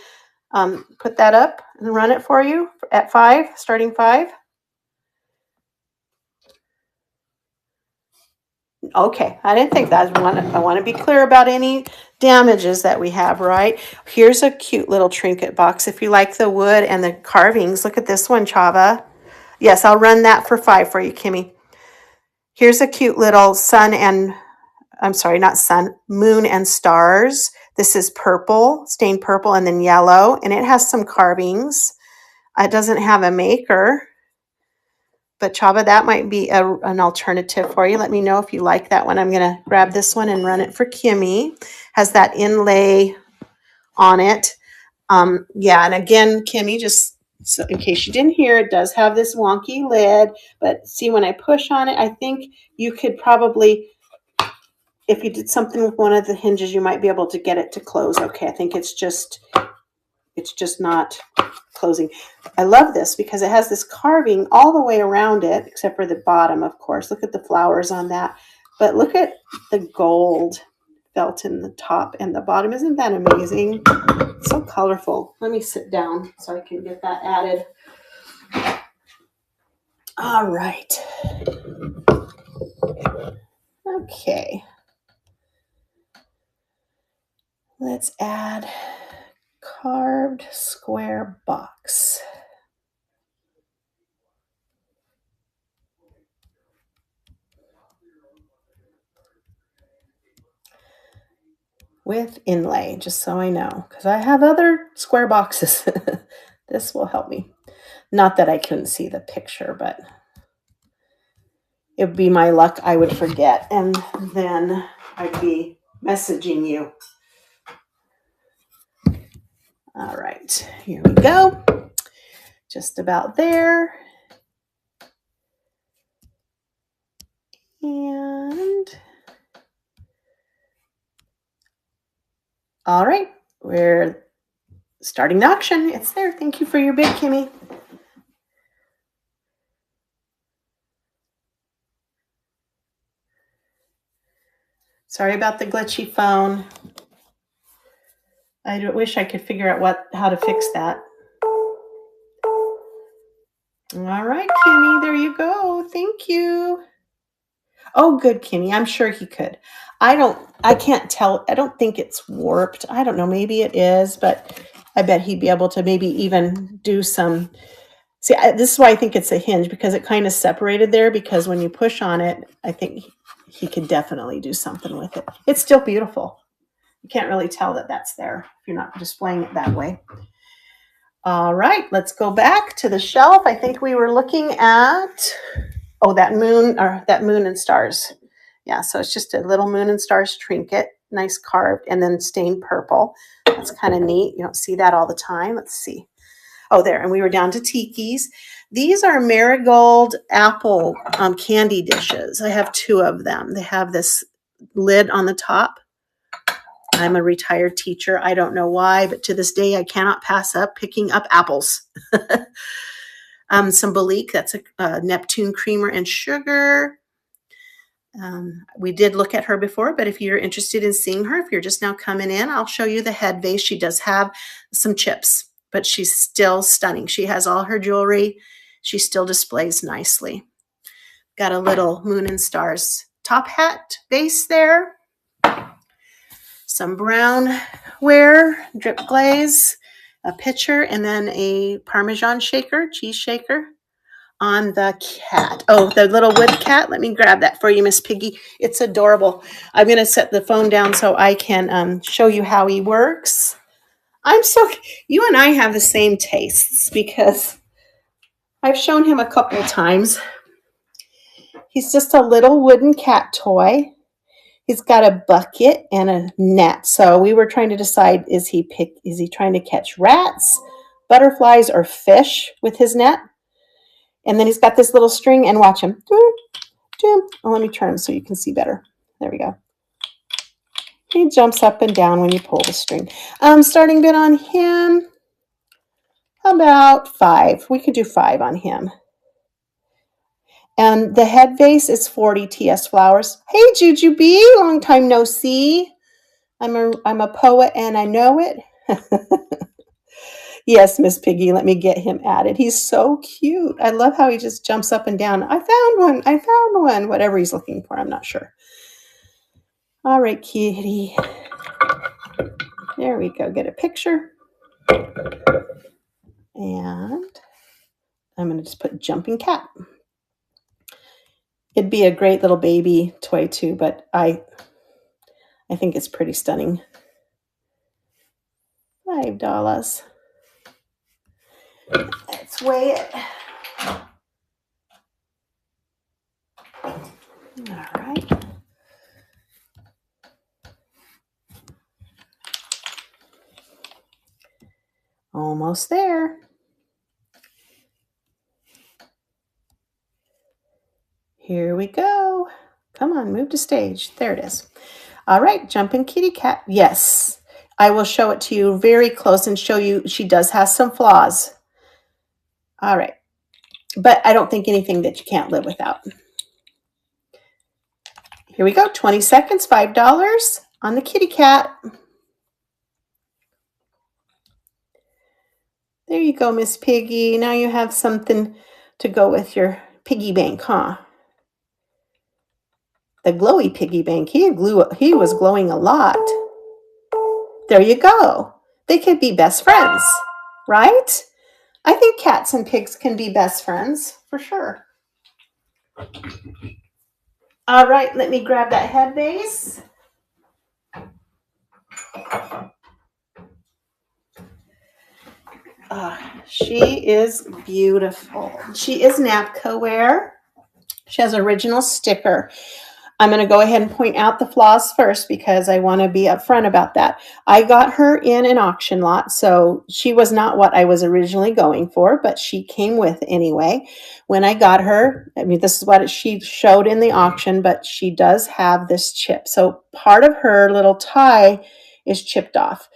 put that up and run it for you at $5, starting $5? Okay, I didn't think that. I want to be clear about any damages that we have, right? Here's a cute little trinket box. If you like the wood and the carvings, look at this one, Chava. Yes, I'll run that for $5 for you, Kimmy. Here's a cute little moon and stars. This is purple, stained purple, and then yellow, and it has some carvings. It doesn't have a maker. But Chava, that might be an alternative for you. Let me know if you like that one. I'm going to grab this one and run it for Kimmy. Has that inlay on it. Yeah, and again, Kimmy, just so in case you didn't hear, it does have this wonky lid. But see, when I push on it, I think you could probably, if you did something with one of the hinges, you might be able to get it to close. Okay, I think it's just not closing. I love this because it has this carving all the way around it, except for the bottom, of course. Look at the flowers on that. But look at the gold felt in the top and the bottom. Isn't that amazing? It's so colorful. Let me sit down so I can get that added. All right. Okay. Let's add carved square box. With inlay, just so I know, because I have other square boxes. This will help me. Not that I couldn't see the picture, but it would be my luck I would forget, and then I'd be messaging you. All right, here we go. Just about there. And all right, we're starting the auction. It's there. Thank you for your bid, Kimmy. Sorry about the glitchy phone. I wish I could figure out how to fix that. All right, Kimmy, there you go. Thank you. Oh, good, Kimmy. I'm sure he could. I can't tell. I don't think it's warped. I don't know. Maybe it is, but I bet he'd be able to maybe even do some. See, this is why I think it's a hinge, because it kind of separated there, because when you push on it, I think he could definitely do something with it. It's still beautiful. You can't really tell that that's there if you're not displaying it that way. All right, let's go back to the shelf. I think we were looking at, that moon and stars. Yeah, so it's just a little moon and stars trinket, nice carved, and then stained purple. That's kind of neat. You don't see that all the time. Let's see. Oh, there, and we were down to tikis. These are marigold apple candy dishes. I have 2 of them. They have this lid on the top. I'm a retired teacher. I don't know why, but to this day, I cannot pass up picking up apples. Some Balik, that's a Neptune creamer and sugar. We did look at her before, but if you're interested in seeing her, if you're just now coming in, I'll show you the head vase. She does have some chips, but she's still stunning. She has all her jewelry. She still displays nicely. Got a little moon and stars top hat base there. Some brown ware, drip glaze, a pitcher, and then a Parmesan shaker, cheese shaker on the cat. Oh, the little wood cat. Let me grab that for you, Miss Piggy. It's adorable. I'm going to set the phone down so I can show you how he works. You and I have the same tastes, because I've shown him a couple of times. He's just a little wooden cat toy. He's got a bucket and a net. So we were trying to decide, is he trying to catch rats, butterflies, or fish with his net? And then he's got this little string, and watch him. Oh, let me turn him so you can see better. There we go. He jumps up and down when you pull the string. Starting bid on him, how about 5? We could do 5 on him. And the head vase is 40 TS flowers. Hey, Juju B, long time no see. I'm a poet and I know it. Yes, Miss Piggy, let me get him added. He's so cute. I love how he just jumps up and down. I found one. Whatever he's looking for, I'm not sure. All right, kitty. There we go. Get a picture. And I'm going to just put jumping cat. It'd be a great little baby toy too, but I think it's pretty stunning. $5. Let's weigh it. All right. Almost there. Here we go. Come on, move to stage. There it is. All right, jumping kitty cat. Yes, I will show it to you very close and show you she does have some flaws. All right, but I don't think anything that you can't live without. Here we go, 20 seconds, $5 on the kitty cat. There you go, Miss Piggy. Now you have something to go with your piggy bank, huh? The glowy piggy bank. He was glowing a lot. There you go. They could be best friends, right? I think cats and pigs can be best friends for sure. All right, let me grab that head base. She is beautiful. She is Napco wear. She has original sticker. I'm going to go ahead and point out the flaws first because I want to be upfront about that. I got her in an auction lot, so she was not what I was originally going for, but she came with anyway. When I got her, I mean, this is what she showed in the auction, but she does have this chip. So part of her little tie is chipped off.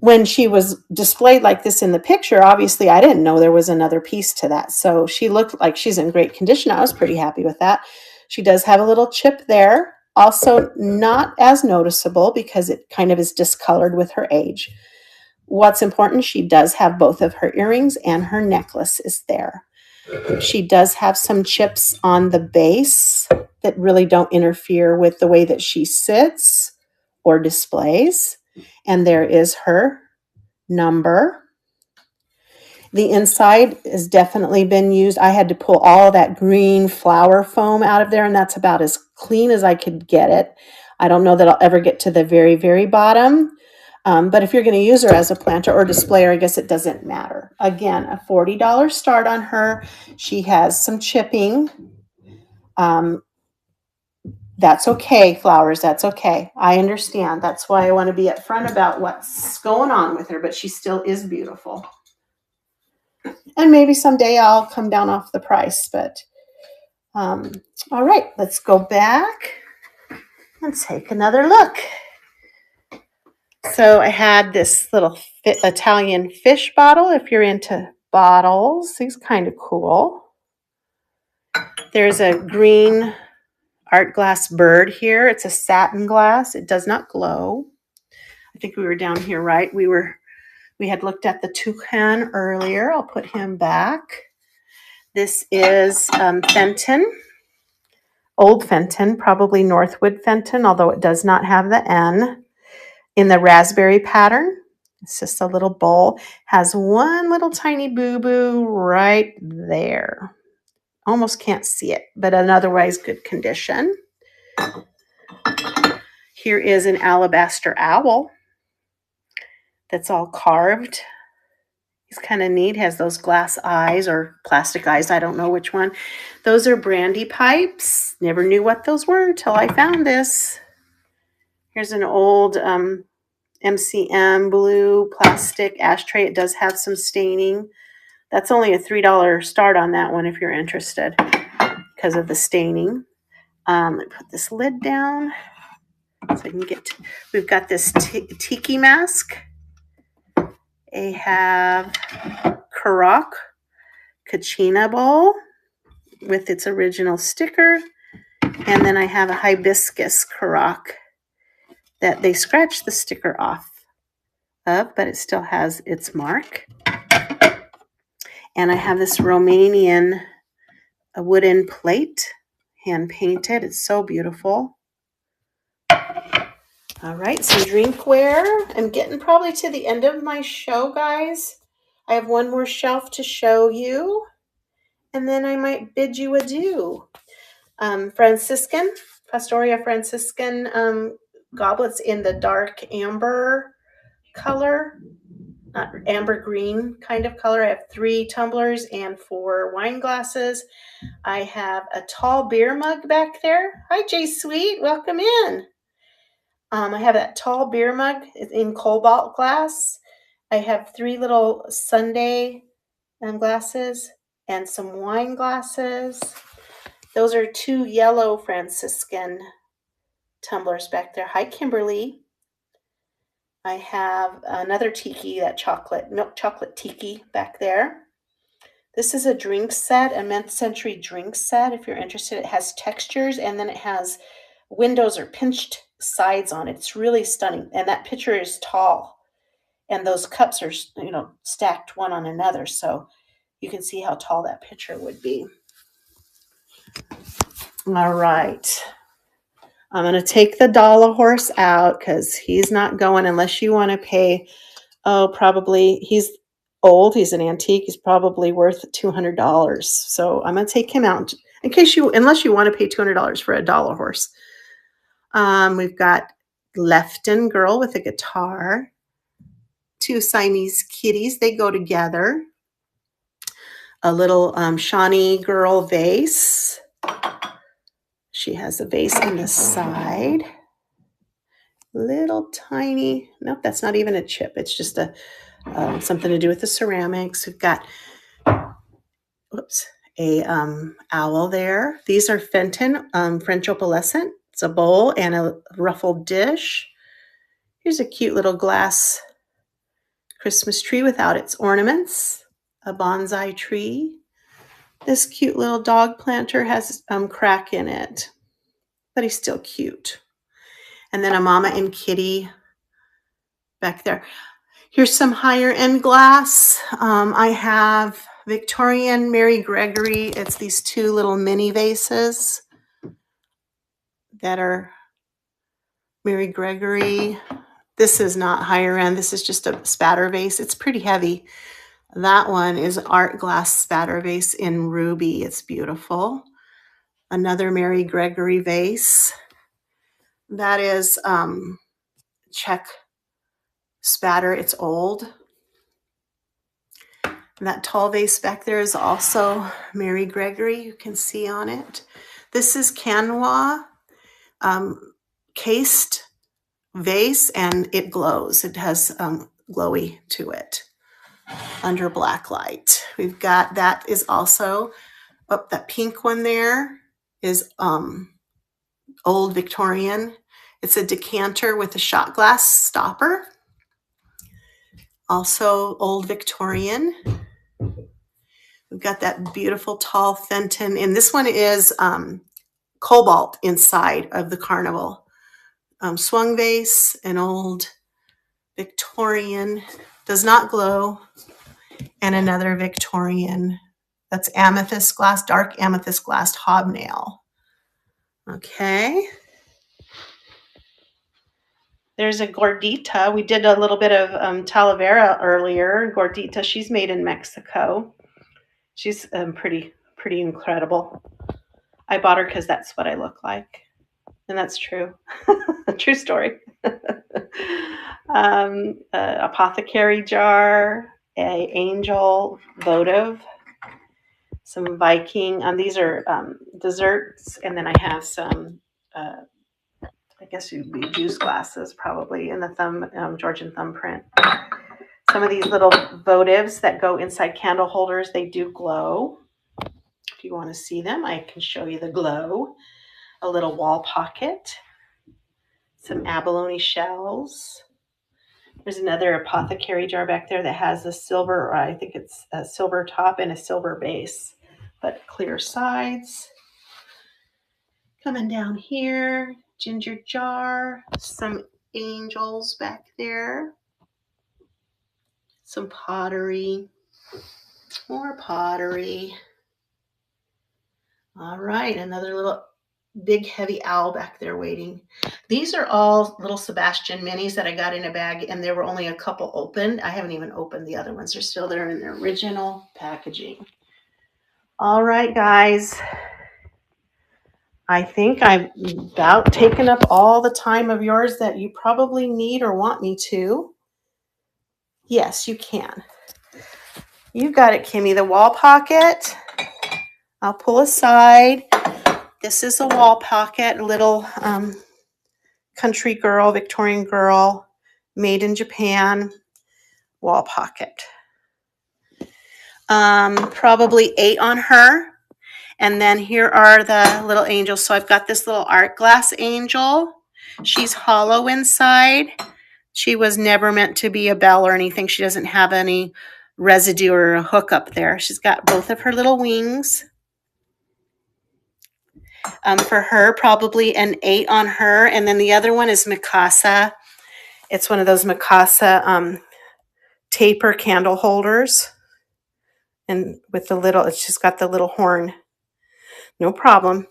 When she was displayed like this in the picture, obviously I didn't know there was another piece to that. So she looked like she's in great condition. I was pretty happy with that. She does have a little chip there. Also not as noticeable because it kind of is discolored with her age. What's important, she does have both of her earrings and her necklace is there. She does have some chips on the base that really don't interfere with the way that she sits or displays. And there is her number. The inside has definitely been used. I had to pull all that green flower foam out of there, and that's about as clean as I could get it. I don't know that I'll ever get to the very, very bottom. But if you're going to use her as a planter or displayer, I guess it doesn't matter. Again, a $40 start on her. She has some chipping. That's okay, flowers. That's okay. I understand. That's why I want to be upfront about what's going on with her, but she still is beautiful. And maybe someday I'll come down off the price, but all right, let's go back and take another look. So I had this little Italian fish bottle. If you're into bottles, he's kind of cool. There's a green art glass bird here. It's a satin glass. It does not glow. I think we were down here, right? We had looked at the toucan earlier. I'll put him back. This is Fenton, old Fenton, probably Northwood Fenton, although it does not have the N, in the raspberry pattern. It's just a little bowl. Has one little tiny boo-boo right there. Almost can't see it, but in otherwise good condition. Here is an alabaster owl that's all carved. He's kind of neat, has those glass eyes or plastic eyes, I don't know which one. Those are brandy pipes. Never knew what those were till I found this. Here's an old MCM blue plastic ashtray. It does have some staining. That's only a $3 start on that one if you're interested because of the staining. Let me put this lid down so I can get to, we've got this tiki mask. I have Karak Kachina bowl with its original sticker. And then I have a hibiscus Karak that they scratched the sticker off of, but it still has its mark. And I have this Romanian wooden plate, hand painted. It's so beautiful. All right, some drinkware. I'm getting probably to the end of my show, guys. I have one more shelf to show you, and then I might bid you adieu. Franciscan, Pastoria Franciscan goblets in the dark amber color, not amber green kind of color. I have 3 tumblers and 4 wine glasses. I have a tall beer mug back there. Hi, Jay Sweet, welcome in. I have that tall beer mug in cobalt glass. I have 3 little sundae glasses and some wine glasses. Those are 2 yellow Franciscan tumblers back there. Hi, Kimberly. I have another tiki, that milk chocolate tiki back there. This is a drink set, a mid-century drink set. If you're interested, it has textures and then it has windows or pinched sides on it. It's really stunning. And that pitcher is tall. And those cups are, stacked one on another. So you can see how tall that pitcher would be. All right. I'm going to take the dollar horse out because he's not going unless you want to pay. Oh, probably he's old. He's an antique. He's probably worth $200. So I'm going to take him out in case unless you want to pay $200 for a dollar horse. We've got Lefton girl with a guitar. Two Siamese kitties. They go together. A little Shawnee girl vase. She has a vase on the side. Little tiny, nope, that's not even a chip. It's just a something to do with the ceramics. We've got, a owl there. These are Fenton French opalescent. It's a bowl and a ruffled dish. Here's a cute little glass Christmas tree without its ornaments. A bonsai tree. This cute little dog planter has crack in it, but he's still cute. And then a mama and kitty back there. Here's some higher end glass. I have Victorian Mary Gregory. It's these two little mini vases that are Mary Gregory. This is not higher end. This is just a spatter vase. It's pretty heavy. That one is art glass spatter vase in ruby. It's beautiful. Another Mary Gregory vase. That is Czech spatter. It's old. And that tall vase back there is also Mary Gregory. You can see on it. This is Canwa cased vase, and it glows. It has glowy to it under black light. We've got, that is also, that pink one there is old Victorian. It's a decanter with a shot glass stopper. Also old Victorian. We've got that beautiful tall Fenton, and this one is cobalt inside of the carnival. Swung vase, an old Victorian, does not glow, and another Victorian. That's amethyst glass, dark amethyst glass hobnail. Okay. There's a gordita. We did a little bit of Talavera earlier. Gordita, she's made in Mexico. She's pretty incredible. I bought her because that's what I look like. And that's true. True story. Apothecary jar, a angel votive, some Viking. These are desserts. And then I have some, I guess you'd be juice glasses probably in the thumb, Georgian thumbprint. Some of these little votives that go inside candle holders, they do glow. If you want to see them, I can show you the glow. A little wall pocket, some abalone shells. There's another apothecary jar back there that has a silver, or I think it's a silver top and a silver base, but clear sides. Coming down here, ginger jar, some angels back there. Some pottery, more pottery. All right, another little big heavy owl back there waiting. These are all little Sebastian minis that I got in a bag, and there were only a couple opened. I haven't even opened the other ones. They're still there in their original packaging. All right, guys. I think I've about taken up all the time of yours that you probably need or want me to. Yes, you can. You got it, Kimmy. The wall pocket, I'll pull aside. This is a wall pocket, little country girl, Victorian girl, made in Japan, wall pocket. Probably 8 on her. And then here are the little angels. So I've got this little art glass angel. She's hollow inside. She was never meant to be a bell or anything. She doesn't have any residue or a hook up there. She's got both of her little wings. For her, probably an 8 on her. And then the other one is Mikasa. It's one of those Mikasa taper candle holders. And with the little, it's just got the little horn. No problem.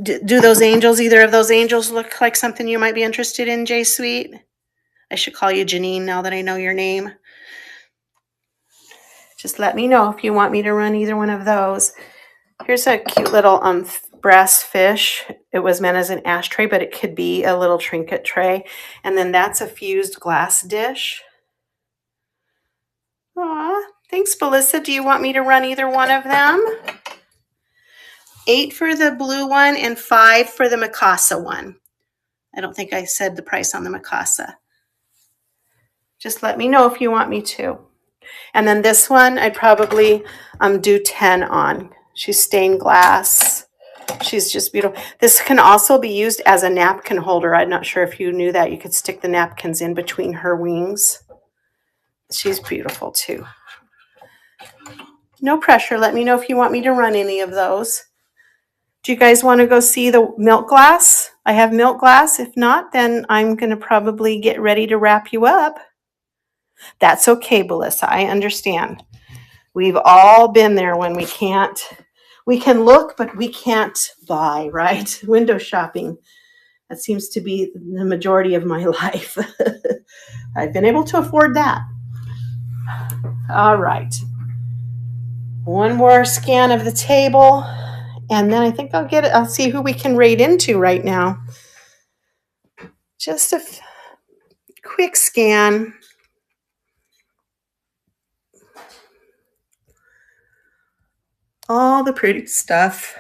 Do those angels, either of those angels, look like something you might be interested in, J Sweet? I should call you Janine now that I know your name. Just let me know if you want me to run either one of those. Here's a cute little brass fish. It was meant as an ashtray, but it could be a little trinket tray. And then that's a fused glass dish. Aw, thanks, Melissa. Do you want me to run either one of them? 8 for the blue one and 5 for the Mikasa one. I don't think I said the price on the Mikasa. Just let me know if you want me to. And then this one, I'd probably do 10 on. She's stained glass. She's just beautiful. This can also be used as a napkin holder. I'm not sure if you knew that. You could stick the napkins in between her wings. She's beautiful too. No pressure. Let me know if you want me to run any of those. Do you guys want to go see the milk glass? I have milk glass. If not, then I'm going to probably get ready to wrap you up. That's okay, Melissa. I understand. We've all been there when we can look, but we can't buy, right? Window shopping. That seems to be the majority of my life. I've been able to afford that. All right. One more scan of the table, and then I think I'll see who we can rate into right now. Just a quick scan. All the pretty stuff.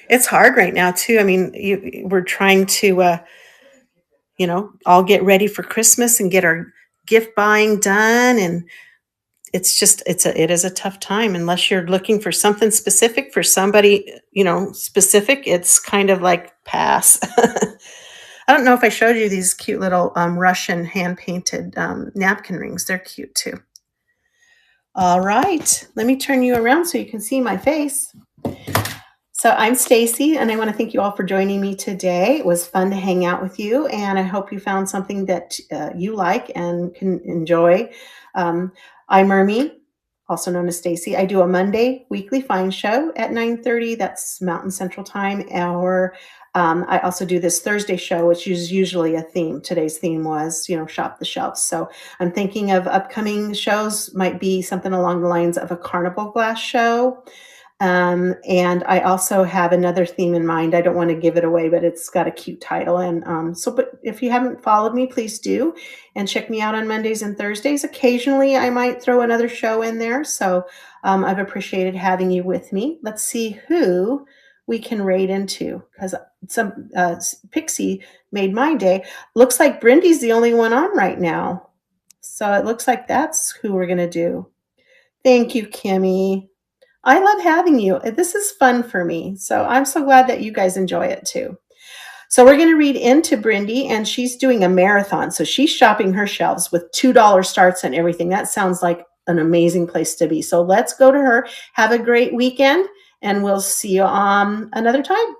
It's hard right now too. I mean, we're trying to, all get ready for Christmas and get our gift buying done, and it is a tough time unless you're looking for something specific for somebody, specific. It's kind of like pass. I don't know if I showed you these cute little Russian hand painted napkin rings. They're cute too. All right, let me turn you around so you can see my face. So I'm Stacy, and I want to thank you all for joining me today. It was fun to hang out with you, and I hope you found something that you like and can enjoy. I'm Ermi, also known as Stacy. I do a Monday weekly find show at 9:30. That's Mountain Central Time. Or I also do this Thursday show, which is usually a theme. Today's theme was, shop the shelves. So I'm thinking of upcoming shows might be something along the lines of a carnival glass show. And I also have another theme in mind. I don't want to give it away, but it's got a cute title. And but if you haven't followed me, please do. And check me out on Mondays and Thursdays. Occasionally, I might throw another show in there. So I've appreciated having you with me. Let's see who we can rate into, because some Pixie made my day. Looks like Brindy's the only one on right now. So it looks like that's who we're going to do. Thank you, Kimmy. I love having you. This is fun for me. So I'm so glad that you guys enjoy it too. So we're going to read into Brindy, and she's doing a marathon. So she's shopping her shelves with $2 starts and everything. That sounds like an amazing place to be. So let's go to her. Have a great weekend, and we'll see you another time.